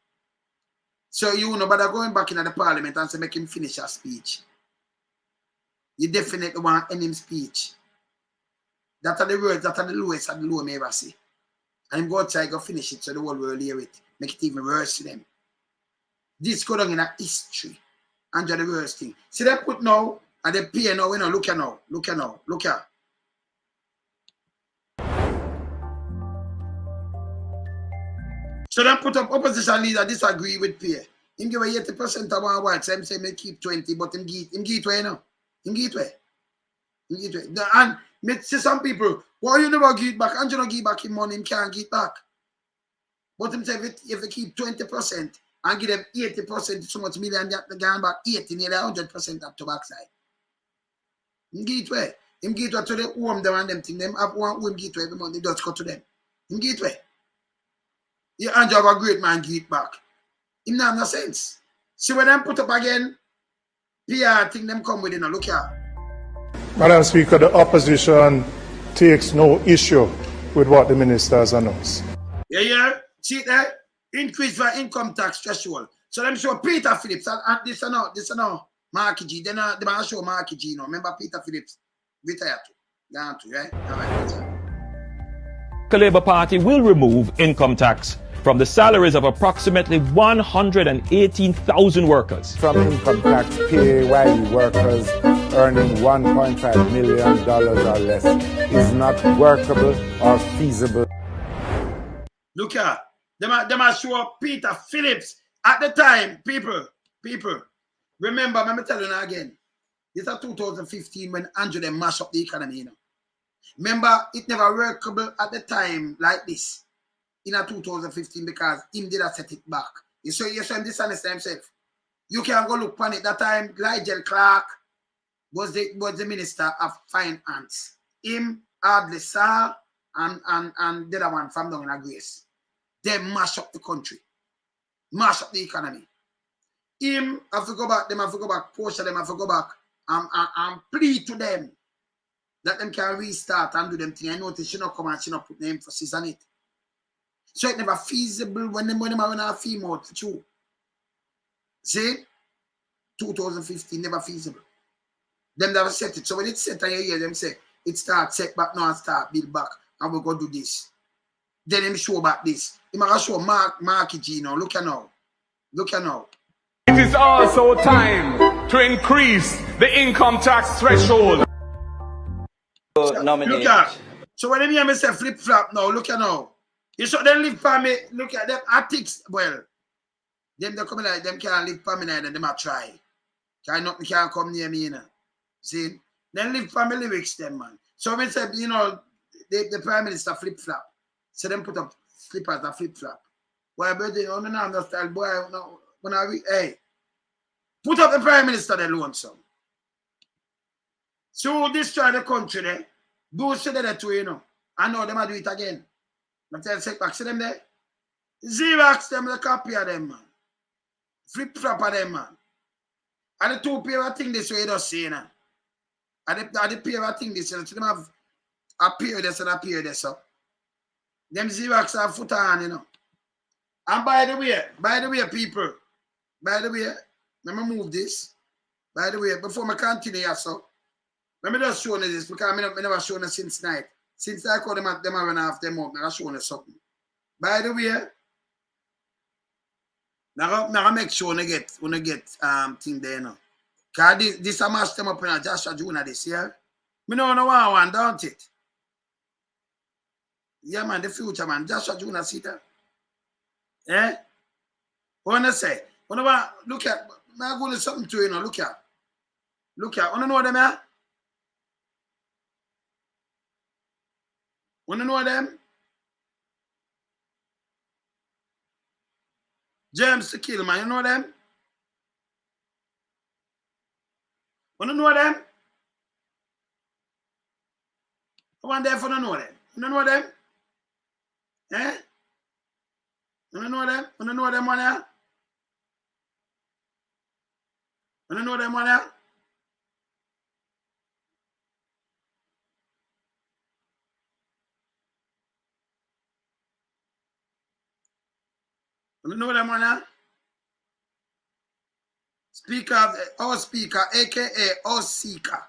So you know, but they're going back in the parliament and say make him finish a speech. You definitely want him speech. That are the words that are the lowest and the low may ever say. And him go outside, go finish it so the whole world hear it. Make it even worse to them. This go down in a history. And the worst thing. See they put now, and they pay now, you know, look at now, look at now, look at. So they put up opposition leader disagree with pay. Him give 80% of our white, so him say me keep 20, but him give way, you know. Him give way. Him give way. And me see some people, why you never give it back? And you don't give back him money, him can't give it back. But him say if you keep 20, and give them 80%, so much million that they gone back 80, nearly 100% up to backside. Him give it way. Him give it way to the home them and them thing. Them have one home give it way every month, they just go to them. Him give it way. Yeah, and you have a great man give it back. Him not have no sense. See when them put up again, PR thing them come with it now. Look here. Madam Speaker, the opposition takes no issue with what the ministers announced. Yeah. See there? Increase for income tax threshold. So them show Peter Phillips and this and now Marky G. Then they might show Marky G now. Remember Peter Phillips retired to. Gone to, right? All right. The Labour Party will remove income tax from the salaries of approximately 118,000 workers. From income tax PAYE workers earning $1.5 million or less is not workable or feasible. Look here. Them are show Peter Phillips. At the time, people, remember, let me tell you now again. This is 2015 when Andrew them mash up the economy, you know. Remember, it never workable at the time like this in 2015 because him did set it back. You saw him dishonest himself. You can go look on it. That time, Nigel Clark was the Minister of Finance. Him, Adley Sarr, and the other one from down in Grace. They mash up the country. Mash up the economy. Him have to go back, them have to go back, portion them have to go back and plead to them that them can restart and do them thing. I notice she not come and she not put the emphasis on it. So it never feasible when them are on a female for true. See? 2015 never feasible. Them never set it. So when it's set and you hear them say it start set back now and start build back and we go do this. Then him show back this. He might show market, you know. Look at now. Look at now. It is also time to increase the income tax threshold. Look at. So when they hear me say flip flop now, look at now. You saw them live for me. Look at them ethics. Well, them they come like them can't live for me and them a try. Nothing can come near me, you know. See? Then live for me lyrics, them man. So when say, you know, the Prime Minister flip flop. So them put up slippers and flip flop. Boy, brother, you don't understand, boy. When hey, put up the Prime Minister they alone, son. So destroy the country there. Do say that too, you know. I know them do it again. I tell you, back, see them there. Xerox them the copy of them, man. Flip flop of them, man. And the two pair of things this way, you don't see, you know. And the pair of things this way, so them have a pair this and a pair this, so. Them Xerox have foot on, you know. And by the way, people, by the way, let me move this. By the way, before I continue here, so, let me just show you this because I never shown you since night. Since I call them at them, I run off them up, I show you something. By the way, now make sure when I get thing there, you know. Because this I mash them up in a Joshua Junior this year. Me know no one, don't it? Yeah, man, the future, man. Joshua Junior see that. Eh? What I say? What I look at, I'm going to something to you know. Look at. Want to know them, yeah? Want to know them? James to kill, man. You know them? Want to know them? I want them for to know them. You know them? Eh? You know them? You know them, man? Yeah? You know them, man? Yeah? You know them, man? Yeah? Our speaker, aka our seeker.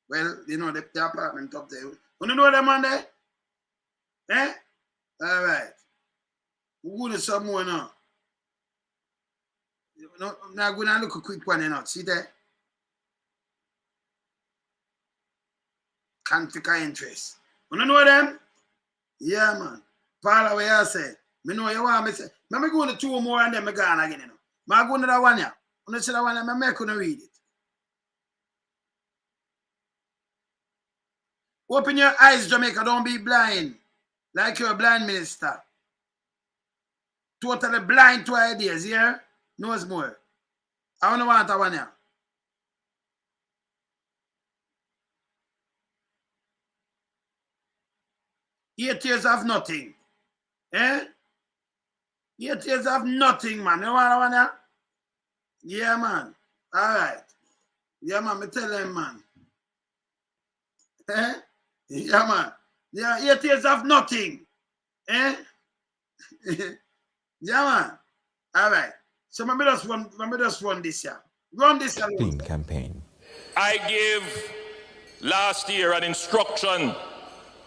Well, you know the apartment up there. You know them, man? There? Eh? All right. We're going to some more now. Now going to look a quick one, you know. See there? Conflict of interest. You know them? Yeah, man. Paula, what you say? Me know you want me say. Me go to two more and then me gone again, you know. Me go to that one, yeah. When I see that one, I make you read it. Open your eyes, Jamaica. Don't be blind. Like you're a blind minister. Totally blind to ideas, yeah? Knows more. I don't want that one, yeah. 8 years of nothing. Eh? 8 years of nothing, man. You want that one, yeah? Yeah, man. All right. Yeah, man. Me tell them, man. Eh? Yeah, man. Yeah, 8 years of nothing. Eh? Yeah, man. All right. So let me just run this here. Run this alone. Campaign. I gave last year an instruction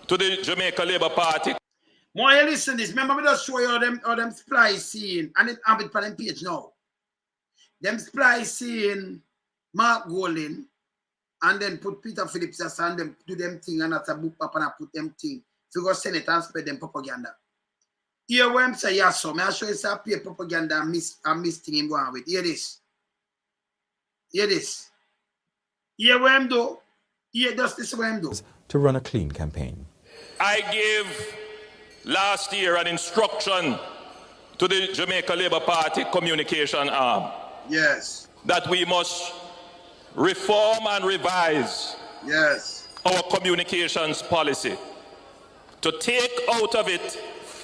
to the Jamaica Labour Party. More you listen this. Remember me just show you how them splice scene. And it have it on them page now. Them splice scene Mark Golding and then put Peter Phillips and them do them thing and that's a book up and I put them thing. So go send it and spread them propaganda. Here when I say yes, so I show you some paper propaganda and misting him going with. Hear this. Hear this. Hear what I'm do. Hear just this what I'm do. To run a clean campaign. I gave last year an instruction to the Jamaica Labour Party communication arm. Yes. That we must reform and revise our communications policy to take out of it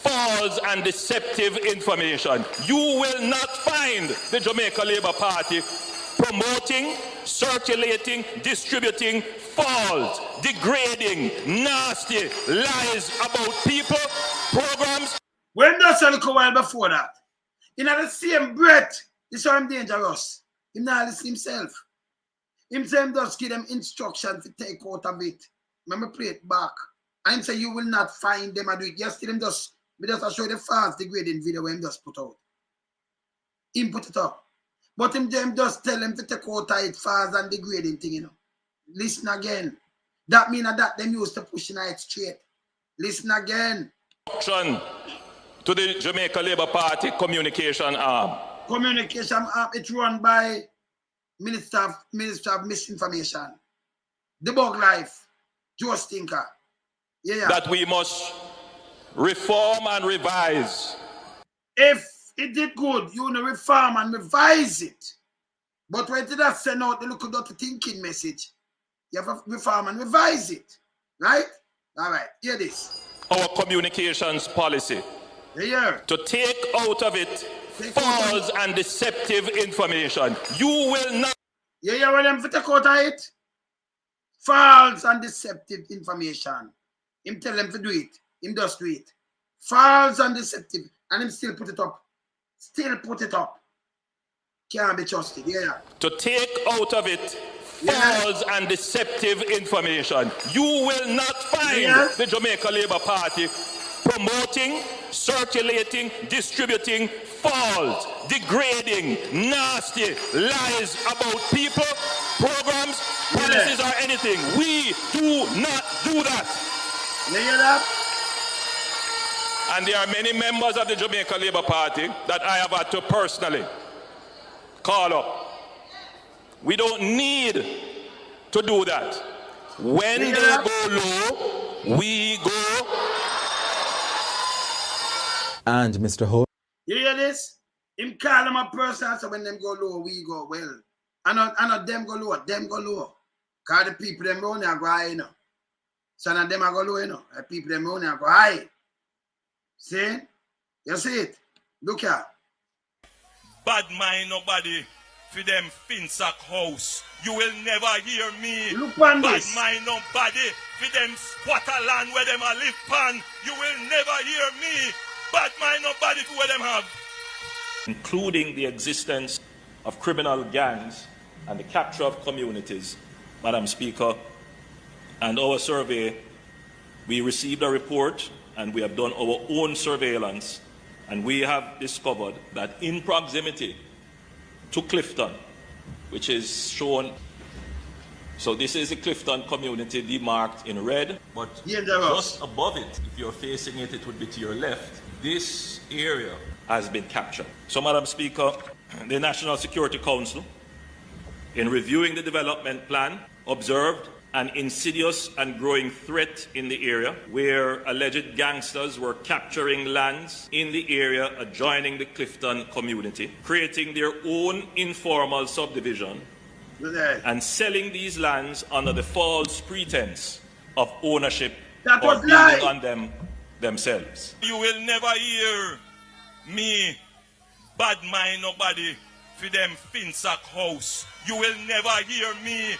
false and deceptive information. You will not find the Jamaica Labour Party promoting, circulating, distributing false, degrading, nasty lies about people, programs. When does a little while before that? In the same breath, this is him dangerous. He not listen himself. Himself does give them instructions to take out of it. Remember, play it back. And say you will not find them and do it. Yesterday, him just show the false degrading video where him just put out. Him put it up. But him just tell him to take out of it false and degrading thing, you know. Listen again. That mean that them used to pushing it straight. Listen again. To the Jamaica Labour Party communication arm. Communication arm, it's run by Minister of Misinformation. The Bug Life, Joe Stinker. Yeah. That we must reform and revise. If it did good, you know, reform and revise it. But when did that send out the look of the thinking message? You have to reform and revise it. Right? All right, hear this. Our communications policy. Yeah. To take out of it false and deceptive information. You will not. Yeah, well, them to take out of it. False and deceptive information. Him tell them to do it. Him just do it. False and deceptive. And him still put it up. Still put it up. Can't be trusted. Yeah. To take out of it false and deceptive information. You will not find the Jamaica Labour Party promoting, circulating, distributing false, degrading, nasty lies about people, programs, policies, or anything. We do not do that. You hear that? And there are many members of the Jamaica Labour Party that I have had to personally call up. We don't need to do that. When they go low, we go. And Mr. Ho. You hear this? Him call them a person, so when them go low, we go well. And not them go low, them go low. Because the people them around here go high, you know. So none of them are go low, you know. The people them around here go high. See? You see it? Look here. Bad mind nobody for them Finsack house. You will never hear me. Look on Bad this. mind nobody for them squatter land where them a live pan. You will never hear me. Bad mind nobody for where them have. Including the existence of criminal gangs and the capture of communities, Madam Speaker. And our survey, we received a report and we have done our own surveillance, and we have discovered that in proximity to Clifton, which is shown, so this is the Clifton community demarked in red, but just above it, if you're facing it, it would be to your left. This area has been captured. So, Madam Speaker, the National Security Council, in reviewing the development plan, observed an insidious and growing threat in the area where alleged gangsters were capturing lands in the area adjoining the Clifton community, creating their own informal subdivision and selling these lands under the false pretense of ownership or building on them themselves. You will never hear me bad mind nobody for them Finsack house. You will never hear me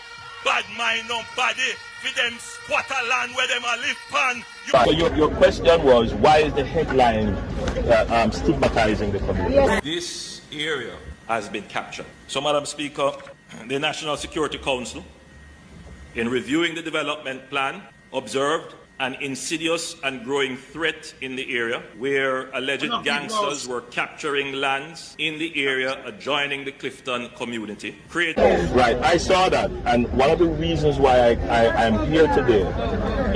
bad mind nobody for them squatter land where them a live pan. So your question was, why is the headline stigmatizing the community? Yes. This area has been captured. So, Madam Speaker, the National Security Council, in reviewing the development plan, observed an insidious and growing threat in the area where alleged gangsters were capturing lands in the area adjoining the Clifton community. Right, I saw that, and one of the reasons why I'm here today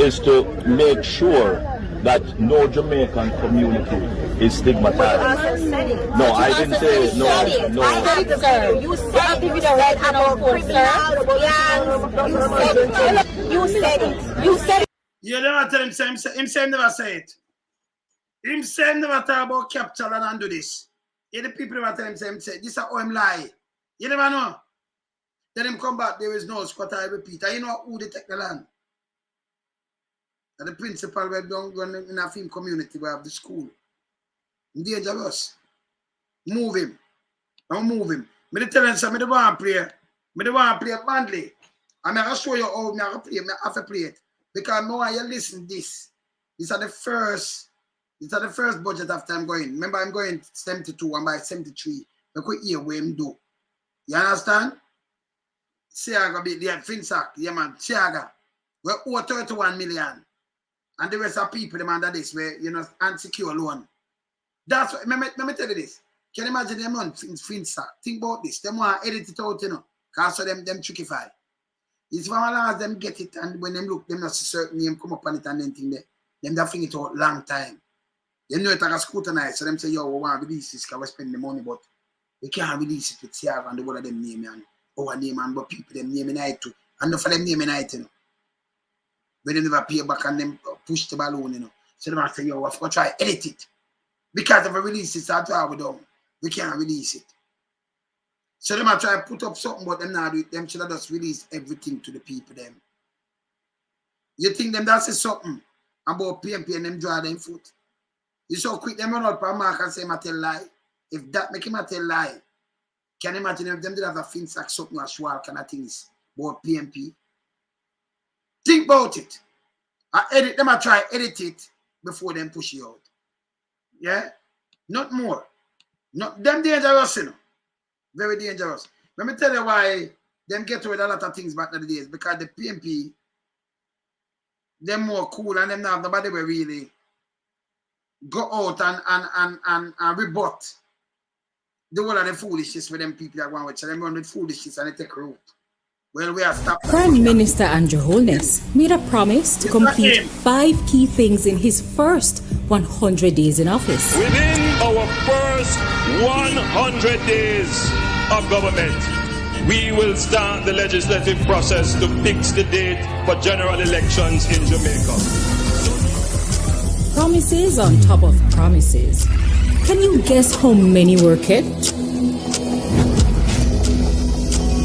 is to make sure that no Jamaican community is stigmatized. No, I didn't say no. I said it, sir. You said it. You said about You said it. You said it. You never tell him say never say it. Him say never talk about capture and do this. Yeah, the people never tell him say this is how him lie. You never know. Then him come back, there is no squat, I repeat. And you know who they take the land? And the principal we don't go in a film community, we have the school. Dangerous. Move him. Don't move him. Me tell him so me don't want to play. Me don't want to play badly. And I'm going to show you how I have to play it. Because now you listen this. These are the first budget after I'm going. Remember, I'm going 72 and by 73. I could hear what him do. You understand? Siaga be the Finsack, yeah man, Siaga. We owe 31 million. And the rest of people demand that this way, you know, unsecure loan. That's what, let me tell you this. Can you imagine them on Finsack? Think about this. Them want to edit it out, you know. Because so them trickify. It's from as long as them get it and when them look, them not see certain name come up on it and then thing there. Them that fling it out long time. They know it like a scrutinize, so them say, yo, we want to release this because we spend the money, but we can't release it with Siaga and the whole of them name and our name and but people them name in it too. And not for them name in it, you know. When they never pay back and them push the balloon, you know. So they might say, yo, we have to try edit it. Because if we release it, that's how we don't. We can't release it. So they might try to put up something, but them not do it. Them should have just release everything to the people them. You think them that say something about PMP and them draw them foot? You so quick them run out per mark and say him a tell lie. If that make him a tell lie, can you imagine if them did have a Finsack something or Schwal kind of things about PMP? Think about it. I edit them, I try edit it before them push you out. Yeah? Not more. Not them dangerous, you know. Very dangerous. Let me tell you why them get away with a lot of things back in the days. Because the PMP, them more cool and them not have nobody will really go out and rebut the whole of the foolishness for them people that want with. So them run with foolishness and they take root. Well, we are stopped. Prime Minister Andrew Holness made a promise to complete 5 key things in his first 100 days in office. Within our first 100 days of government, we will start the legislative process to fix the date for general elections in Jamaica. Promises on top of promises. Can you guess how many were kept?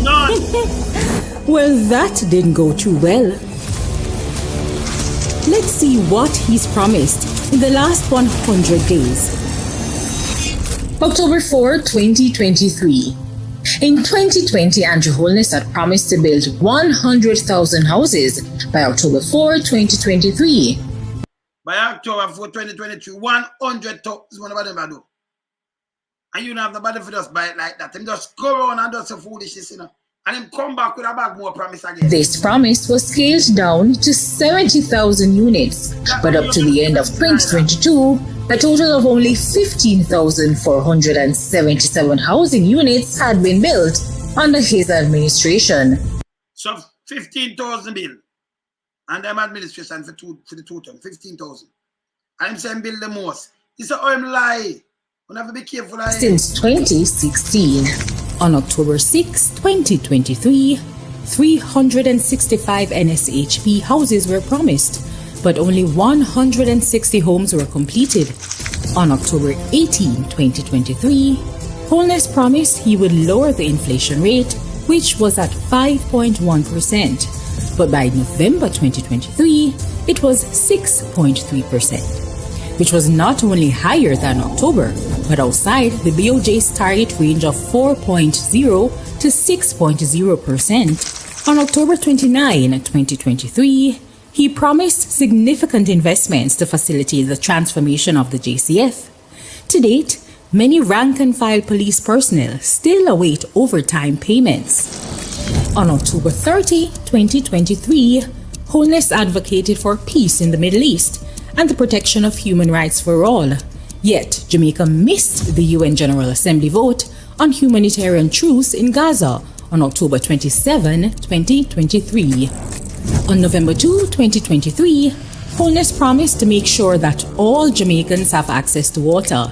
None. Well, that didn't go too well. Let's see what he's promised in the last 100 days. October 4, 2023. In 2020, Andrew Holness had promised to build 100,000 houses by October 4, 2023. By October 4, 2023, 100,000 is what nobody do. And you don't have nobody for us buy it like that. Them just go around and do some foolishness, you know. And then come back with a bag more promise again. This promise was scaled down to 70,000 units, but up to the end of 2022, a total of only 15,477 housing units had been built under his administration. So 15,000 bill. And them administration for the two term, 15,000. And him saying build the most. This is how him lie. We have to be careful. Since 2016. On October 6, 2023, 365 NSHP houses were promised, but only 160 homes were completed. On October 18, 2023, Holness promised he would lower the inflation rate, which was at 5.1%, but by November 2023, it was 6.3%. Which was not only higher than October, but outside the BOJ's target range of 4.0 to 6.0%. On October 29, 2023, he promised significant investments to facilitate the transformation of the JCF. To date, many rank-and-file police personnel still await overtime payments. On October 30, 2023, Holness advocated for peace in the Middle East and the protection of human rights for all. Yet, Jamaica missed the UN General Assembly vote on humanitarian truce in Gaza on October 27, 2023. On November 2, 2023, Holness promised to make sure that all Jamaicans have access to water,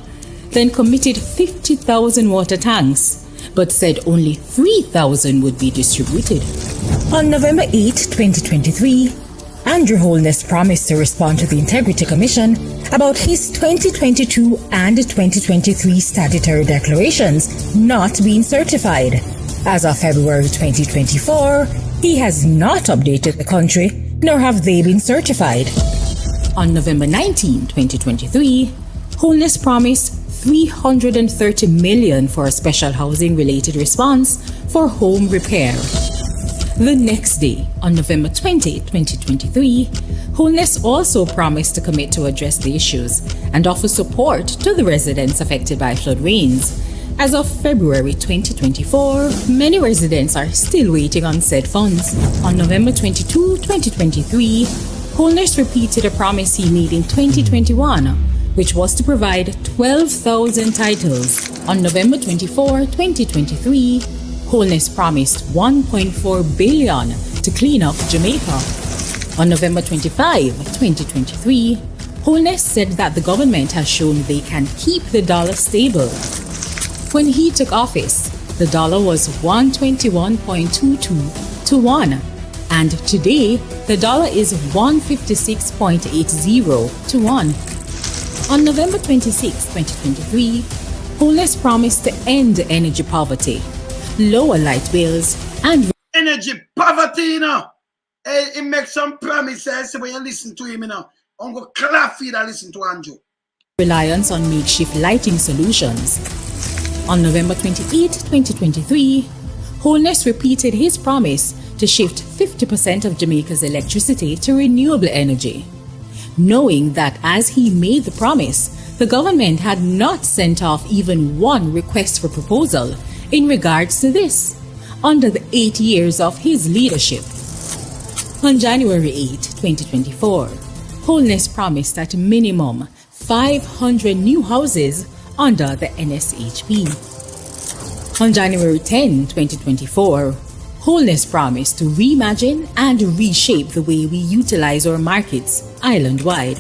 then committed 50,000 water tanks, but said only 3,000 would be distributed. On November 8, 2023, Andrew Holness promised to respond to the Integrity Commission about his 2022 and 2023 statutory declarations not being certified. As of February 2024, he has not updated the country, nor have they been certified. On November 19, 2023, Holness promised $330 million for a special housing-related response for home repair. The next day, on November 20, 2023, Holness also promised to commit to address the issues and offer support to the residents affected by flood rains. As of February 2024, many residents are still waiting on said funds. On November 22, 2023, Holness repeated a promise he made in 2021, which was to provide 12,000 titles. On November 24, 2023, Holness promised $1.4 billion to clean up Jamaica. On November 25, 2023, Holness said that the government has shown they can keep the dollar stable. When he took office, the dollar was 121.22 to 1, and today the dollar is 156.80 to 1. On November 26, 2023, Holness promised to end energy poverty, lower light bills, and energy poverty, you know. He makes some promises when you listen to him, you know. I'm going to clap for you to listen to Andrew. Reliance on makeshift lighting solutions. On November 28, 2023, Holness repeated his promise to shift 50% of Jamaica's electricity to renewable energy, knowing that as he made the promise, the government had not sent off even one request for proposal in regards to this under the 8 years of his leadership. On January 8, 2024, Holness promised at minimum 500 new houses under the NSHP. On January 10, 2024, Holness promised to reimagine and reshape the way we utilize our markets island-wide.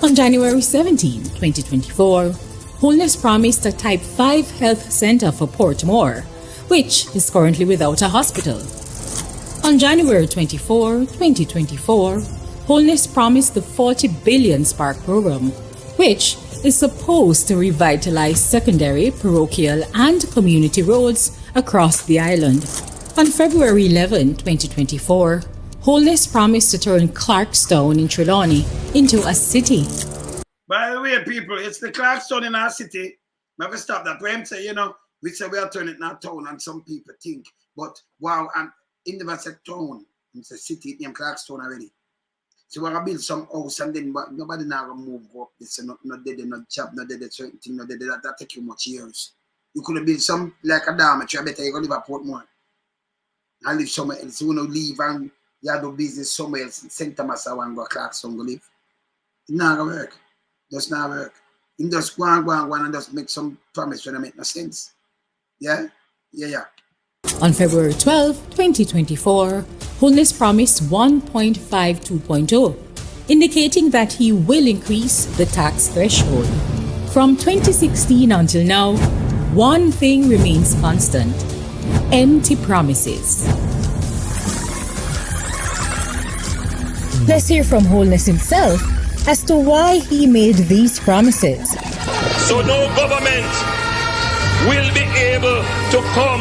On January 17, 2024, Holness promised a Type 5 health center for Portmore, which is currently without a hospital. On January 24, 2024, Holness promised the 40 billion Spark program, which is supposed to revitalize secondary, parochial, and community roads across the island. On February 11, 2024, Holness promised to turn Clarkstown in Trelawney into a city. By the way, people, it's the Clarkstown in our city. Never stop that. When say, you know, we say we are turning it in our town, and some people think, but wow, and in the said town, it's a city named Clarkstown already. So we're going to build some house, and then nobody now going to move up. It's not dead, not job, not dead, certain thing, not dead. That take you much years. You could have built some like a dormitory. I better you go live at Portmore. I live somewhere else. You want to leave and you do business somewhere else in St. Thomas and go Clarkstown go live. It's not going to work. Does not work. You just go and just make some promise when it make no sense. Yeah? Yeah. On February 12, 2024, Holness promised 1.52.0, indicating that he will increase the tax threshold. From 2016 until now, one thing remains constant: empty promises. Let's hear from Holness himself as to why he made these promises. So no government will be able to come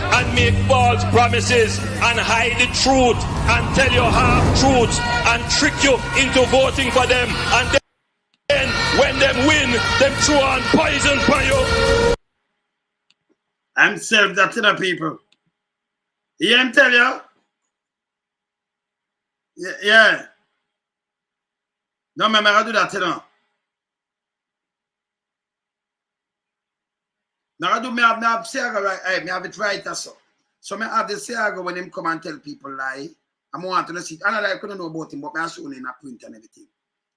and make false promises and hide the truth and tell you half-truths and trick you into voting for them, and then when them win, them throw on poison for you. I'm self that to the people. You I'm tell you? Yeah. No, man, I do that to them. Now I do me have Siaga right, me have it right so. So me have the Siaga when him come and tell people lie. I want to see. I like couldn't know about him, but I show him in a print and everything.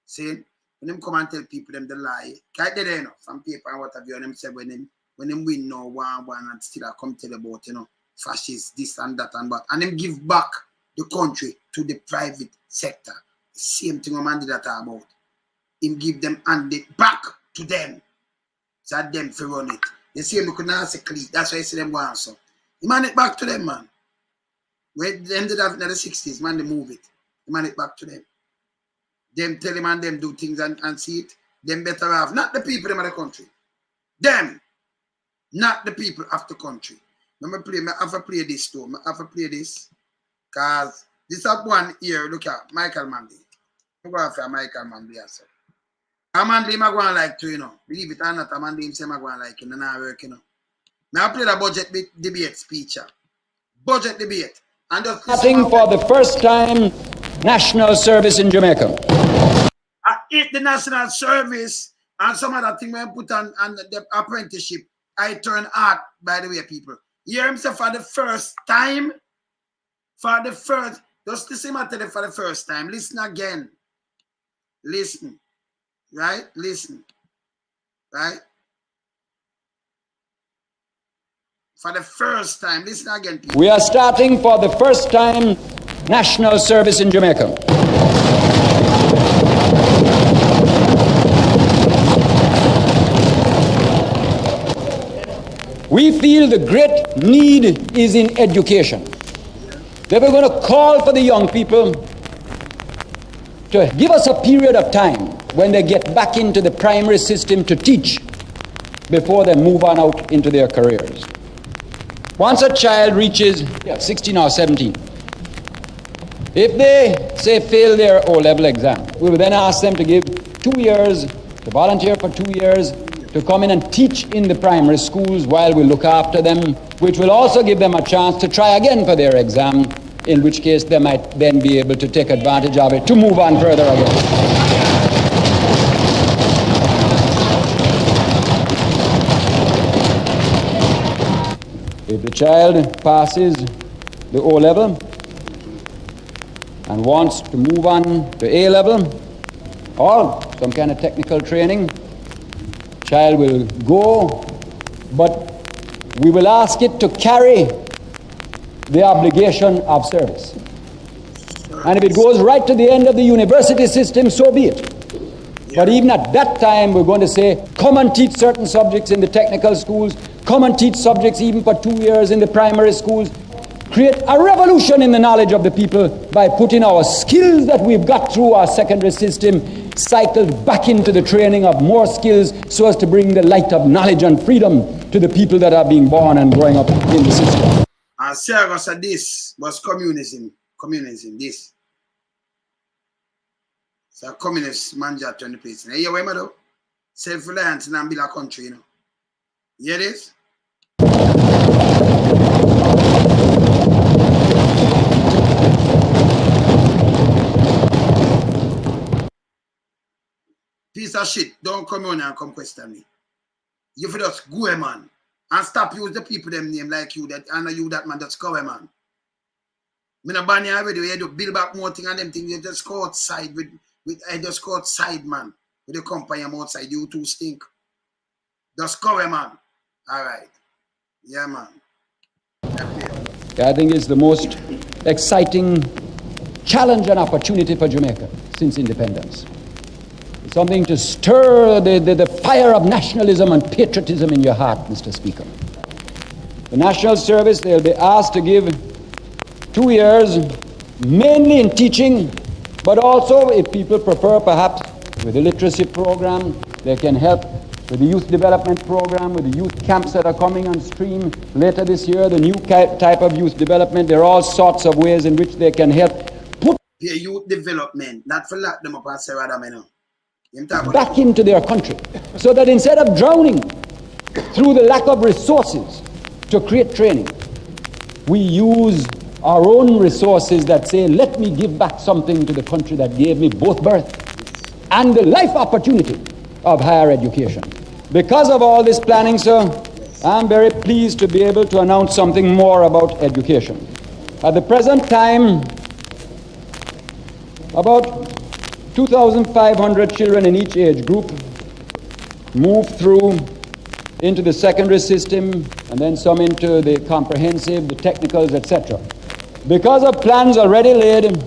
See, when him come and tell people them the lie, can't they enough from paper and what have you, and them say when him win no one and still I come tell about, you know, fascists, this and that and that, and them give back the country to the private sector. Same thing man did that about. Him give them and it back to them. So them to run it. You see him could not say clean. That's why I see them go so. He man it back to them, man. When them did have in the 60s, man, they move it. He man it back to them. Them tell him and them do things and see it. Them better have. Not the people in the country. Them. Not the people of the country. I have to play this too. I have to play this. Because this up one here, look at Michael Manley. I'm going for Michael Manley also. A Manley I'm going like to, you know. Believe it or not, a Manley himself I'm going like, you know, not work, you know. I play the budget debate speech. Budget debate. And just starting for the first time national service in Jamaica. I hate the national service and some other thing when I put on the apprenticeship. I turn art, by the way, people. Hear himself for the first time. Just listen to them for the first time. Listen again. Listen. Right? Listen. Right? For the first time. Listen again, people. We are starting for the first time national service in Jamaica. We feel the great need is in education. That we're going to call for the young people to give us a period of time when they get back into the primary system to teach before they move on out into their careers. Once a child reaches 16 or 17, if they, say, fail their O-level exam, we will then ask them to give 2 years, to volunteer for 2 years, to come in and teach in the primary schools while we look after them, which will also give them a chance to try again for their exam, in which case they might then be able to take advantage of it to move on further again. If the child passes the O-level and wants to move on to A-level or some kind of technical training, child will go, but we will ask it to carry the obligation of service. And if it goes right to the end of the university system, so be it. But even at that time, we're going to say, come and teach certain subjects in the technical schools, come and teach subjects even for 2 years in the primary schools. Create a revolution in the knowledge of the people by putting our skills that we've got through our secondary system cycled back into the training of more skills so as to bring the light of knowledge and freedom to the people that are being born and growing up in the system. And Sarah said this was communism, this. So communist manager turn the place. You hear what I do? Self-reliance and build a country, you know. You hear this? Piece of shit, don't come on and come question me. You for just go, man, and stop use the people them name like you that and you that man just go, man. Me no ban you already. You do build back more thing and them things. You just go outside with I just go outside, man. With the company I'm outside, you two stink. Just go, man. All right, yeah, man. I think it's the most exciting challenge and opportunity for Jamaica since independence. Something to stir the fire of nationalism and patriotism in your heart, Mr. Speaker. The National Service, they'll be asked to give 2 years, mainly in teaching, but also, if people prefer, perhaps, with the literacy program, they can help with the youth development program, with the youth camps that are coming on stream later this year, the new type of youth development. There are all sorts of ways in which they can help put the youth development, not for lock them up and say rather, man. Back into their country, so that instead of drowning through the lack of resources to create training, we use our own resources that say, let me give back something to the country that gave me both birth and the life opportunity of higher education. Because of all this planning, sir, I'm very pleased to be able to announce something more about education. At the present time, about 2,500 children in each age group move through into the secondary system and then some into the comprehensive, the technicals, etc. Because of plans already laid,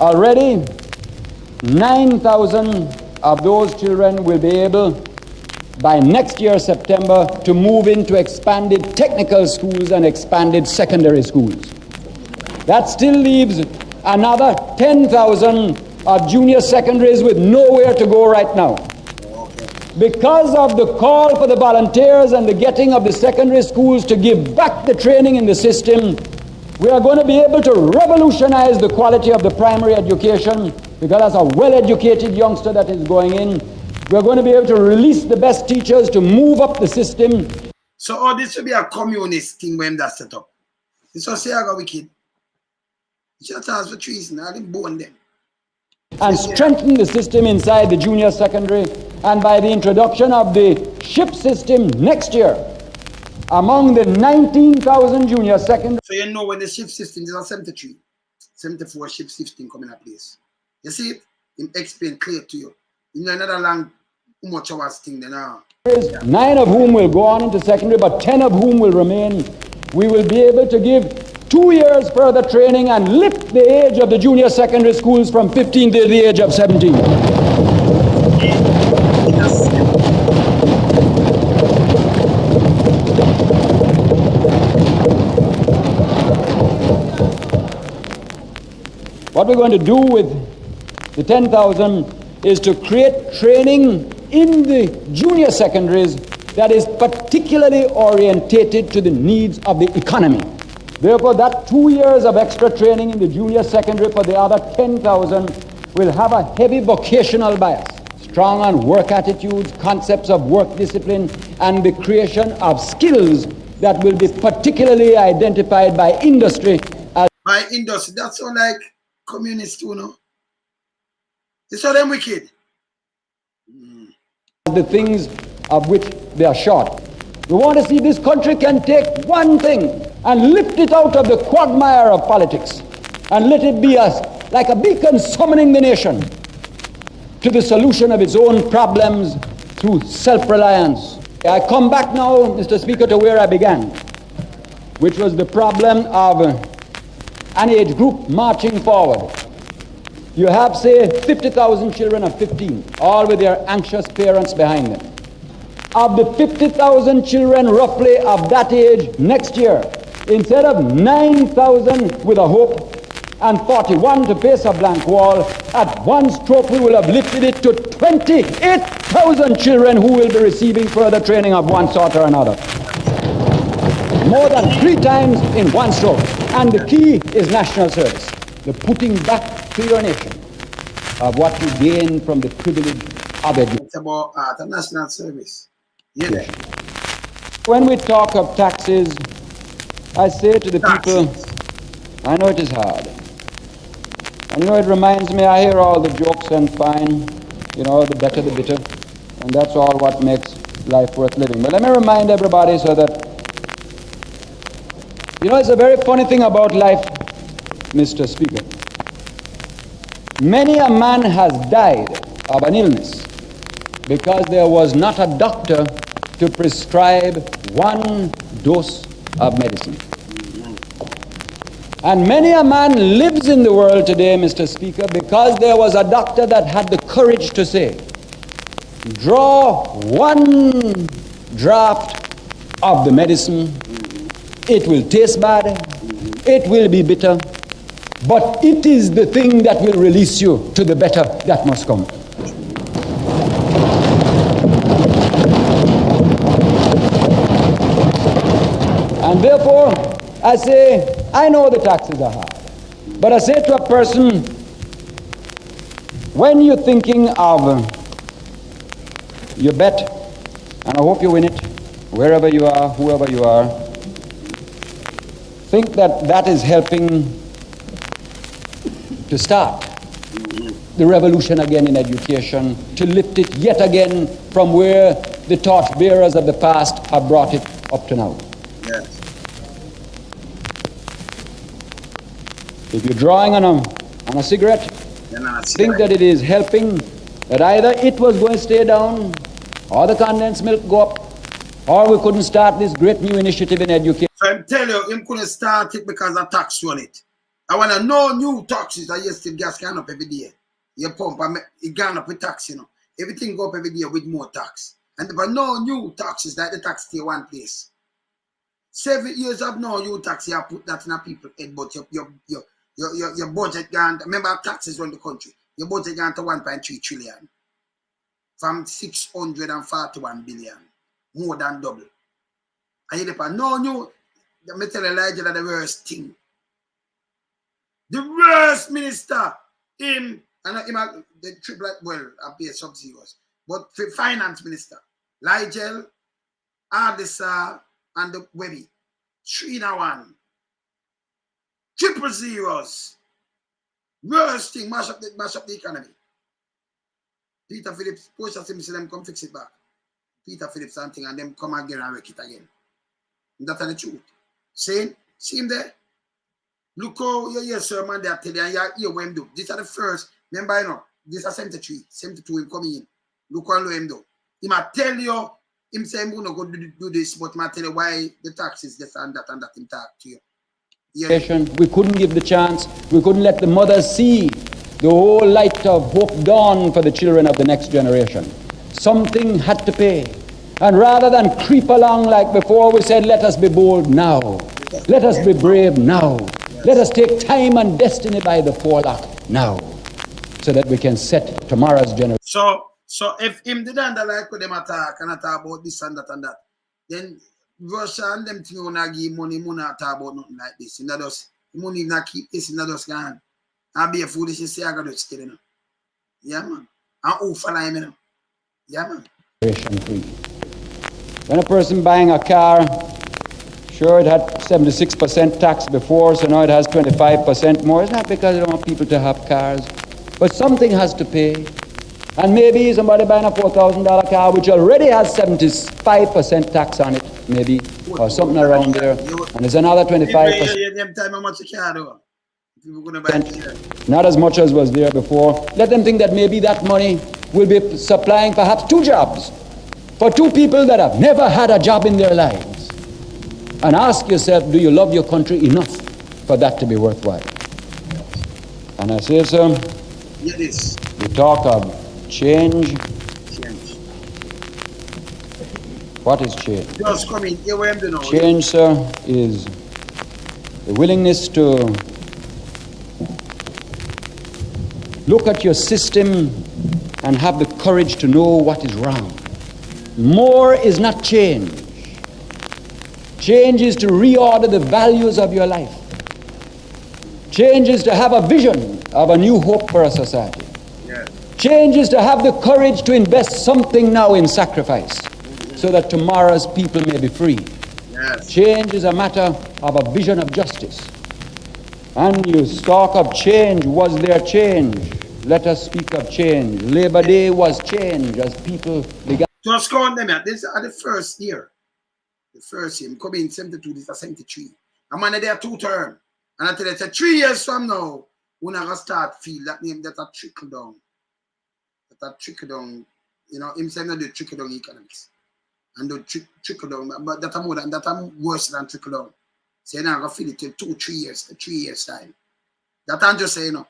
Already, 9,000 of those children will be able, by next year, September, to move into expanded technical schools and expanded secondary schools. That still leaves another 10,000 of junior secondaries with nowhere to go right now. Because of the call for the volunteers and the getting of the secondary schools to give back the training in the system, we are going to be able to revolutionize the quality of the primary education, because as a well-educated youngster that is going in, we are going to be able to release the best teachers to move up the system. So this will be a communist thing when that set up. This was say I got wicked. Just as for treason, I didn't bone them. And strengthen the system inside the junior secondary, and by the introduction of the SHIP system next year, among the 19,000 junior secondary. So you know when the SHIP system is a 73, 74 SHIP system coming in place. You see it? It explain clear to you. You know another long much hours thing then now. 9 of whom will go on into secondary, but 10 of whom will remain. We will be able to give 2 years further training and lift the age of the junior secondary schools from 15 to the age of 17. What we're going to do with the 10,000 is to create training in the junior secondaries that is particularly orientated to the needs of the economy. Therefore, that 2 years of extra training in the junior secondary for the other 10,000 will have a heavy vocational bias, strong on work attitudes, concepts of work discipline, and the creation of skills that will be particularly identified by industry. By industry, that's all like communists too, no? It's all them wicked. The things of which they are short. We want to see this country can take one thing and lift it out of the quagmire of politics and let it be like a beacon summoning the nation to the solution of its own problems through self-reliance. I come back now, Mr. Speaker, to where I began, which was the problem of an age group marching forward. You have, say, 50,000 children of 15, all with their anxious parents behind them. Of the 50,000 children roughly of that age next year, instead of 9,000 with a hope and 41 to face a blank wall, at one stroke we will have lifted it to 28,000 children who will be receiving further training of one sort or another. More than 3 times in one stroke. And the key is national service, the putting back to your nation of what you gain from the privilege of education. It's about the national service. Yeah. When we talk of taxes, I say to the people, I know it is hard. And it reminds me, I hear all the jokes and fine, the better the bitter. And that's all what makes life worth living. But let me remind everybody so that, it's a very funny thing about life, Mr. Speaker. Many a man has died of an illness because there was not a doctor to prescribe 1 dose of medicine. And many a man lives in the world today, Mr. Speaker, because there was a doctor that had the courage to say, draw 1 draft of the medicine. It will taste bad, it will be bitter, but it is the thing that will release you to the better that must come. And therefore, I say, I know the taxes are hard, but I say to a person, when you're thinking of your bet, and I hope you win it, wherever you are, whoever you are, think that that is helping to start the revolution again in education, to lift it yet again from where the torchbearers of the past have brought it up to now. Yes. If you're drawing on a cigarette, think that it is helping, that either it was going to stay down, or the condensed milk go up, or we couldn't start this great new initiative in education. So I tell you, him couldn't start it because the tax run it. I want to know new taxes that you still gas can up every day. You pump and it gone up with tax, you know. Everything go up every day with more tax. And there are no new taxes that the tax stay one place. 7 years of no new tax, you put that in a people's head, but your budget gone. Remember taxes run the country. Your budget gone to 1.3 trillion. From 641 billion. More than double. And you depend no new. Let me tell Elijah that the worst thing. The worst minister, him, and him, the triple, well, I pay sub-zeros. But the finance minister, Ligel, Ardessa, and the Webby, 3-1. Triple zeros. Worst thing, mash up the economy. Peter Phillips, push us him, say them come fix it back. Peter Phillips and thing, and them come again and wreck it again. And that's the truth. See him there? Look how you hear sermon there tell you, and you hear what him do. This is the first, remember, you know, this is 73, 72 him coming in. Look how him do. He might tell you, him say him gonna go do this, but he might tell you why the taxes, this and that him talk to you. Yeah. We couldn't give the chance, we couldn't let the mothers see the whole light of hope dawn for the children of the next generation. Something had to pay. And rather than creep along like before, we said, let us be bold now. Let us be brave now. Let us take time and destiny by the forelock now, so that we can set tomorrow's generation. So if him didn't like with them attack and talk about this and that, then Russia and them thing wanna give money talk about nothing like this. And that does money not keep this and that does gone. And be a foolish and say I got to still, you know. Yeah, man. And who follow him, you know. Yeah, man. Free. When a person buying a car, sure, it had 76% tax before, so now it has 25% more. It's not because they don't want people to have cars, but something has to pay. And maybe somebody buying a $4,000 car, which already has 75% tax on it, maybe, or something around there, and there's another 25%. Not as much as was there before. Let them think that maybe that money will be supplying perhaps 2 jobs for 2 people that have never had a job in their lives. And ask yourself, do you love your country enough for that to be worthwhile? And I say, sir, yes. We talk of change. What is change? Just come in. Change, sir, is the willingness to look at your system and have the courage to know what is wrong. More is not change. Change is to reorder the values of your life. Change is to have a vision of a new hope for a society. Yes. Change is to have the courage to invest something now in sacrifice so that tomorrow's people may be free. Yes. Change is a matter of a vision of justice. And you talk of change. Was there change? Let us speak of change. Labor Day was change as people began. Just go on them here. This is the first year. The first year. Come in 72, this is 73. I'm on there 2 terms. And I tell you, 3 years from now, we're not going to start feel that name that a trickle down. That a trickle down. You know, him saying that the trickle down economics. And the trickle down, but that are more than that are worse than trickle down. So you're not going to feel it till 2-3 years, 3 years time. That I'm just saying, you know,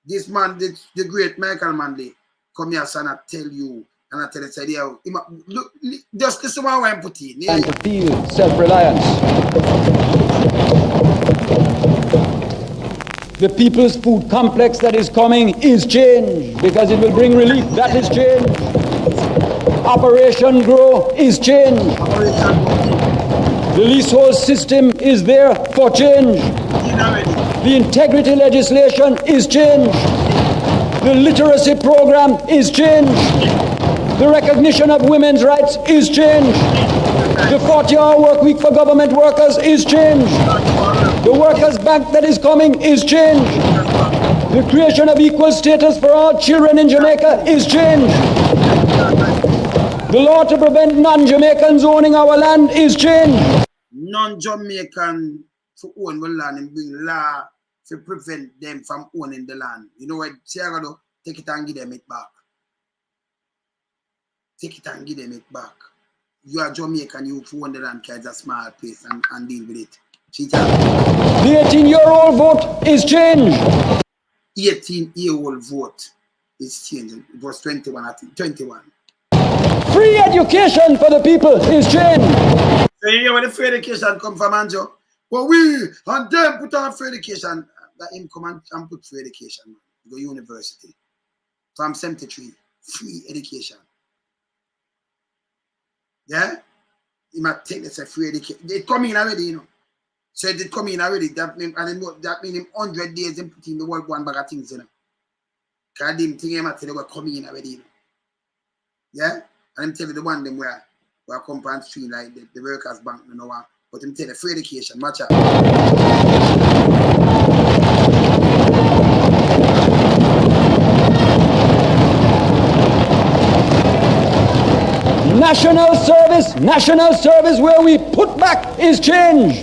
this man, the great Michael Manley, come here, son, I tell you, and I tell you, say, yeah, look, just listen what I'm putting in. Yeah, and to feel self-reliance. The People's Food Complex that is coming is change because it will bring relief. That is change. Operation Grow is change. The leasehold system is there for change. The integrity legislation is change. The literacy program is change. The recognition of women's rights is change. The 40-hour work week for government workers is change. The Workers' Bank that is coming is change. The creation of equal status for all children in Jamaica is change. The law to prevent non-Jamaicans owning our land is change. Non-Jamaican to own the land and bring law to prevent them from owning the land. You know what? Take it and give them it back. Take it and give them it back. You are Jamaican, you own the land because it's a small place and deal with it. The 18-year-old vote is changed. 18-year-old vote is changing. It was 21, I think. 21. Free education for the people is changed. So you hear where the free education come from, Anjo? But we and them put on free education. That him come and put free education, man. Go university. From 73. Free education. Yeah? You might take this a free education. They come in already, you know. So it did come in already. That mean him 100 days in putting the world one bag of things, you know. Because them thing him they were coming in already, you know. Yeah? And I'm telling the one them where come on street like the workers bank, you know what. But I'm telling the free education, watch out. National service where we put back is change.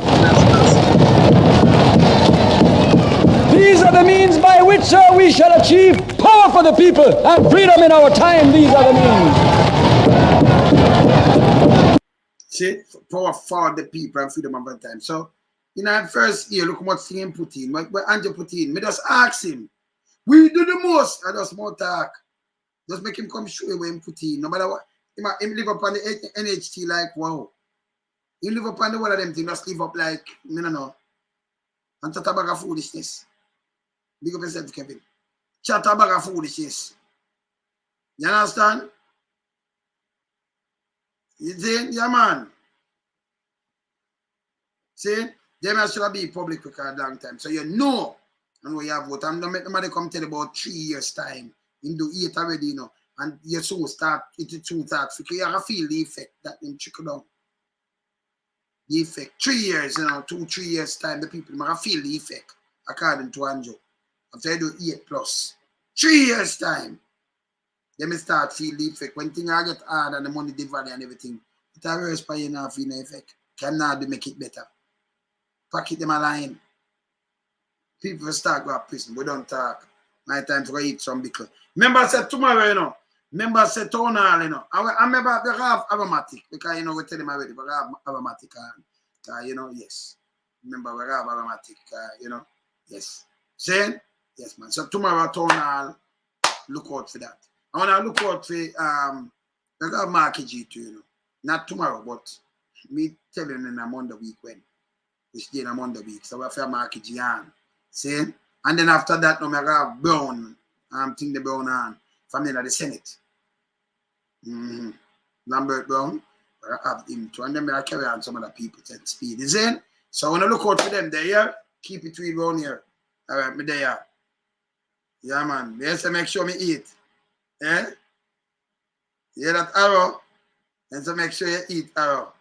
These are the means by which, sir, we shall achieve power for the people and freedom in our time. These are the means. See, power for the people and freedom of our time. So, in our first year, look what thing put in. What Andrew put in. Me just ask him. We do the most. I just more talk. Just make him come show you where him put in. No matter what. Him live up on the NHT like, wow. He live up on the one of them things. Just live up like, I don't know. And chat a bag of foolishness. Big up yourself, Kevin. Chat a bag of foolishness. You understand? You see? Yeah, man. See? Them should be public record a long time. So you know and where you have vote. And don't make nobody come tell you about 3 years' time. You do 8 already, you know. And you soon start, it soon start. You have to feel the effect that them trickle down. The effect. 3 years, you know, 2-3 years' time, the people might feel the effect, according to Anjo. After you do 8 plus. 3 years' time, they may start feel the effect. When things get hard and the money devalue and everything, it will by you now feel the effect. Cannot make it better. Packet them a line. People will start go to prison. We don't talk. My time to go eat some bickle. Remember I said tomorrow, you know. Remember I said town hall, you know. I remember they have aromatic because you know we tell them already, but we have aromatic you know, yes. Remember we have aromatic, you know. Yes. Saying? Yes, man. So tomorrow town hall, look out for that. I wanna look out for we have Marky G too, you know. Not tomorrow, but me telling in a Monday week when. Which day in a Monday week. So we have Marky G on. See? And then after that, no, I have Brown. Think the Brown on. From the Senate. Lambert Brown. I have him too. And then I carry on some other people to speed. Is in? So I want to look out for them. They here. Keep it real round here. All right, me there. Yeah, man. Yes, I make sure me eat. Yeah? Yeah, that arrow. And so make sure you eat arrow.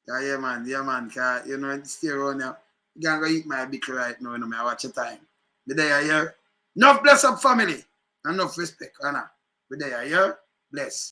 Yeah, man. Yeah, man. Cause, you know, stay around here. You can't go eat my bickle right now. You know, I watch your time. Me there, here. Enough bless up family. Enough respect, Anna. Me there, here. Bless.